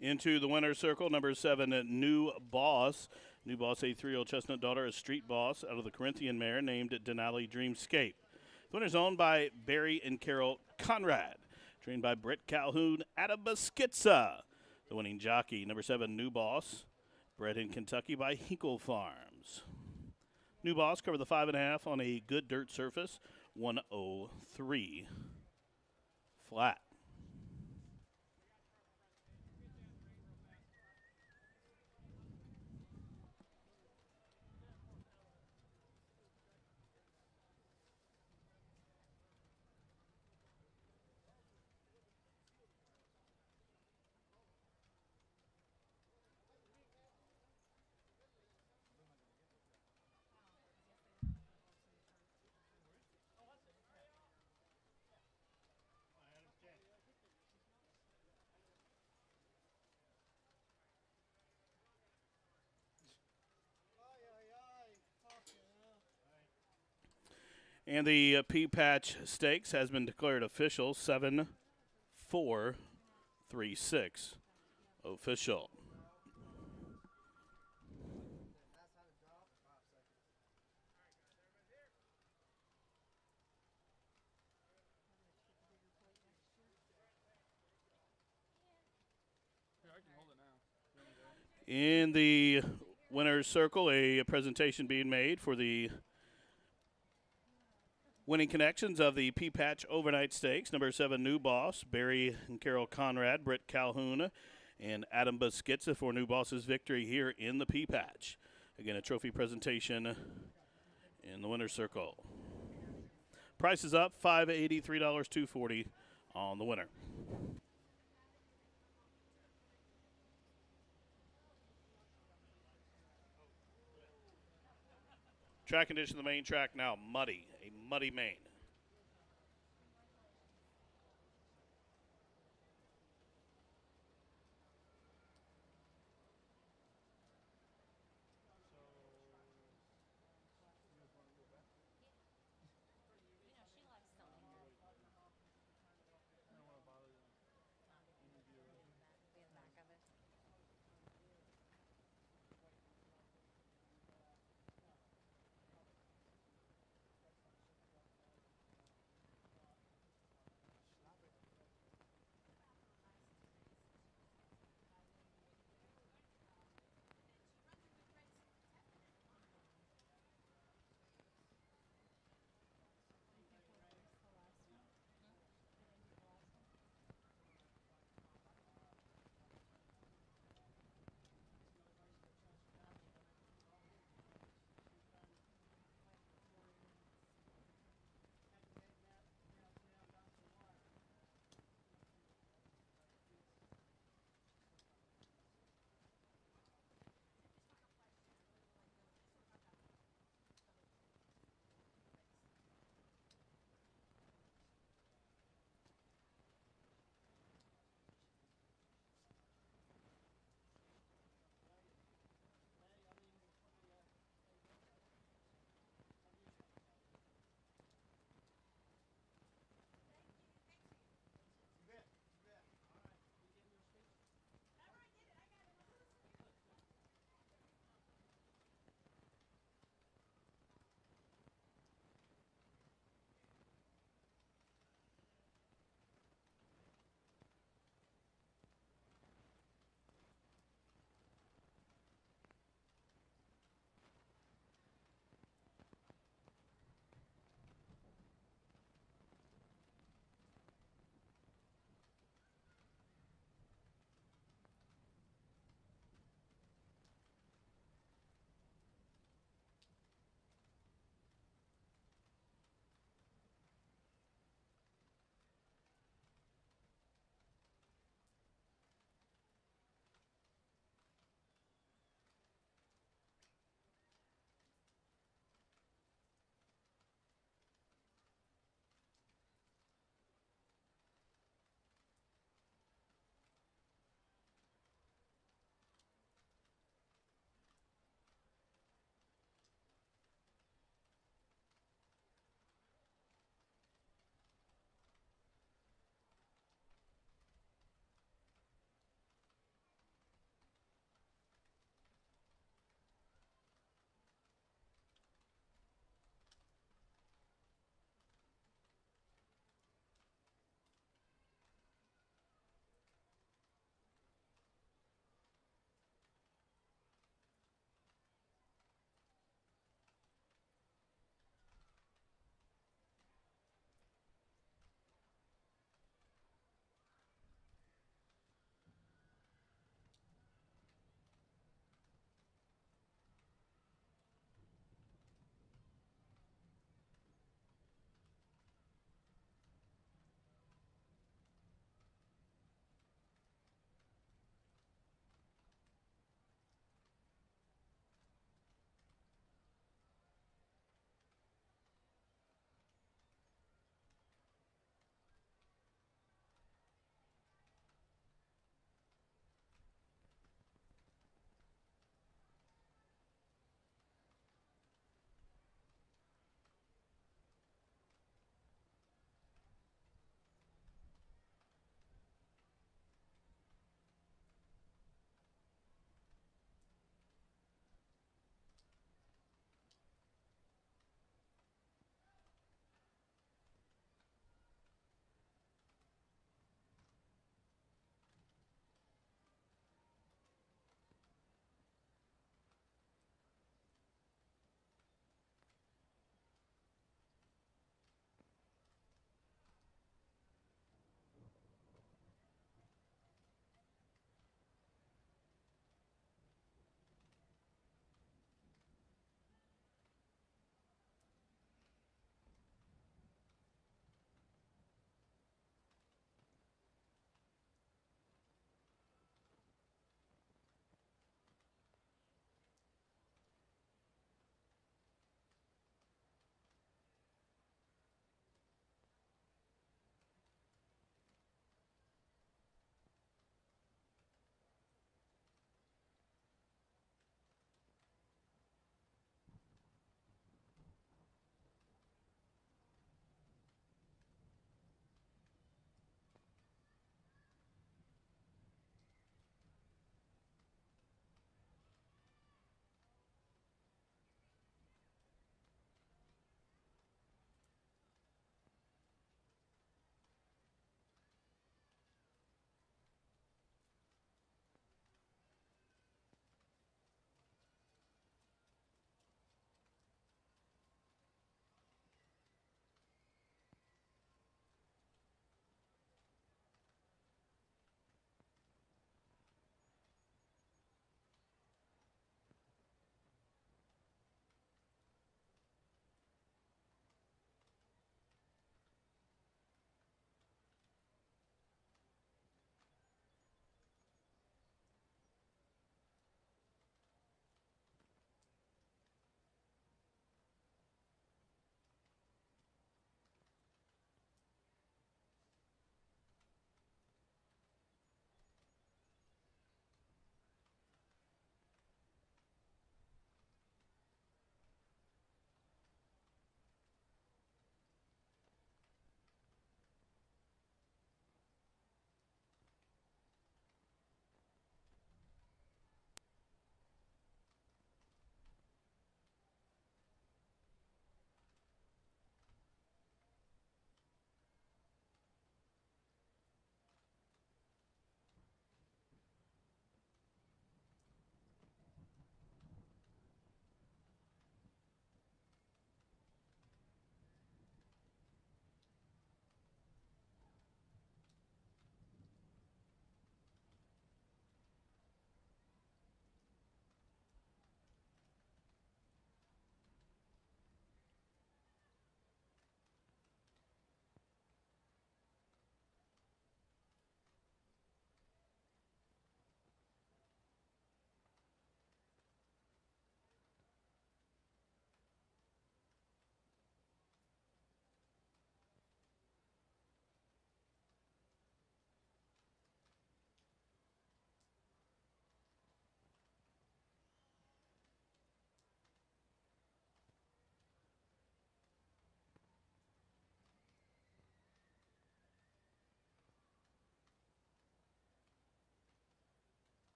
Into the winner's circle, number 7, New Boss. New Boss, a 3-year-old chestnut daughter, a street boss out of the Corinthian mare named Denali Dreamscape. The winner's owned by Barry and Carol Conrad. Trained by Britt Calhoun out of Beskiza. The winning jockey, number 7, New Boss. Bred in Kentucky by Hinkle Farms. New Boss covered the 5.5 on a good dirt surface, 103 flat. And the Pea Patch Stakes has been declared official. 7-4-3-6 official. In the winner's circle, a presentation being made for the winning connections of the Pea Patch Overnight Stakes. Number 7, New Boss, Barry and Carol Conrad, Britt Calhoun, and Adam Buskitza for New Boss's victory here in the Pea Patch. Again, a trophy presentation in the winner's circle. Price is up, $5.80, $3, $2.40 on the winner. Track condition of the main track now muddy, a muddy main.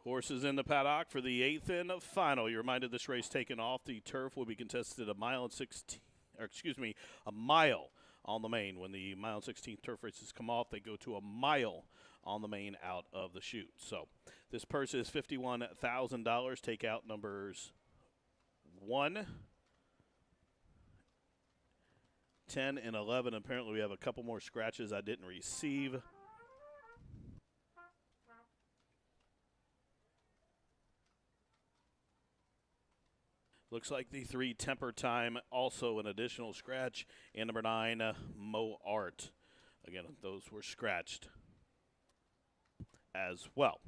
Horses in the paddock for the 8th and final. You're reminded this race taken off the turf will be contested a mile on the main. When the mile and 16th turf races come off, they go to a mile on the main out of the chute. So this purse is $51,000. Take out numbers 1, 10, and 11. Apparently we have a couple more scratches I didn't receive. Looks like the 3 temper time, also an additional scratch, and number 9, Mo Art. Again, those were scratched as well.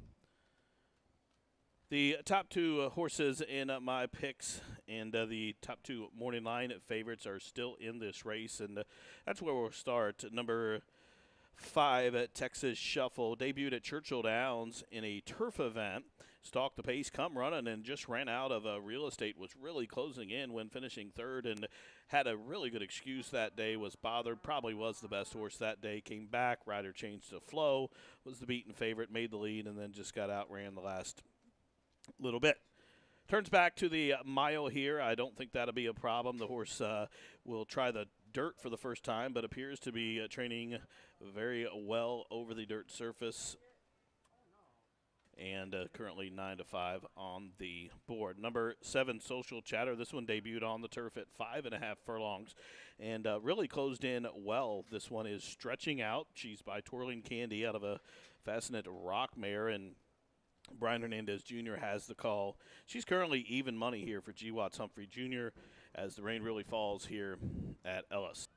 The top 2 horses in my picks and the top 2 morning line favorites are still in this race, and that's where we'll start. Number 5 at Texas Shuffle debuted at Churchill Downs in a turf event. Stalked the pace, come running, and just ran out of real estate. Was really closing in when finishing 3rd, and had a really good excuse that day. Was bothered, probably was the best horse that day. Came back, rider changed to Flow, was the beaten favorite, made the lead, and then just got outran the last little bit. Turns back to the mile here. I don't think that'll be a problem. The horse will try the dirt for the first time, but appears to be training very well over the dirt surface. And currently 9-5 on the board. Number 7, Social Chatter. This one debuted on the turf at 5.5 furlongs and really closed in well. This one is stretching out. She's by Twirling Candy out of a Fascinate Rock Mare, and Brian Hernandez Jr. has the call. She's currently even money here for G. Watts Humphrey Jr. as the rain really falls here at Ellis.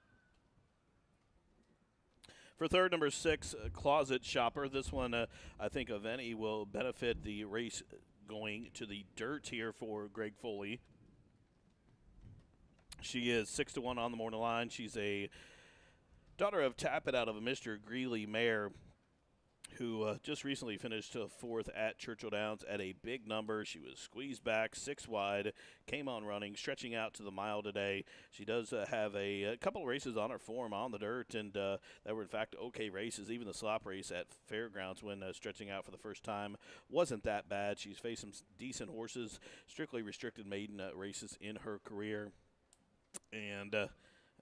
For 3rd, number 6, Closet Shopper. This one, I think, of any, will benefit the race going to the dirt here for Greg Foley. She is 6-1 on the morning line. She's a daughter of Tap It out of a Mr. Greeley mare who just recently finished 4th at Churchill Downs at a big number. She was squeezed back 6 wide, came on running, stretching out to the mile today. She does have a couple of races on her form on the dirt, and that were, in fact, okay races. Even the slop race at Fairgrounds when stretching out for the first time wasn't that bad. She's faced some decent horses, strictly restricted maiden races in her career. And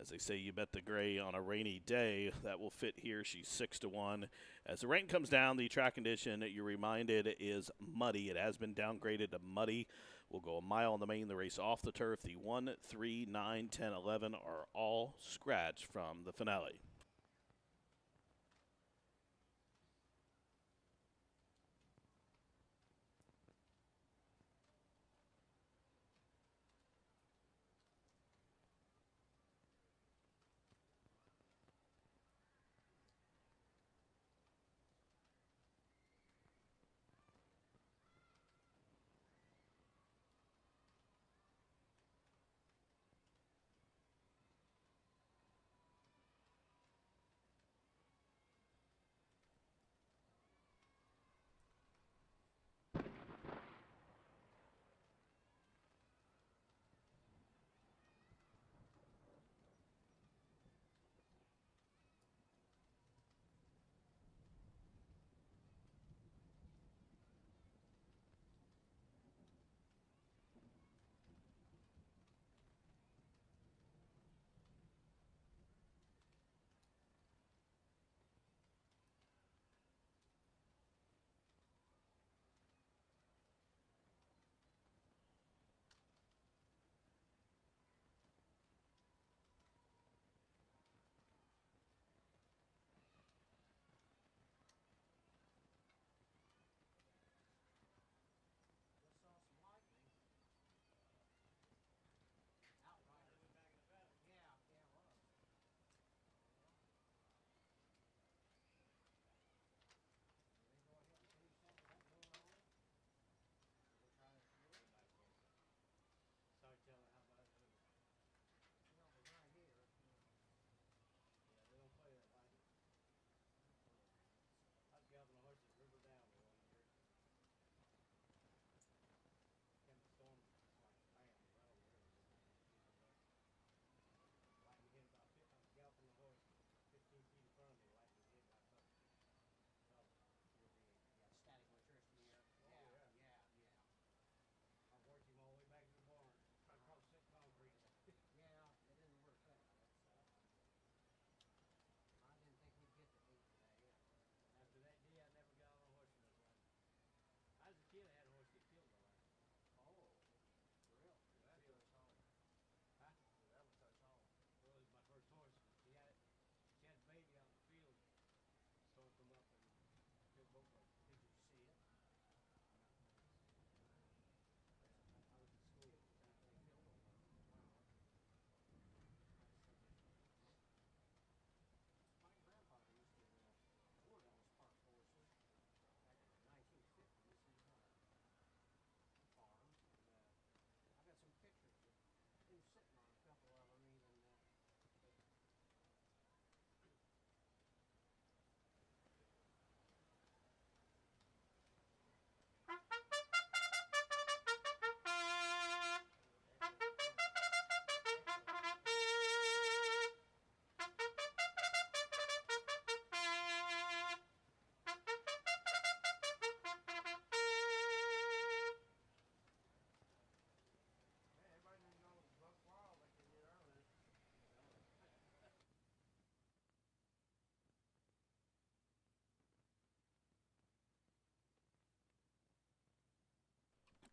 as they say, you bet the gray on a rainy day. That will fit here. She's 6-1. As the rain comes down, the track condition, you're reminded, is muddy. It has been downgraded to muddy. We'll go a mile on the main, the race off the turf. The 1, 3, 9, 10, 11 are all scratched from the finale.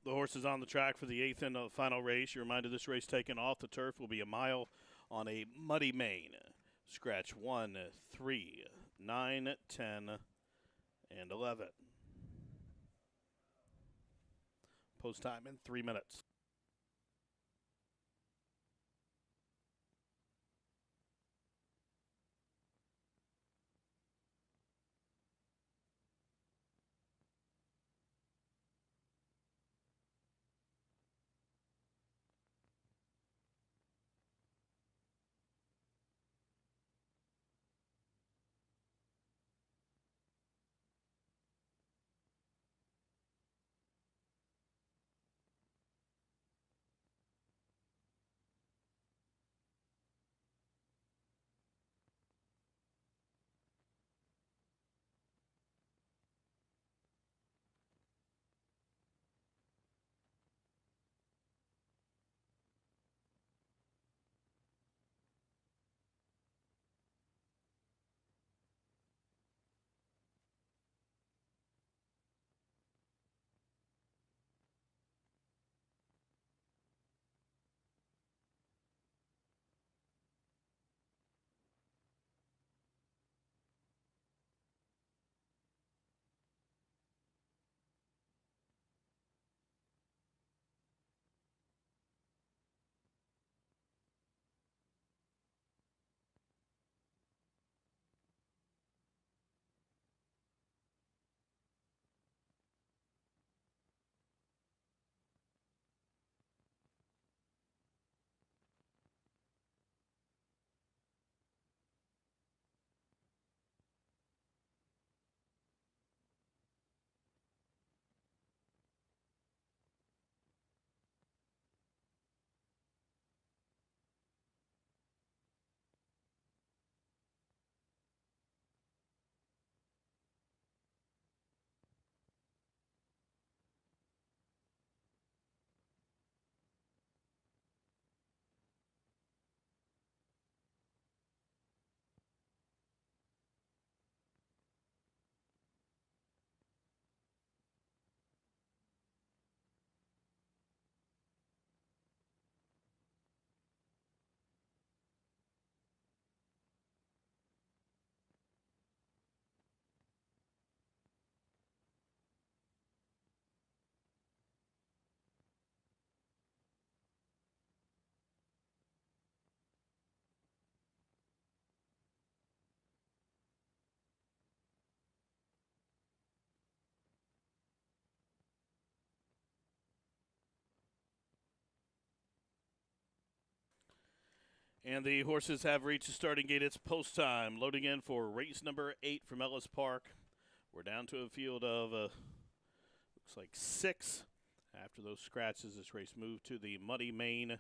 The horses on the track for the 8th and final race. You're reminded this race taken off the turf will be a mile on a muddy mane. Scratch 1, 3, 9, 10, and 11. Post time in 3 minutes. And the horses have reached the starting gate. It's post time. Loading in for race number 8 from Ellis Park. We're down to a field of, looks like 6. After those scratches, this race moved to the muddy mane.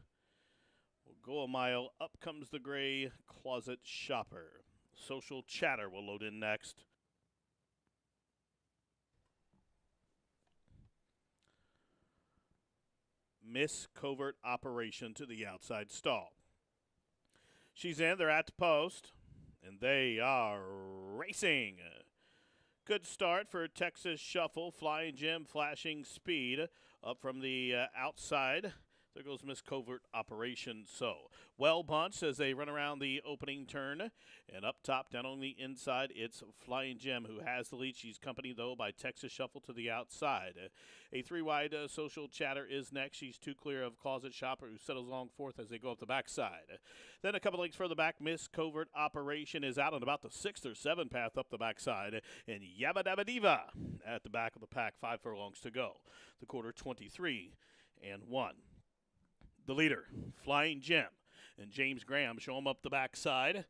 We'll go a mile. Up comes the gray Closet Shopper. Social Chatter will load in next. Miss Covert Operation to the outside stall. She's in. They're at the post, and they are racing. Good start for Texas Shuffle. Flying Jim, flashing speed up from the outside. There goes Miss Covert Operation. So well bunched as they run around the opening turn. And up top, down on the inside, it's Flying Jim who has the lead. She's accompanied, though, by Texas Shuffle to the outside. A 3-wide Social Chatter is next. She's 2 clear of Closet Shopper, who settles along 4th as they go up the backside. Then a couple lengths further back, Miss Covert Operation is out on about the 6th or 7th path up the backside. And Yabba Dabba Diva at the back of the pack, 5 furlongs to go. The quarter 23 and 1. The leader, Flying Jim, and James Graham show him up the backside.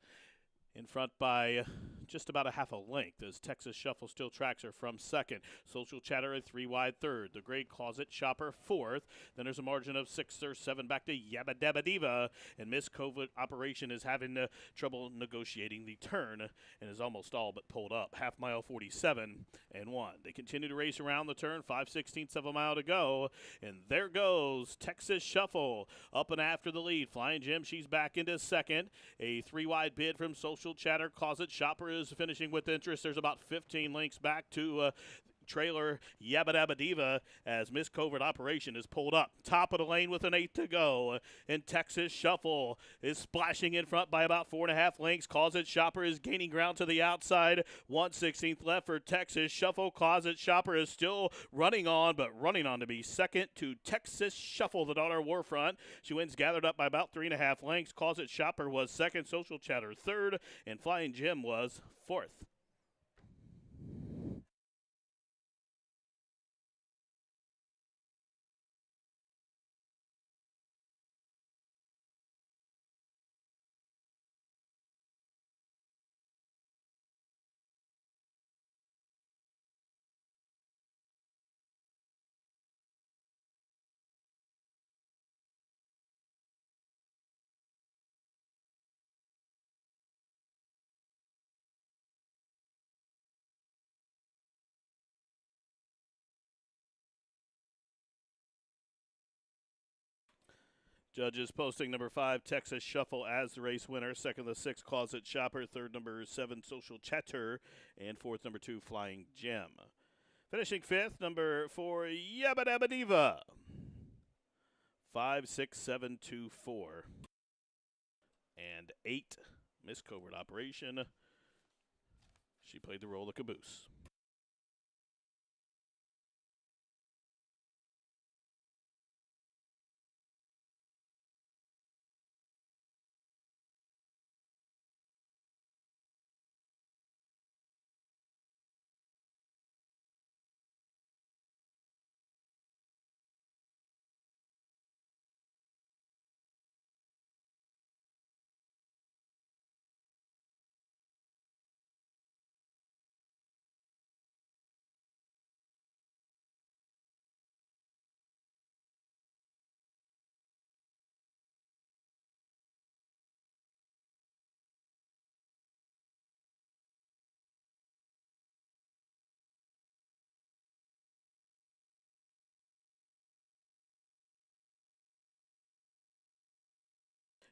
In front by just about a half a length as Texas Shuffle still tracks her from second. Social Chatter a 3-wide third. The Gray Closet Shopper 4th. Then there's a margin of 6 or 7 back to Yabba Dabba Diva. And Miss Covert Operation is having trouble negotiating the turn and is almost all but pulled up. Half mile 47 and 1. They continue to race around the turn. 5/16 of a mile to go. And there goes Texas Shuffle up and after the lead. Flying Jim, she's back into second. A 3-wide bid from Social Chatter. Closet Shopper is finishing with interest. There's about 15 lengths back to trailer Yabba Dabba Diva as Miss Covert Operation is pulled up. Top of the lane with an 8 to go. And Texas Shuffle is splashing in front by about 4.5 lengths. Closet Shopper is gaining ground to the outside. 1/16th left for Texas Shuffle. Closet Shopper is still running on, but running on to be second to Texas Shuffle, the daughter Warfront. She wins gathered up by about 3.5 lengths. Closet Shopper was second. Social Chatter third. And Flying Jim was fourth. Judges posting number 5, Texas Shuffle as the race winner. Second, the 6, Closet Shopper. Third, number 7, Social Chatter. And fourth, number 2, Flying Gem. Finishing fifth, number 4, Yabba Dabba Diva. 5, 6, 7, 2, 4. And 8, Miss Covert Operation. She played the role of caboose.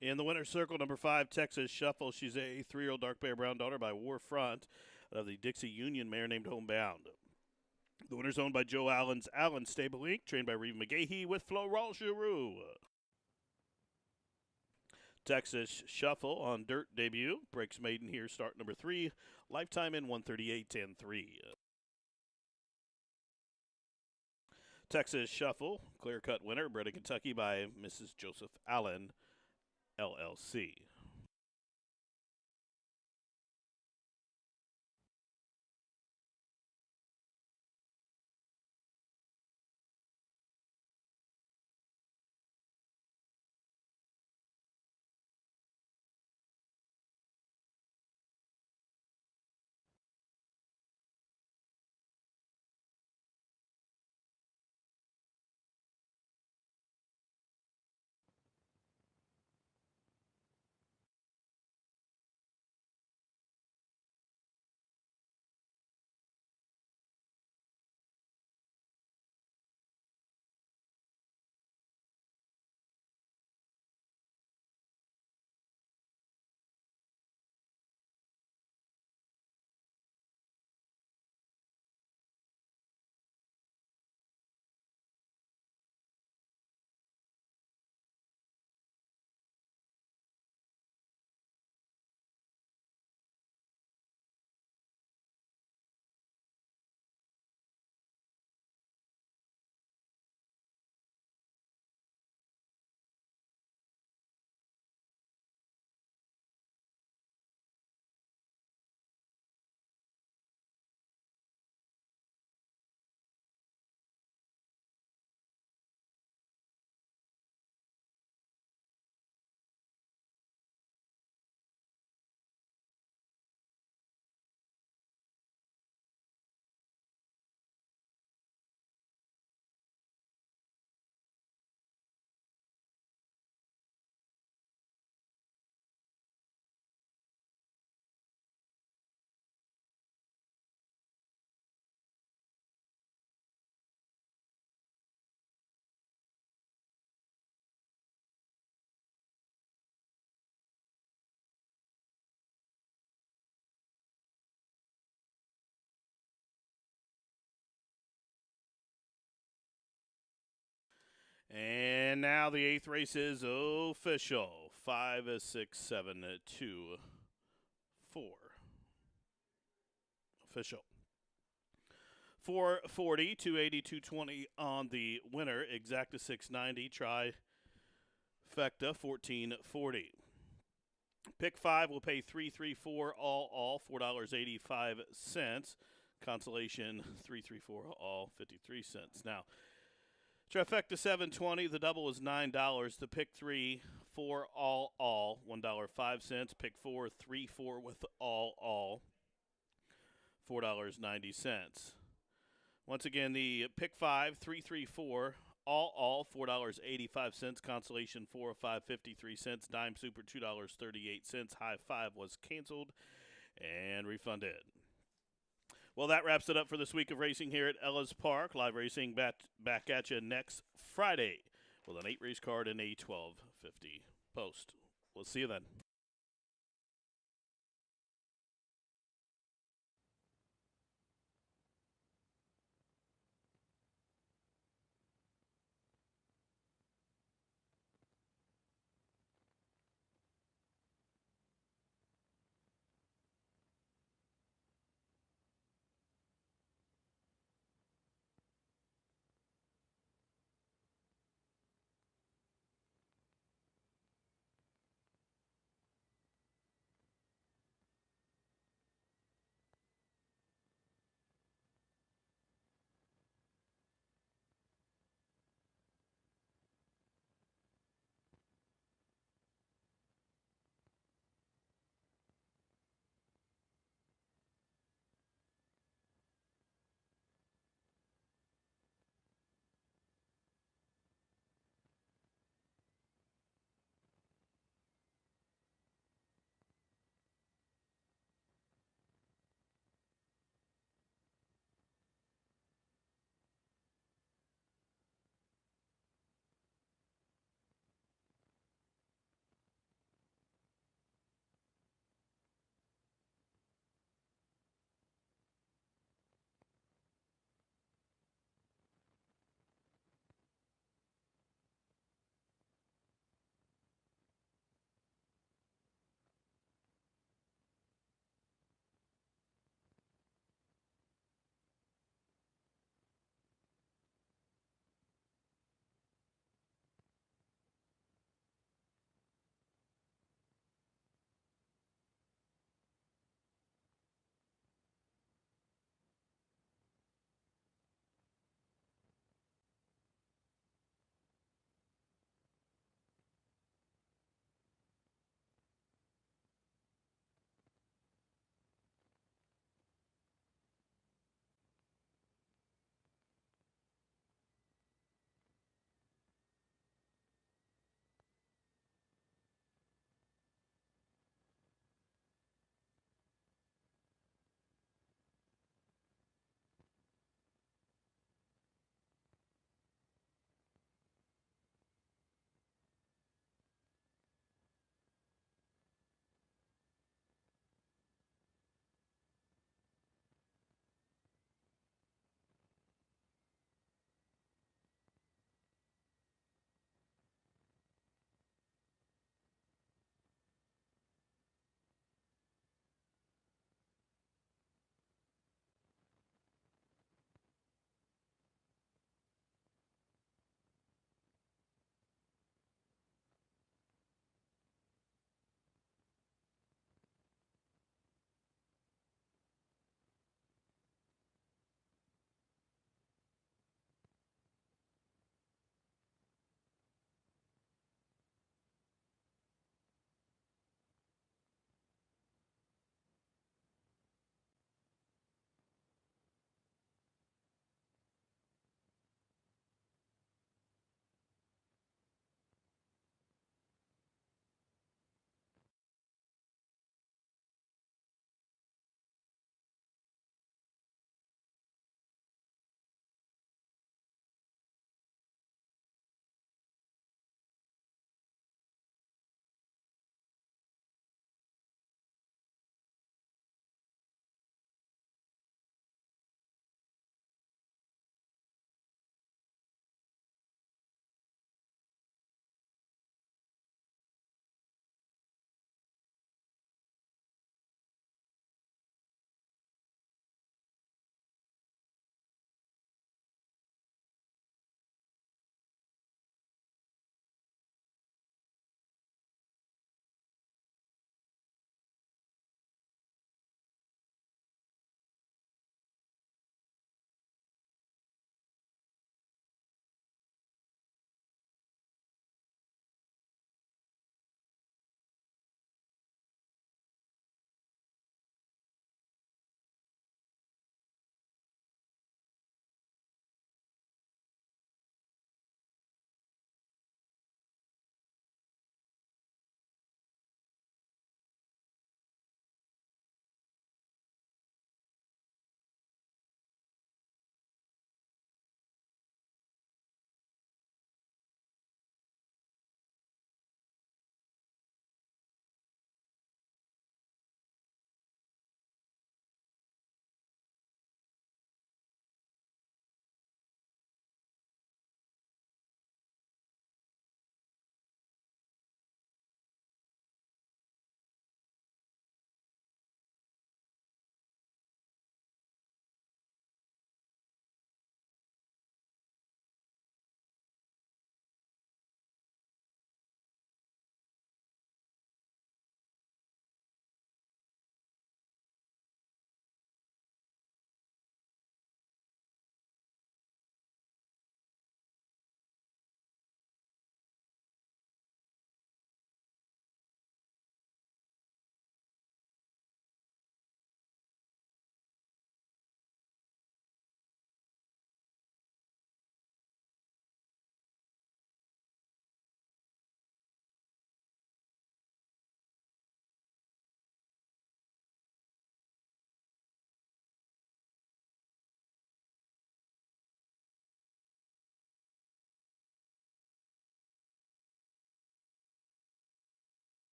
In the winner's circle, number 5, Texas Shuffle. She's a 3-year-old dark bear brown daughter by Warfront of the Dixie Union mare named Homebound. The winner's owned by Joe Allen's Allen Stable Inc., trained by Reeve McGahee with Florent Giroux. Texas Shuffle on dirt debut. Breaks maiden here, start number 3. Lifetime in 138.10.3. Texas Shuffle, clear-cut winner, bred in Kentucky by Mrs. Joseph Allen, LLC. And now the 8th race is official. 5, 6, 7, 2, 4. Official. 440, 280, 220 on the winner. Exacta 690. Trifecta 1440. Pick 5 will pay 334 all $4.85. Consolation 334 all 53 cents. Now, trifecta 720. The double is $9. The pick 3 4 all $1.05. Pick 4 3 4 with all $4.90. Once again, the pick 5 3 3 4 all $4.85. Consolation 4 5 53 cents. Dime super $2.38. High 5 was canceled and refunded. Well, that wraps it up for this week of racing here at Ellis Park. Live racing back at you next Friday with an 8-race card and a 1250 post. We'll see you then.